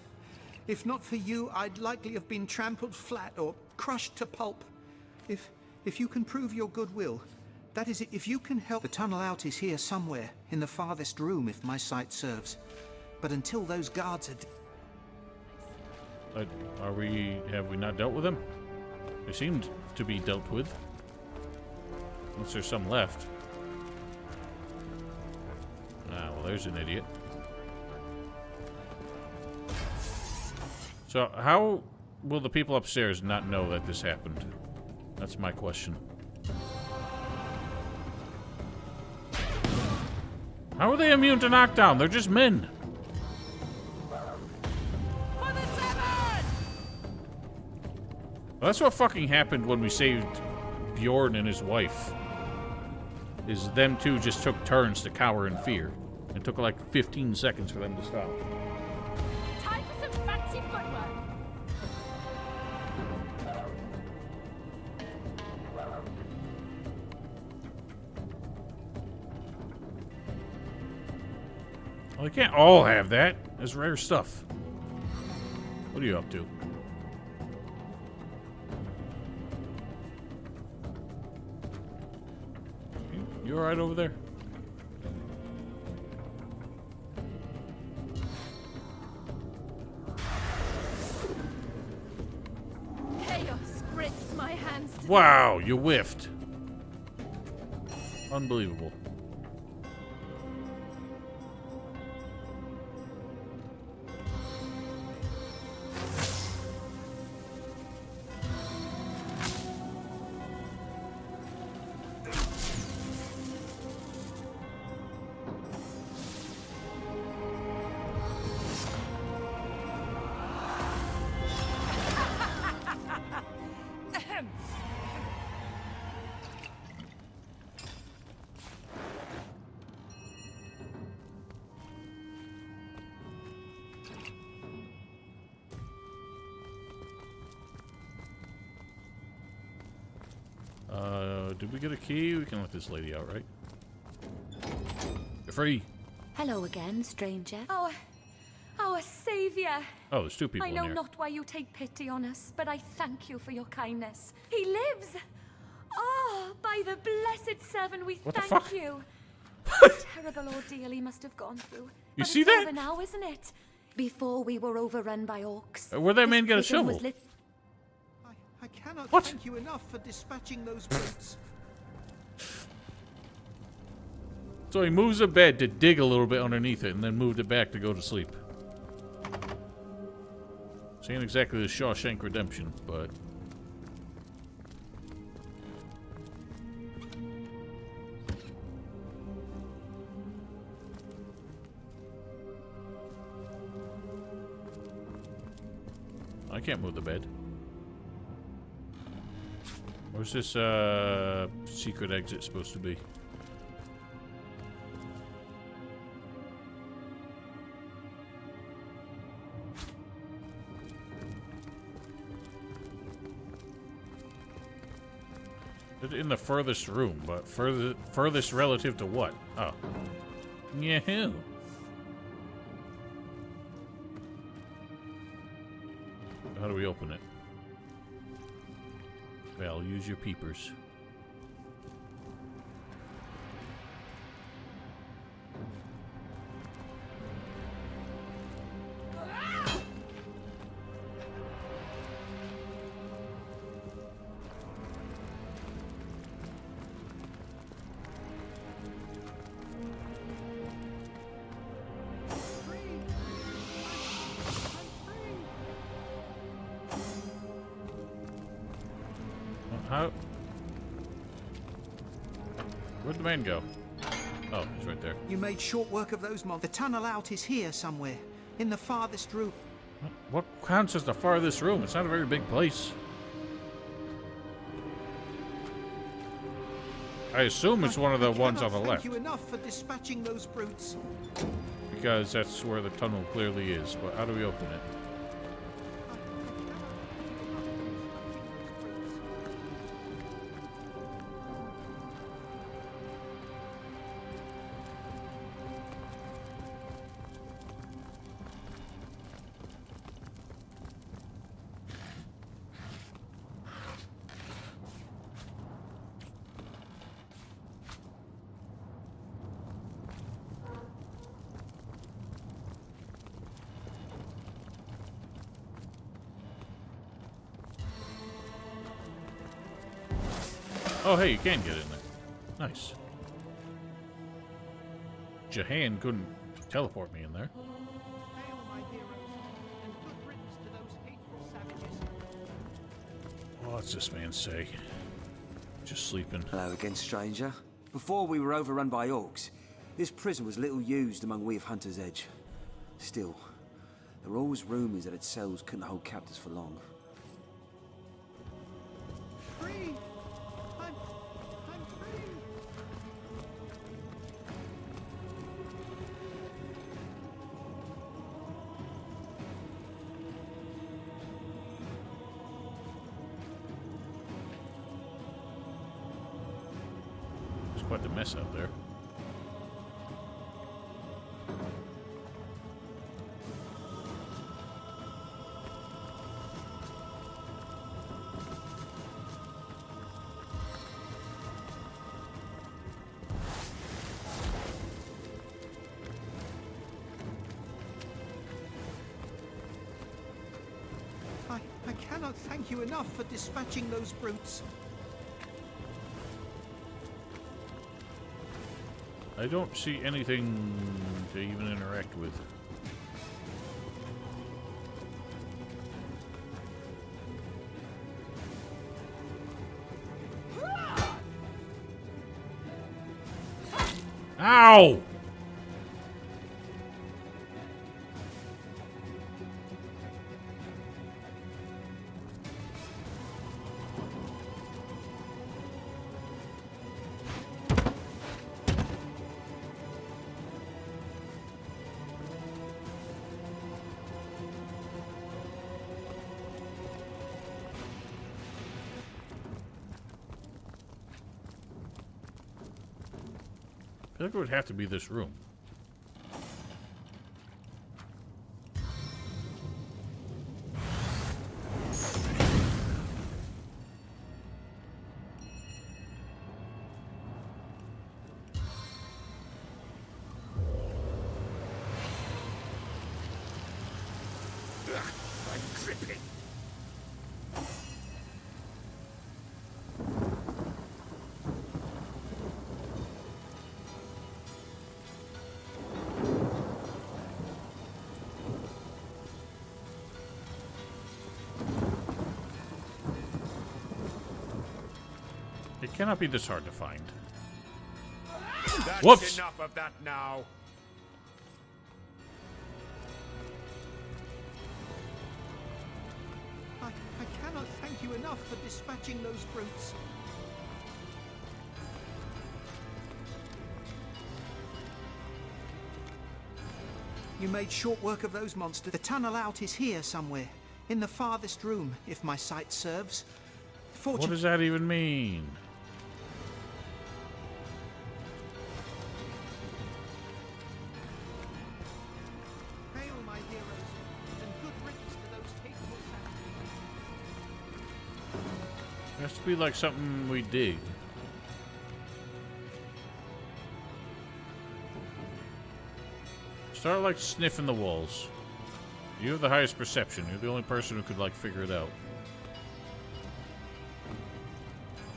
If not for you, I'd likely have been trampled flat or crushed to pulp. If you can prove your goodwill, that is, if you can help. The tunnel out is here somewhere, in the farthest room, if my sight serves. But until those guards are... Have we not dealt with them? They seemed to be dealt with. Unless there's some left. Ah, well, there's an idiot. So, how will the people upstairs not know that this happened? That's my question. How are they immune to knockdown? They're just men. Well, that's what fucking happened when we saved Bjorn and his wife. Is them two just took turns to cower in fear. It took like 15 seconds for them to stop. Time for some fancy footwork. Well, they can't all have that. That's rare stuff. What are you up to? You alright over there? Chaos grips my hands to Wow, you whiffed. Unbelievable. Did we get a key? We can let this lady out, right? You're free. Hello again, stranger. Our savior. Oh, there's 2 people I in know here. not why you take pity on us, but I thank you for your kindness. He lives. Oh, by the blessed seven, we What the thank fuck? you. What a terrible ordeal he must have gone through. You But see it's that? over now, isn't it? Before we were overrun by orcs. Where'd that This man get a prison was shovel? lit- I cannot What? thank you enough for dispatching those brutes. So he moves the bed to dig a little bit underneath it and then moved it back to go to sleep. This ain't exactly the Shawshank Redemption, but... I can't move the bed. Where's this secret exit supposed to be? In the furthest room, but furthest relative to what? Oh. Yahoo! How do we open it? Well, use your peepers. How? Where'd the man go? Oh, he's right there. You made short work of those monsters. The tunnel out is here somewhere, in the farthest room. What counts as the farthest room? It's not a very big place. I assume it's one of the ones on the left. Thank you enough for dispatching those brutes. Because that's where the tunnel clearly is. But how do we open it? Oh, hey, you can get in there. Nice. Jahan couldn't teleport me in there. What's this man say? Just sleeping. Hello again, stranger. Before we were overrun by orcs, this prison was little used among we of Hunter's Edge. Still, there were always rumours that its cells couldn't hold captives for long. Free! I'm free! It's quite the mess out there. I cannot thank you enough for dispatching those brutes. I don't see anything to even interact with. Ow! I think it would have to be this room. I'm dripping. Cannot be this hard to find. That's Whoops! enough of that now. I cannot thank you enough for dispatching those brutes. You made short work of those monsters. The tunnel out is here somewhere, in the farthest room, if my sight serves. What does that even mean? Hail, my heroes, and good riddance to those hateful savages. It has to be like something we dig. Start like sniffing the walls. You have the highest perception. You're the only person who could like figure it out.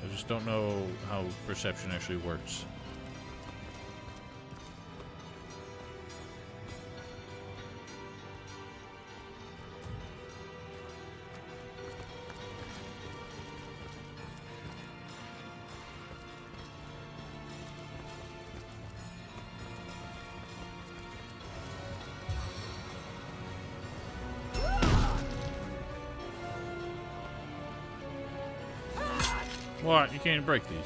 I just don't know how perception actually works. What? You can't even break these.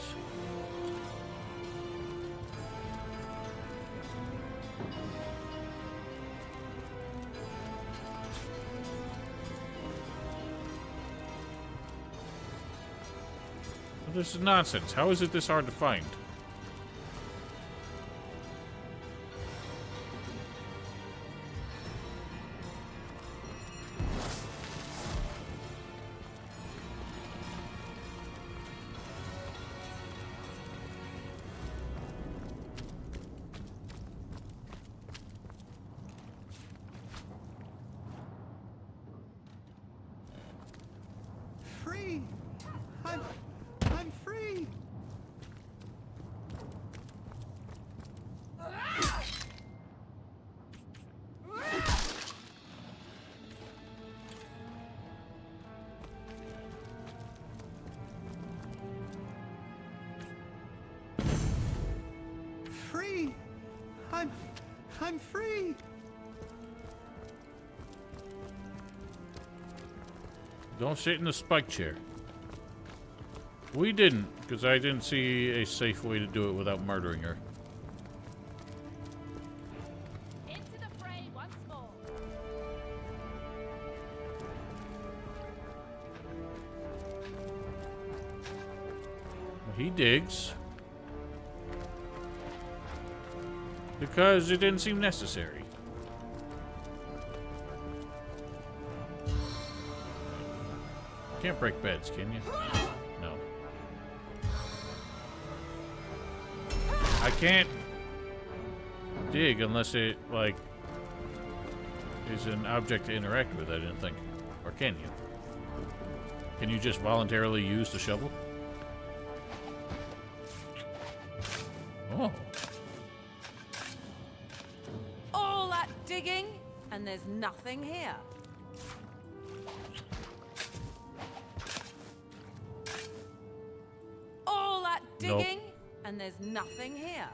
Well, this is nonsense. How is it this hard to find? Free! I'm free! Free! I'm free! Don't sit in the spike chair. We didn't, because I didn't see a safe way to do it without murdering her. Into the fray once more. He digs. Because it didn't seem necessary. Can't break beds, can you? No. I can't dig unless it, like, is an object to interact with, I didn't think. Or can you? Can you just voluntarily use the shovel? Oh. All that digging, and there's nothing here. All that digging, and there's nothing here.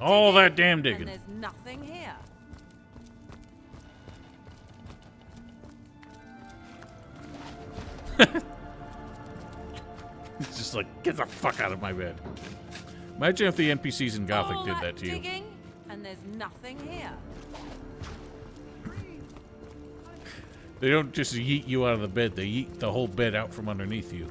All that damn digging. And there's nothing here. It's just like, get the fuck out of my bed. Imagine if the NPCs in Gothic did that to you. Digging, and there's nothing here. They don't just yeet you out of the bed, they yeet the whole bed out from underneath you.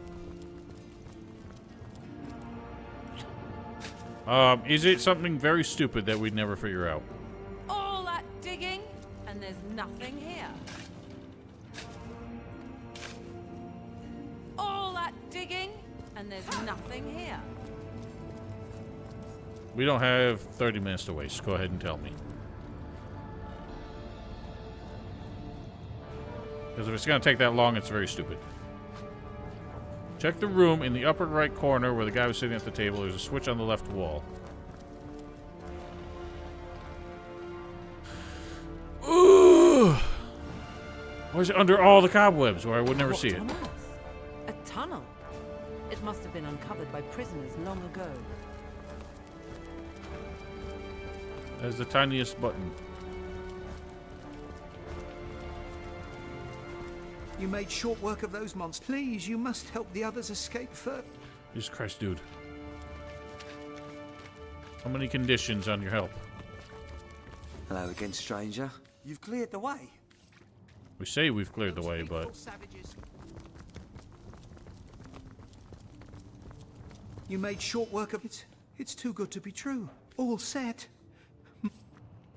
Is it something very stupid that we'd never figure out? All that digging, and there's nothing here. All that digging, and there's nothing here. We don't have 30 minutes to waste. Go ahead and tell me. Because if it's going to take that long, it's very stupid. Check the room in the upper right corner where the guy was sitting at the table. There's a switch on the left wall. Why is it under all the cobwebs where I would never What see it? on earth? A tunnel? It must have been uncovered by prisoners long ago. There's the tiniest button. You made short work of those monsters. Please, you must help the others escape first. Jesus Christ, dude. How many conditions on your help? Hello again, stranger. You've cleared the way. We say we've cleared the way, but... You made short work of it. It's too good to be true. All set.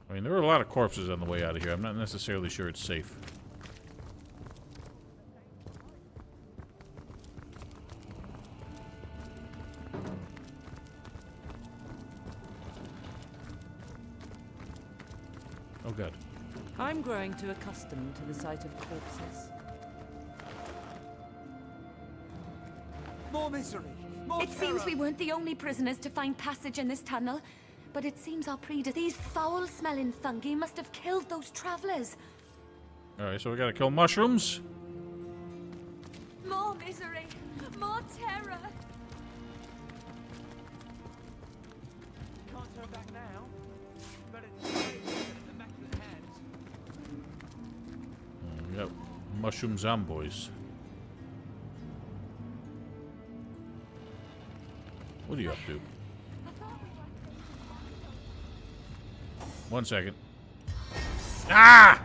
I mean, there are a lot of corpses on the way out of here. I'm not necessarily sure it's safe. Oh, God. I'm growing too accustomed to the sight of corpses. More misery. More It seems we weren't the only prisoners to find passage in this tunnel, but it seems our these foul-smelling fungi must have killed those travelers. Alright, so we gotta kill mushrooms. More misery, more terror. Can't turn back now. Better to the immaculate hands. Yep, mushroom zomboys. What are you up to? 1 second. Ah!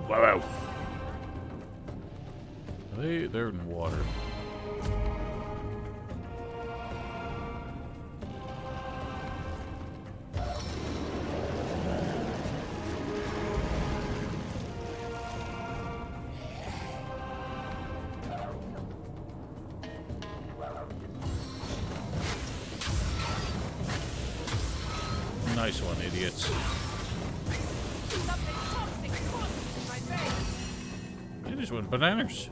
Wow. They're in water. Nice one, idiots. They just went bananas.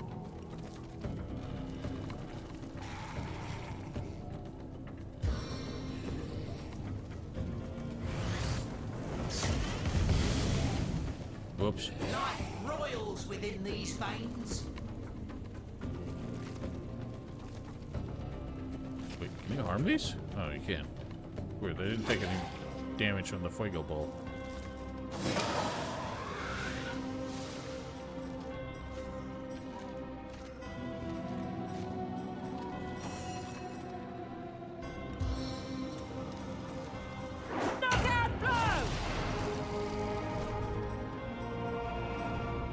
Whoops. Like royals within these veins. Wait, can you harm these? Oh, you can. Weird, they didn't take any damage from the Fuego Ball.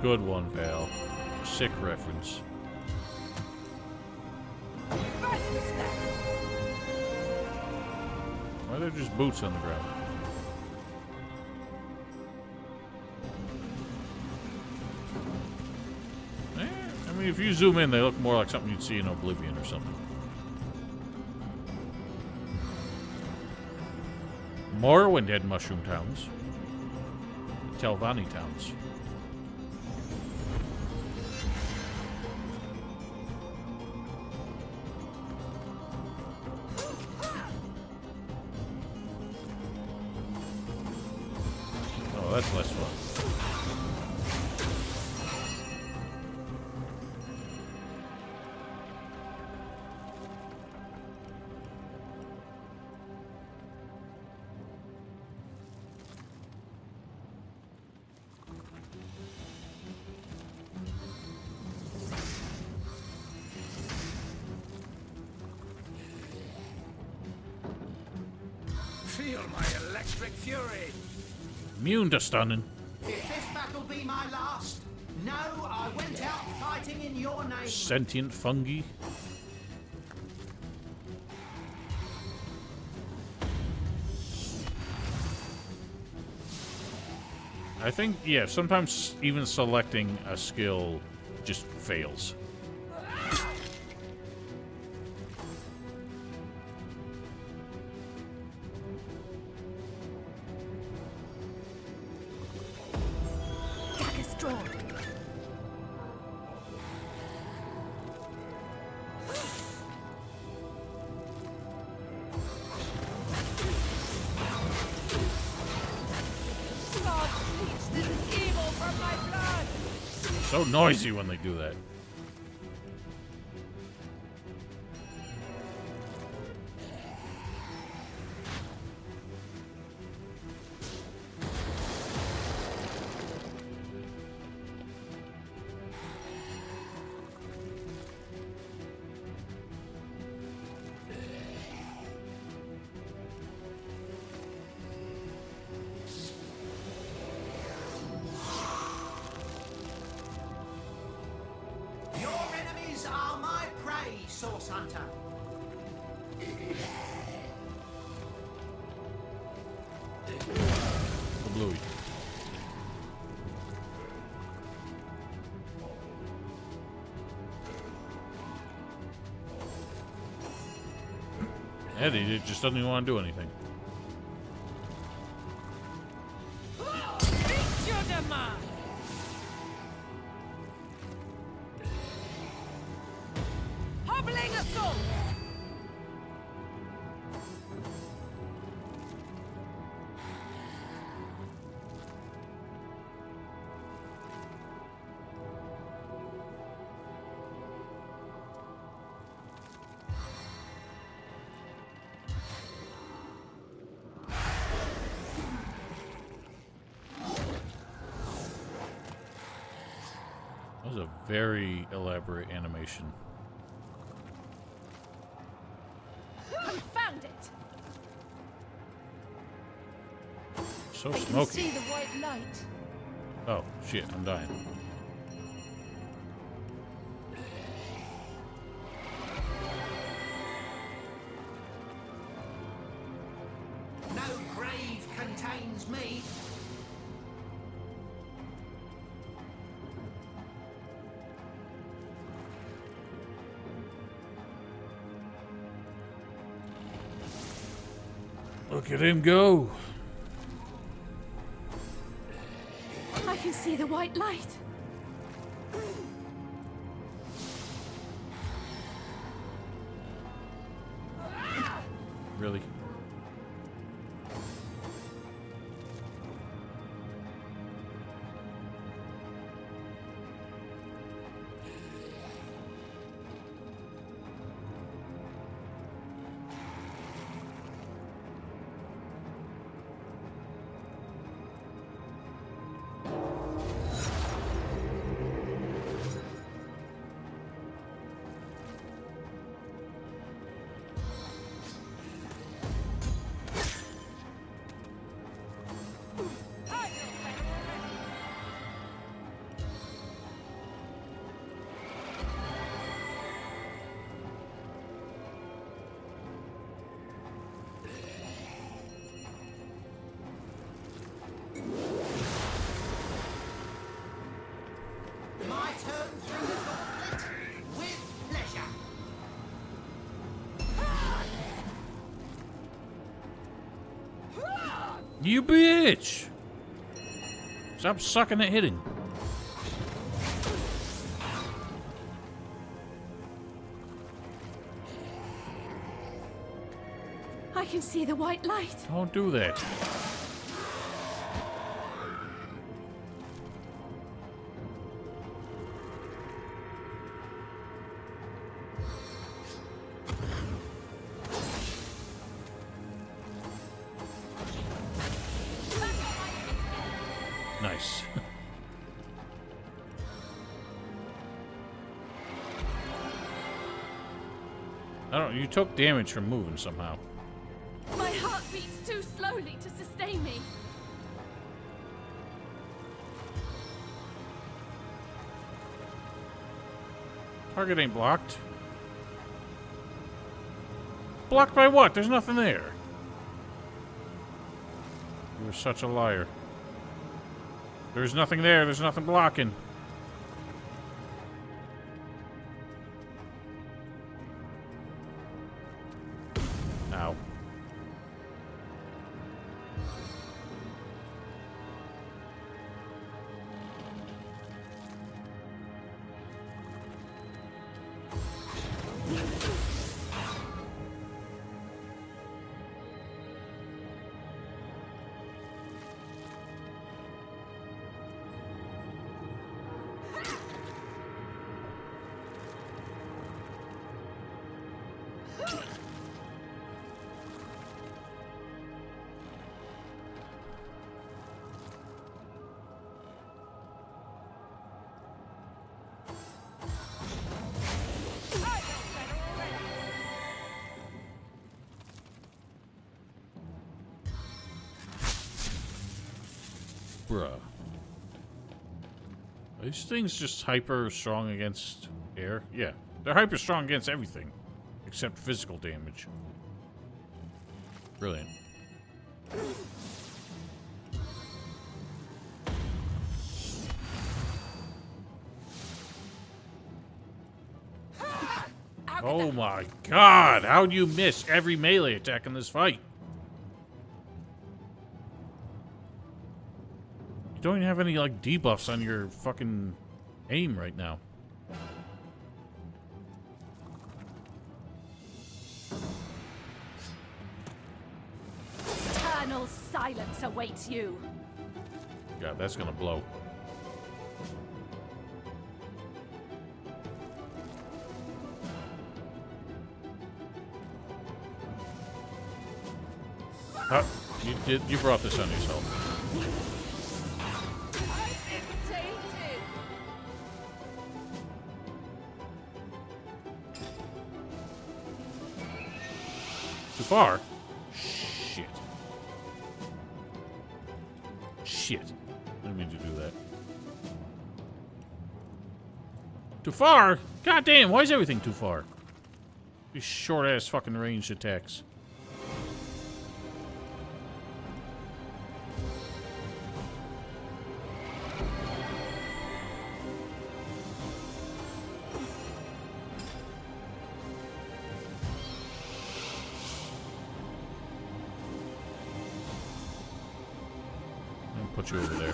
Good one, pal. Sick reference. Why are there just boots on the ground? I mean, if you zoom in, they look more like something you'd see in Oblivion or something. Morrowind had mushroom towns. Telvanni towns. Oh, that's less fun. Feel my electric fury. Immune to stunning. If this battle be my last, no, I went out fighting in your name. Sentient fungi. I think, yeah, sometimes even selecting a skill just fails. So noisy when they do that. Your enemies are my prey, Source Hunter. The Bluey. Eddie just doesn't even want to do anything. Meet your demand! Hobbling assault! That was a very elaborate animation. Confound it! So I can smoky. see the white light. Oh, shit, I'm dying. No grave contains me. Look at him go. I can see the white light. Really? My turn through the gauntlet with pleasure. You bitch! Stop sucking at hitting. I can see the white light. Don't do that. Nice. I don't. You took damage from moving somehow. My heart beats too slowly to sustain me. Target ain't blocked. Blocked by what? There's nothing there. You're such a liar. There's nothing there. There's nothing blocking. Ow. Bruh. Are these things just hyper strong against air? Yeah. They're hyper strong against everything. Except physical damage. Brilliant. Oh my god! How'd you miss every melee attack in this fight? You don't even have any, like, debuffs on your fucking aim right now. Eternal silence awaits you. God, that's gonna blow. You brought this on yourself. Too far? Shit. Shit. I didn't mean to do that. Too far? God damn, why is everything too far? These short ass fucking ranged attacks. Put you over there.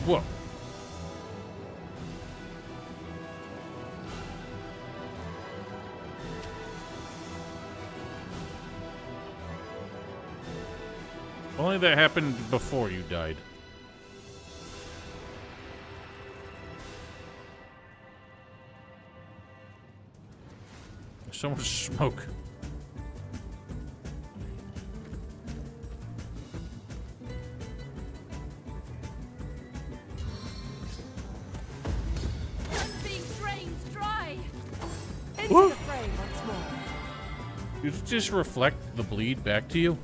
Whoa. Only that happened before you died. There's so much smoke. Into the frame once more. You just reflect the bleed back to you?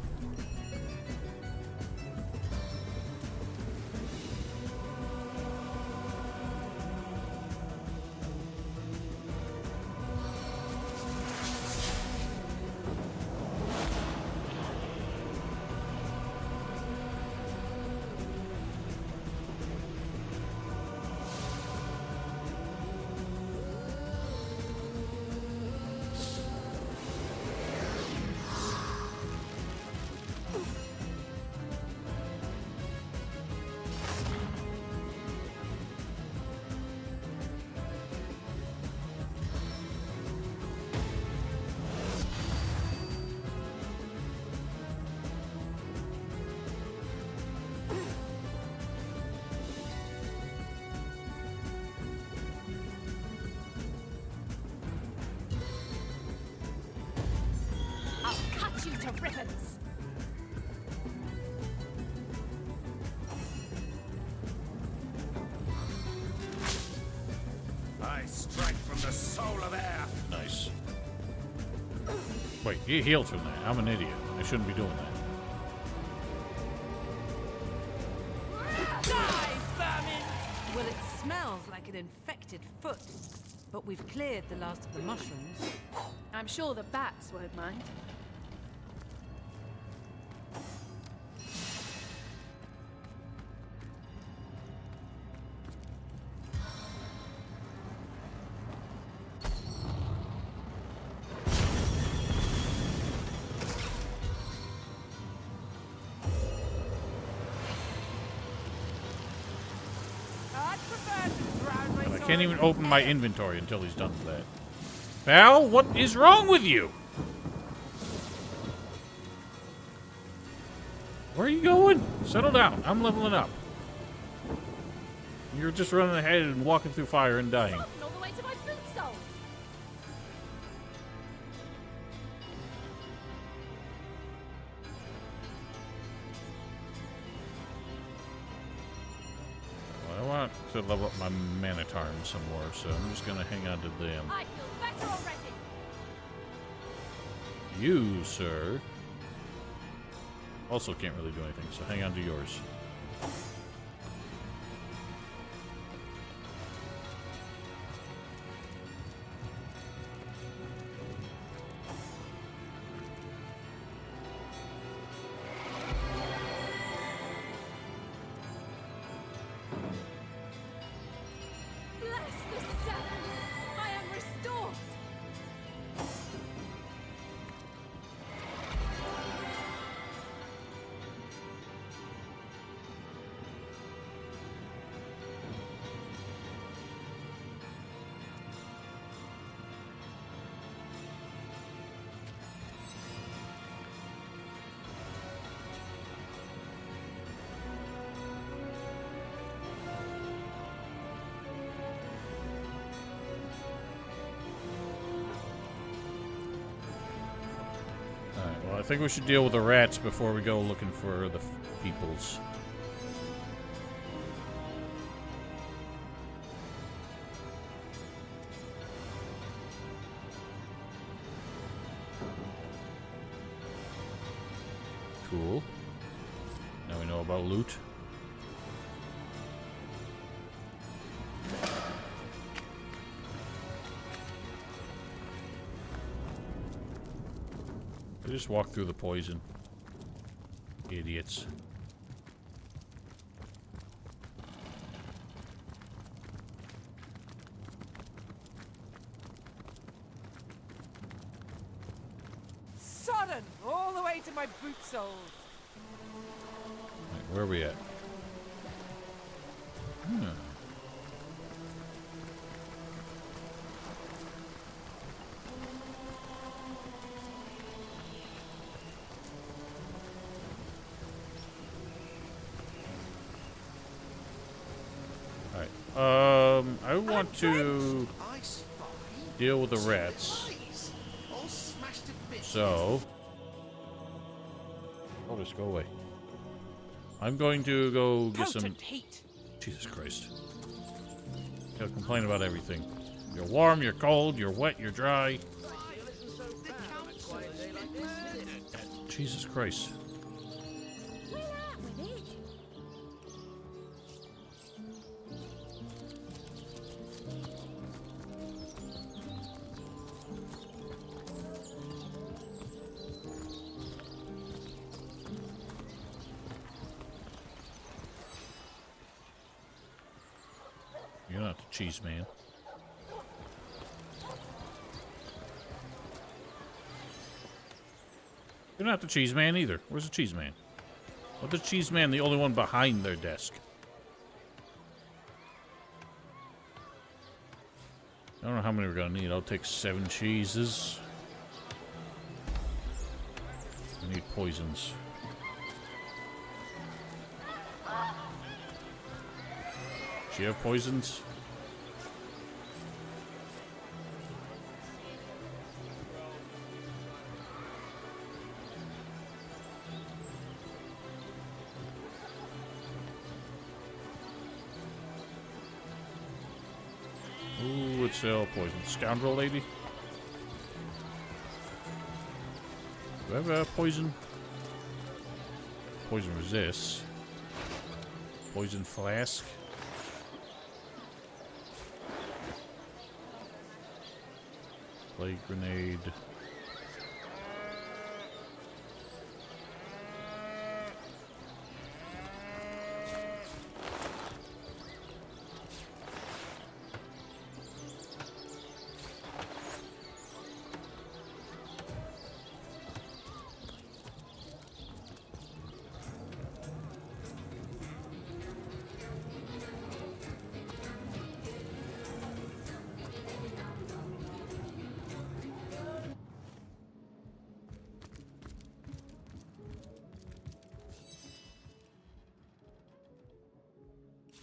I'll cut you to ribbons. I strike from the soul of air. Nice. Wait, he healed from that. I'm an idiot. I shouldn't be doing that. Die, vermin! Well, it smells like an infected foot. But we've cleared the last of the mushrooms. I'm sure the bats won't mind. I can't even open my inventory until he's done with that. Val, what is wrong with you? Where are you going? Settle down. I'm leveling up. You're just running ahead and walking through fire and dying. All the way to my boot soles. Well, I want to level up my Manitarn some more, so I'm just going to hang on to them. I feel better already. You, sir, also can't really do anything, so hang on to yours. Bless the seven. I am restored. Alright, well, I think we should deal with the rats before we go looking for the peoples. Cool. Now we know about loot. They just walk through the poison. Idiots. Sodden! All the way to my boot soles. Right, where are we at? Hmm. I want to deal with the rats. So, I'll just go away. I'm going to go get some. Jesus Christ! Gotta complain about everything. You're warm, you're cold, you're wet, you're dry. Jesus Christ! You're not the cheese man. You're not the cheese man either. Where's the cheese man? Well, the cheese man, the only one behind their desk. I don't know how many we're gonna need. I'll take 7 cheeses. We need poisons. Do you have poisons? Ooh, let's sell poison. Scoundrel lady? Do I have a poison? Poison resists. Poison flask. Plague grenade.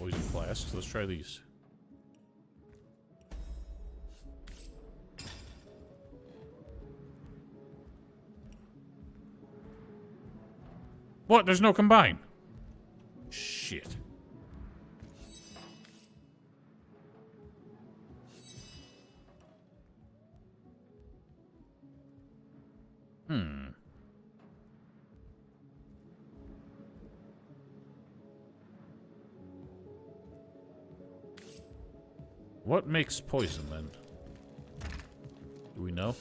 Poison flasks. Let's try these. What? There's no combine. Shit. What makes poison, then? Do we know?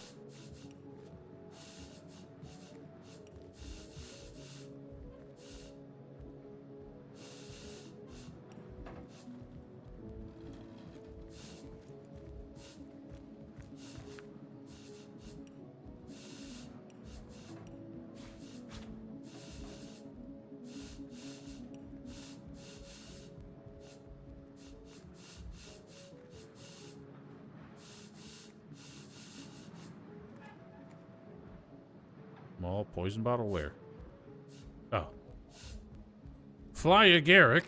Small poison bottle where? Oh. Fly agaric.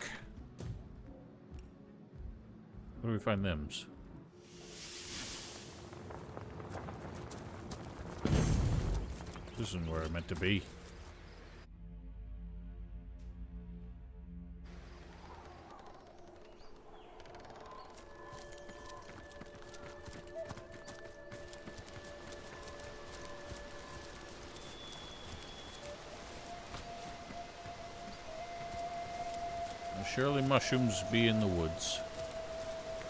Where do we find thems? This isn't where I meant to be. Surely mushrooms be in the woods.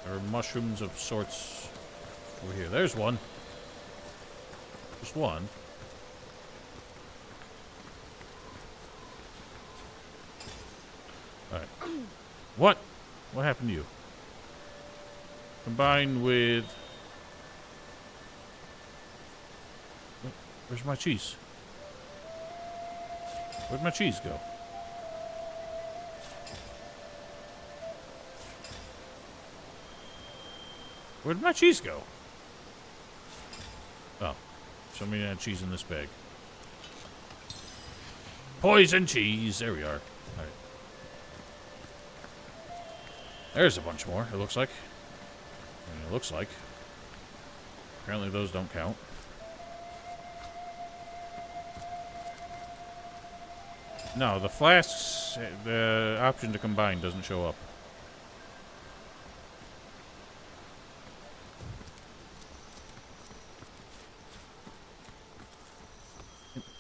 Or mushrooms of sorts over here. There's one. Just one. Alright. What? What happened to you? Combined with... Where's my cheese? Where'd my cheese go? Where'd my cheese go? Oh. Somebody had cheese in this bag. Poison cheese! There we are. Alright. There's a bunch more, it looks like. I mean, it looks like. Apparently those don't count. No, the flasks, the option to combine doesn't show up.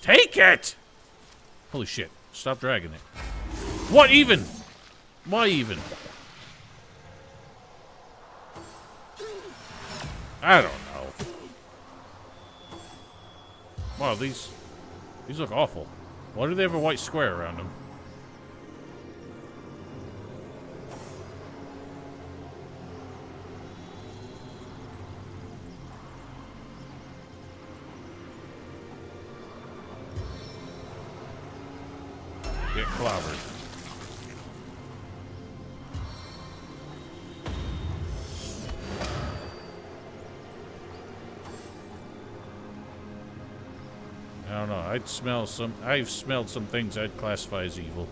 Take it! Holy shit. Stop dragging it. What even? Why even? I don't know. Wow, these look awful. Why do they have a white square around them? Get clobbered. I don't know. I've smelled some things I'd classify as evil.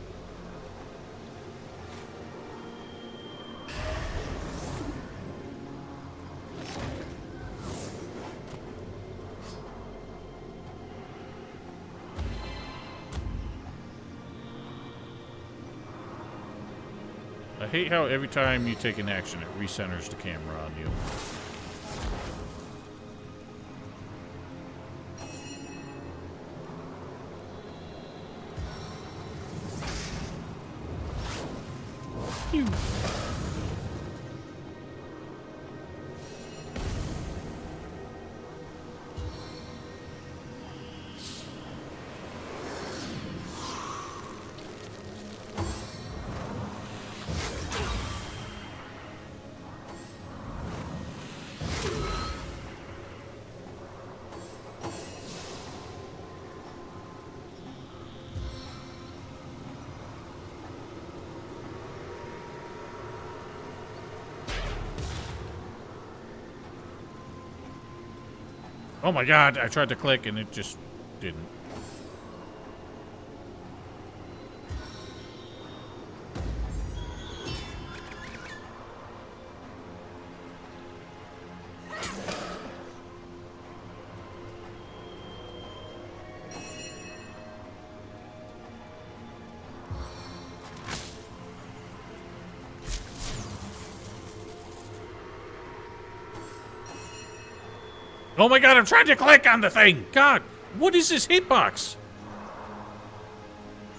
I hate how every time you take an action, it recenters the camera on you. Oh my god, I tried to click and it just didn't. Oh my god, I'm trying to click on the thing! God, what is this hitbox?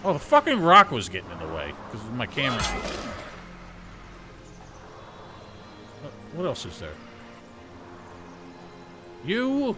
Oh, the fucking rock was getting in the way because of my camera. What else is there? You!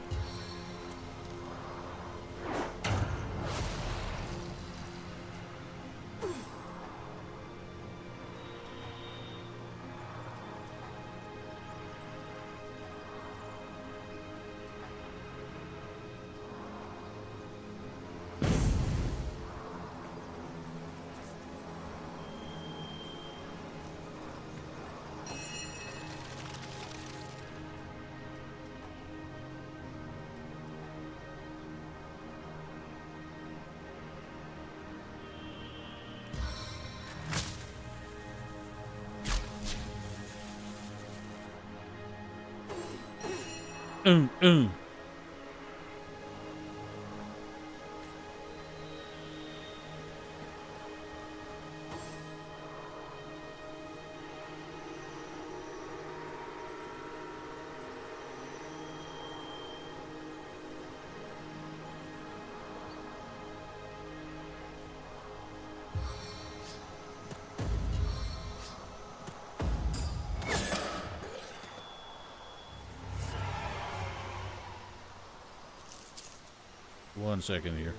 Mm, mm. One second here.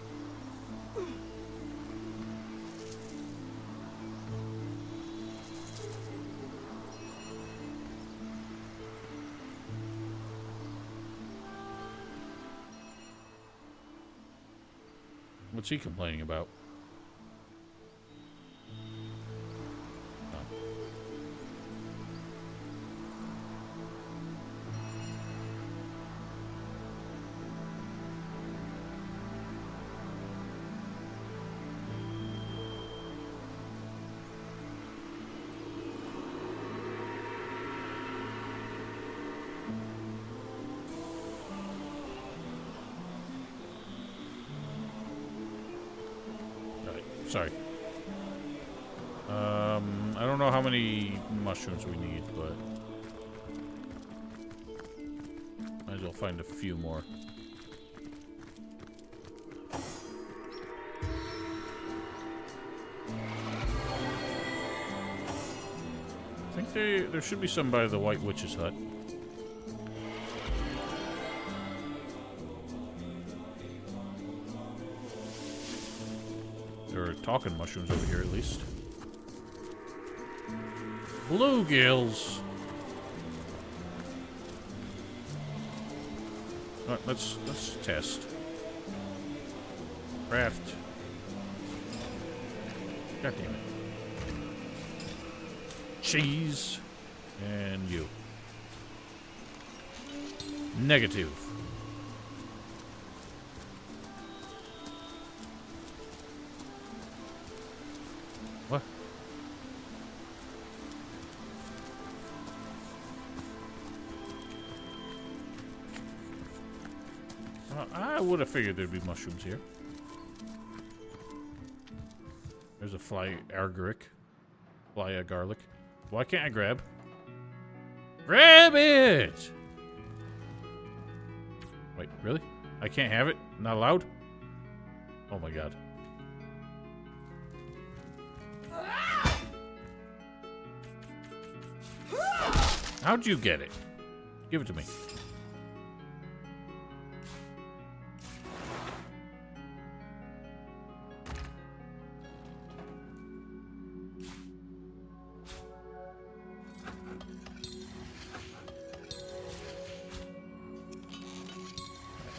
What's he complaining about? Sorry. I don't know how many mushrooms we need, but might as well find a few more. I think there should be some by the White Witch's hut. There are talking mushrooms over here, at least. Bluegills. All right, let's test. Craft. God damn it. Cheese. And you. Negative. What? I would have figured there'd be mushrooms here. There's a fly agaric. Fly a garlic. Why can't I grab? Grab it! Wait, really? I can't have it? Not allowed? Oh my god. How'd you get it? Give it to me.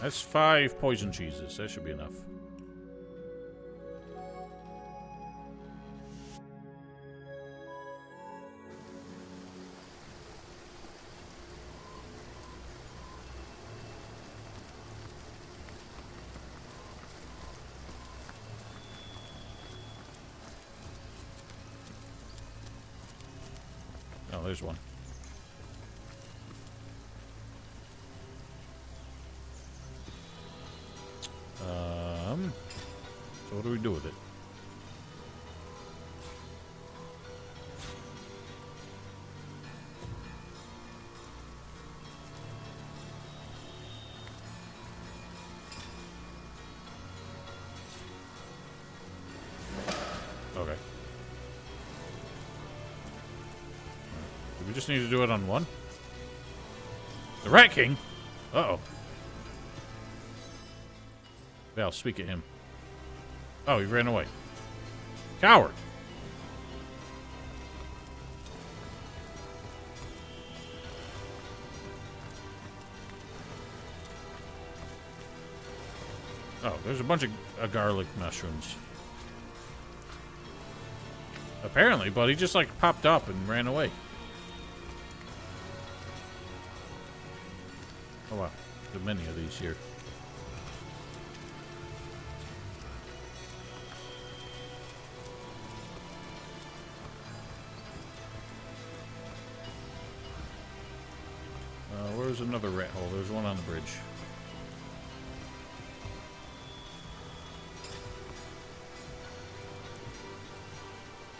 That's 5 poison cheeses. That should be enough. Oh, there's one. So what do we do with it? just need to do it on one? The Rat King? Uh-oh. Val, speak at him. Oh, he ran away. Coward! Oh, there's a bunch of garlic mushrooms. Apparently, but he just like popped up and ran away. Oh wow, there are many of these here. Where's another rat hole? There's one on the bridge.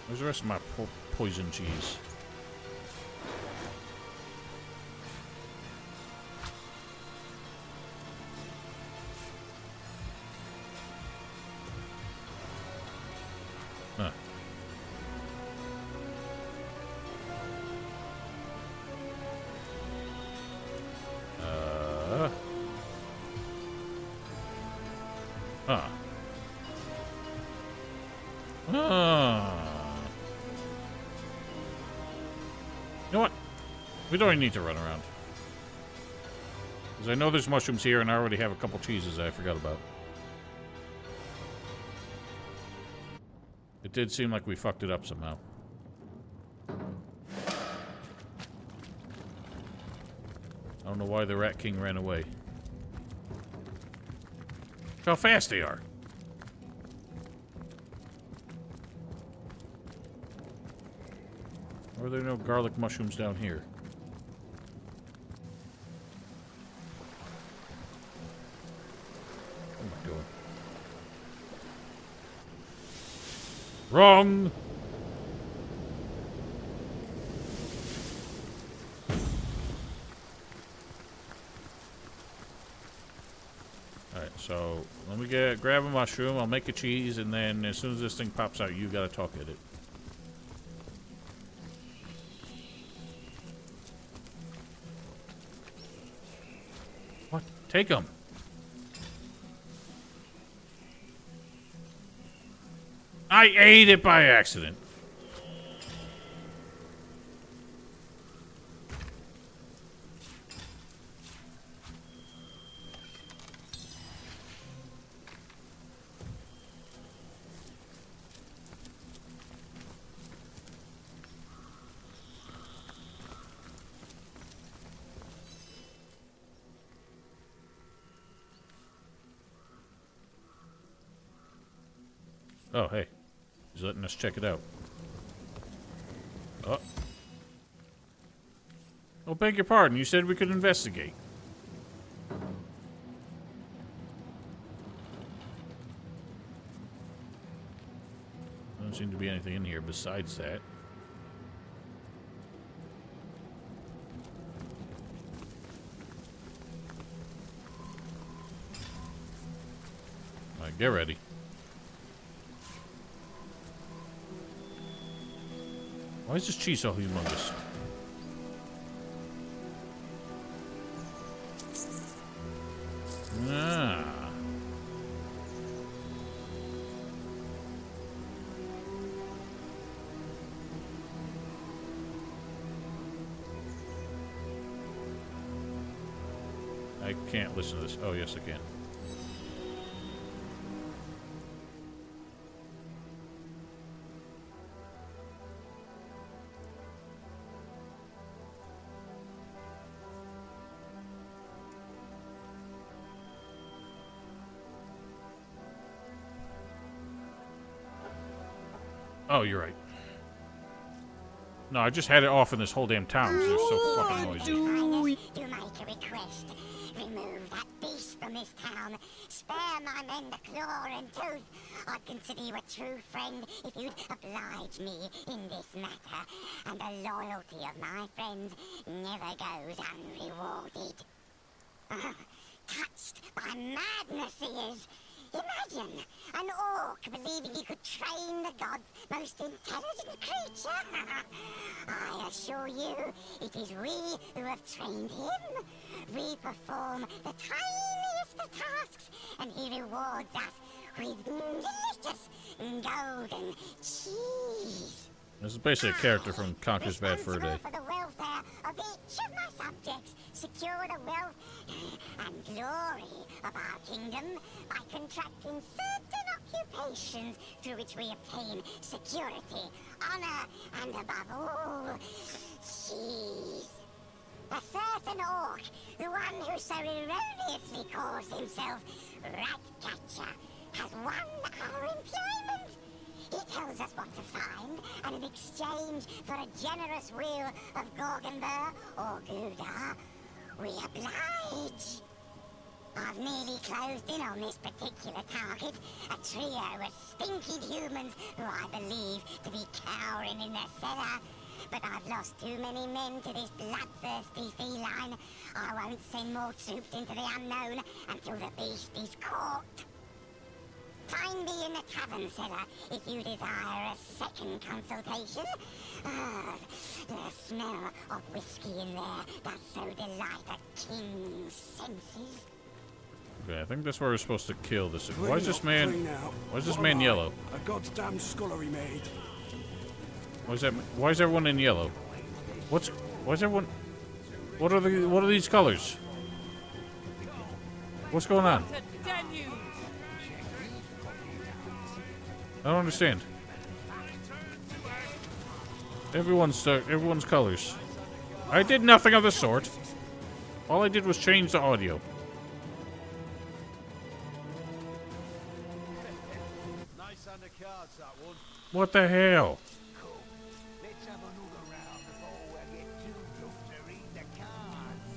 Where's the rest of my poison cheese? Huh. Huh. You know what? We don't even need to run around. Because I know there's mushrooms here, and I already have a couple cheeses that I forgot about. It did seem like we fucked it up somehow. I don't know why the Rat King ran away. Look how fast they are. Why are there no garlic mushrooms down here? What am I doing? Wrong! Alright, so let me grab a mushroom, I'll make a cheese, and then as soon as this thing pops out, you gotta talk at it. What? Take them! I ate it by accident. Oh, hey. He's letting us check it out. Oh. Oh, beg your pardon. You said we could investigate. Doesn't seem to be anything in here besides that. Alright, get ready. Why is this cheese so humongous? Ah. I can't listen to this. Oh, yes, I can. Oh, you're right. No, I just had it off in this whole damn town because they're so fucking noisy. Do make a request. Remove that beast from this town. Spare my men the claw and tooth. I'd consider you a true friend if you'd oblige me in this matter. And the loyalty of my friends never goes unrewarded. Touched by madness he is. Imagine imagine an orc believing he could train the god's most intelligent creature? I assure you, it is we who have trained him. We perform the tiniest of tasks, and he rewards us with delicious golden cheese. This is basically a character from Conker's Bad Fur Day. For the welfare of each of my subjects, secure the wealth and glory of our kingdom by contracting certain occupations through which we obtain security, honor, and above all, cheese. A certain orc, the one who so erroneously calls himself Ratcatcher, has won our employment. He tells us what to find, and in exchange for a generous wheel of Gorgonbur or Gouda, we oblige. I've nearly closed in on this particular target, a trio of stinking humans who I believe to be cowering in their cellar. But I've lost too many men to this bloodthirsty feline. I won't send more troops into the unknown until the beast is caught. Find me in the tavern cellar if you desire a second consultation. The smell of whiskey in there does so delight a king's senses. Okay, I think that's where we're supposed to kill this. Why is this man? Why is this man yellow? A goddamn scullery maid. Why is that? Why is everyone in yellow? Why is everyone? What are these colors? What's going on? I don't understand. Everyone's colors. I did nothing of the sort. All I did was change the audio. Nice hand of cards, that one. What the hell? Let's have another round before we get too drunk to read the cards.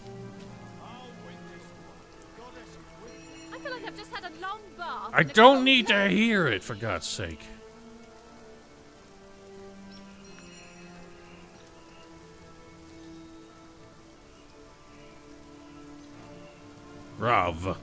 I'll win this one. Goddess win. I feel like I've just had a long bath. I don't need to hear it, for God's sake. Rav.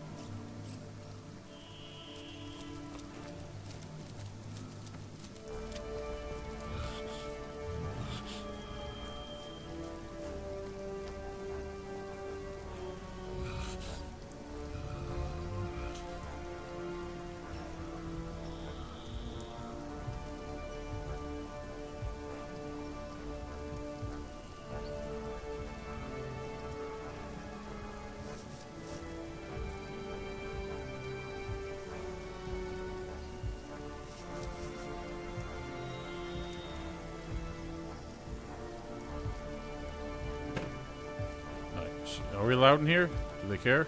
Are we allowed in here? Do they care?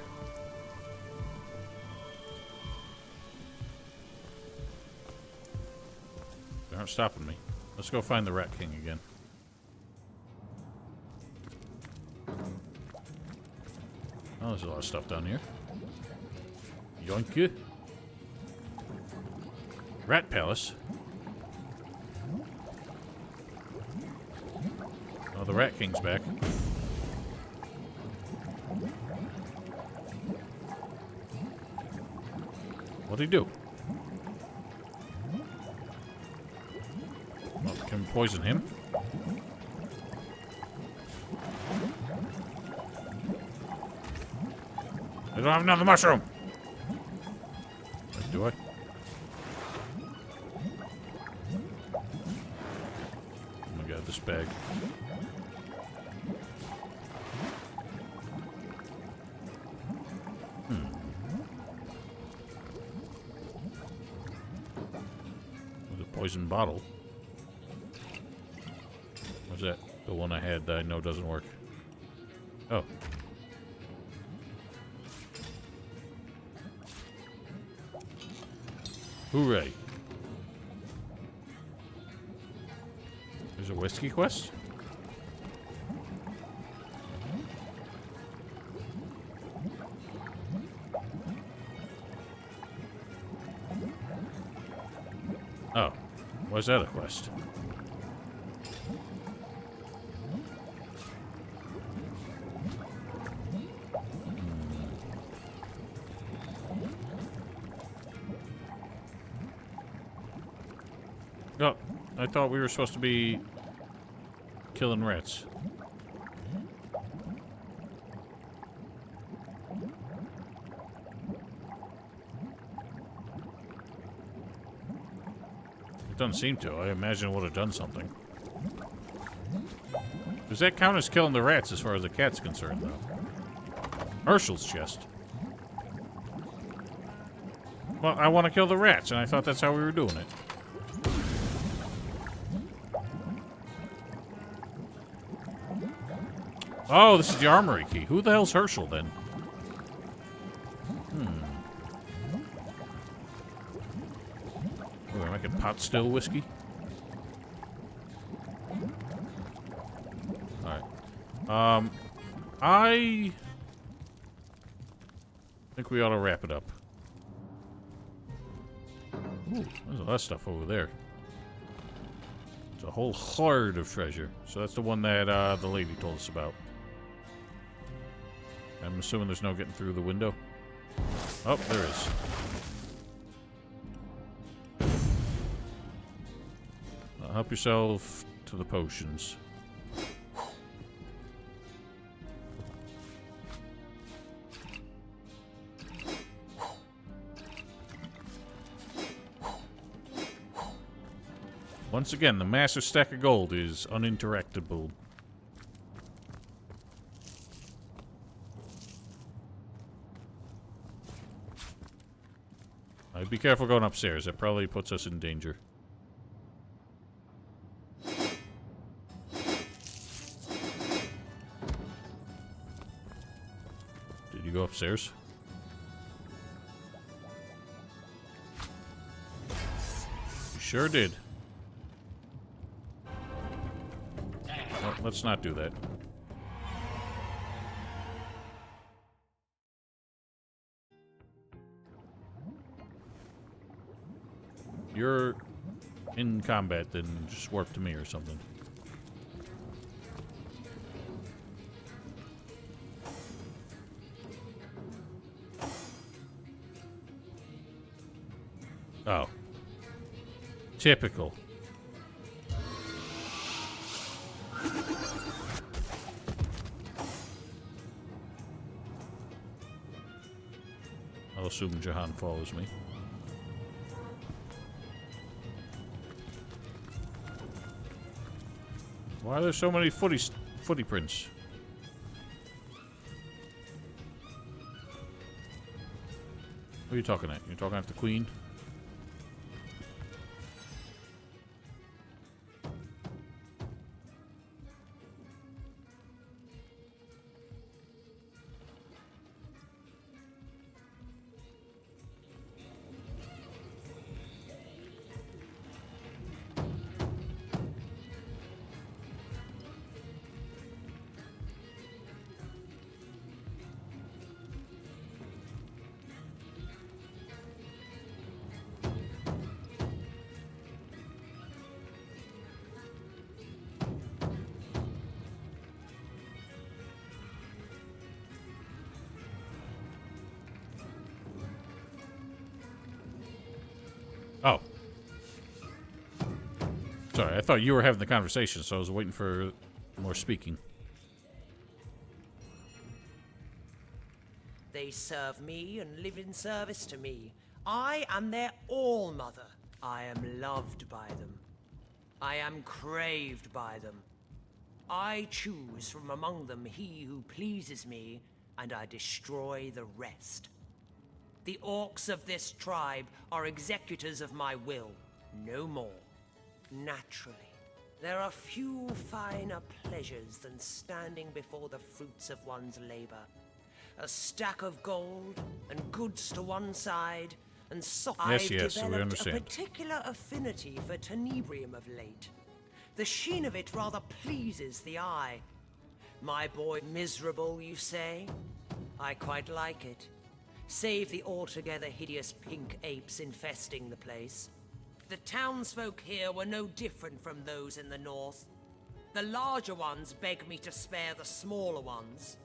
They aren't stopping me. Let's go find the Rat King again. Oh, there's a lot of stuff down here. Yoink. Rat Palace. Oh, the Rat King's back. What'd he do? Oh, can we poison him? I don't have another mushroom! Do I? Oh my god, this bag. Poison bottle. What's that? The one I had that I know doesn't work. Oh. Hooray. There's a whiskey quest? Oh. Why is that a quest? Oh, I thought we were supposed to be killing rats. It doesn't seem to. I imagine it would have done something. Does that count as killing the rats as far as the cat's concerned, though? Herschel's chest. Well, I want to kill the rats, and I thought that's how we were doing it. Oh, this is the armory key. Who the hell's Herschel, then? Oh, we're making pot still whiskey? Alright. I think we ought to wrap it up. Ooh, there's a lot of stuff over there. It's a whole hoard of treasure. So that's the one that the lady told us about. I'm assuming there's no getting through the window. Oh, there is. Help yourself to the potions. Once again, the massive stack of gold is uninteractable. Be careful going upstairs. That probably puts us in danger. Did you go upstairs? You sure did. Well, let's not do that. You're in combat, then just warp to me or something. Oh. Typical. I'll assume Jahan follows me. Why are there so many footy prints? What are you talking at? You're talking at the Queen? Oh. Sorry, I thought you were having the conversation, so I was waiting for more speaking. They serve me and live in service to me. I am their all-mother. I am loved by them. I am craved by them. I choose from among them he who pleases me, and I destroy the rest. The orcs of this tribe are executors of my will, no more. Naturally, there are few finer pleasures than standing before the fruits of one's labor. A stack of gold and goods to one side, and so I've developed a particular affinity for tenebrium of late. The sheen of it rather pleases the eye. My boy miserable, you say? I quite like it. Save the altogether hideous pink apes infesting the place. The townsfolk here were no different from those in the north. The larger ones beg me to spare the smaller ones.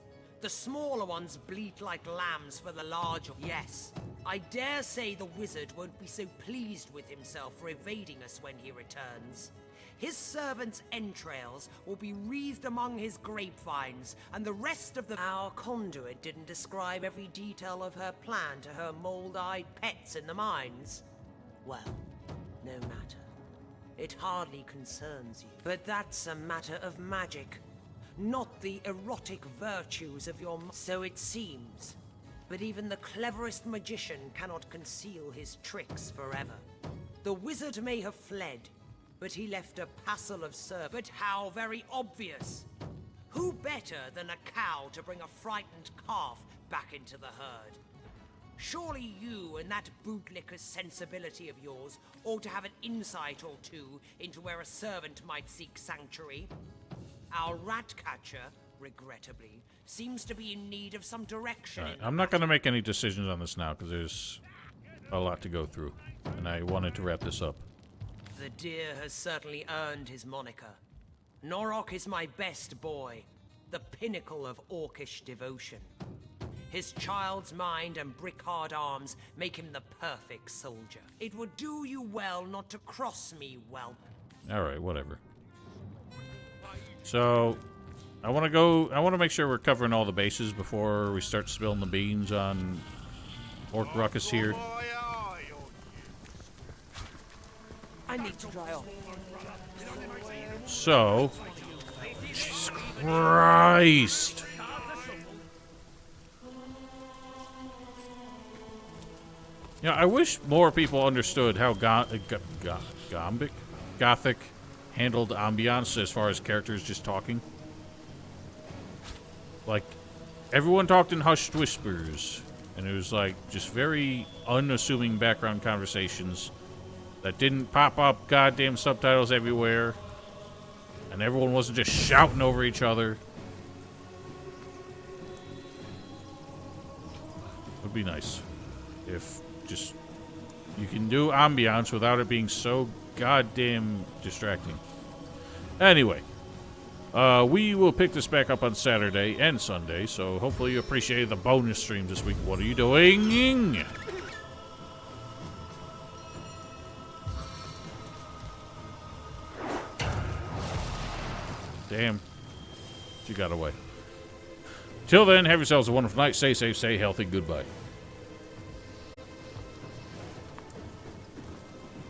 The smaller ones bleat like lambs for the larger. Yes, I dare say the wizard won't be so pleased with himself for evading us when he returns. His servant's entrails will be wreathed among his grapevines, and the rest of the... Our conduit didn't describe every detail of her plan to her mold-eyed pets in the mines. Well, no matter. It hardly concerns you. But that's a matter of magic, not the erotic virtues of your... So it seems. But even the cleverest magician cannot conceal his tricks forever. The wizard may have fled, but he left a passel of servants. But how very obvious! Who better than a cow to bring a frightened calf back into the herd? Surely you and that bootlicker's sensibility of yours ought to have an insight or two into where a servant might seek sanctuary. Our rat catcher, regrettably, seems to be in need of some direction. Right, I'm not going to make any decisions on this now because there's a lot to go through, and I wanted to wrap this up. The deer has certainly earned his moniker. Norok is my best boy, the pinnacle of orcish devotion. His child's mind and brick-hard arms make him the perfect soldier. It would do you well not to cross me, whelp. Alright, whatever. So, I want to make sure we're covering all the bases before we start spilling the beans on Orc Ruckus here. I need to dry off. So, Jesus Christ! Yeah, I wish more people understood how Gothic handled ambiance as far as characters just talking. Like, everyone talked in hushed whispers, and it was like just very unassuming background conversations that didn't pop up goddamn subtitles everywhere, and everyone wasn't just shouting over each other. Would be nice if just you can do ambiance without it being so goddamn distracting. Anyway, we will pick this back up on Saturday and Sunday, so hopefully you appreciated the bonus stream this week. What are you doing? Damn. She got away. Till then, have yourselves a wonderful night. Stay safe, stay healthy. Goodbye.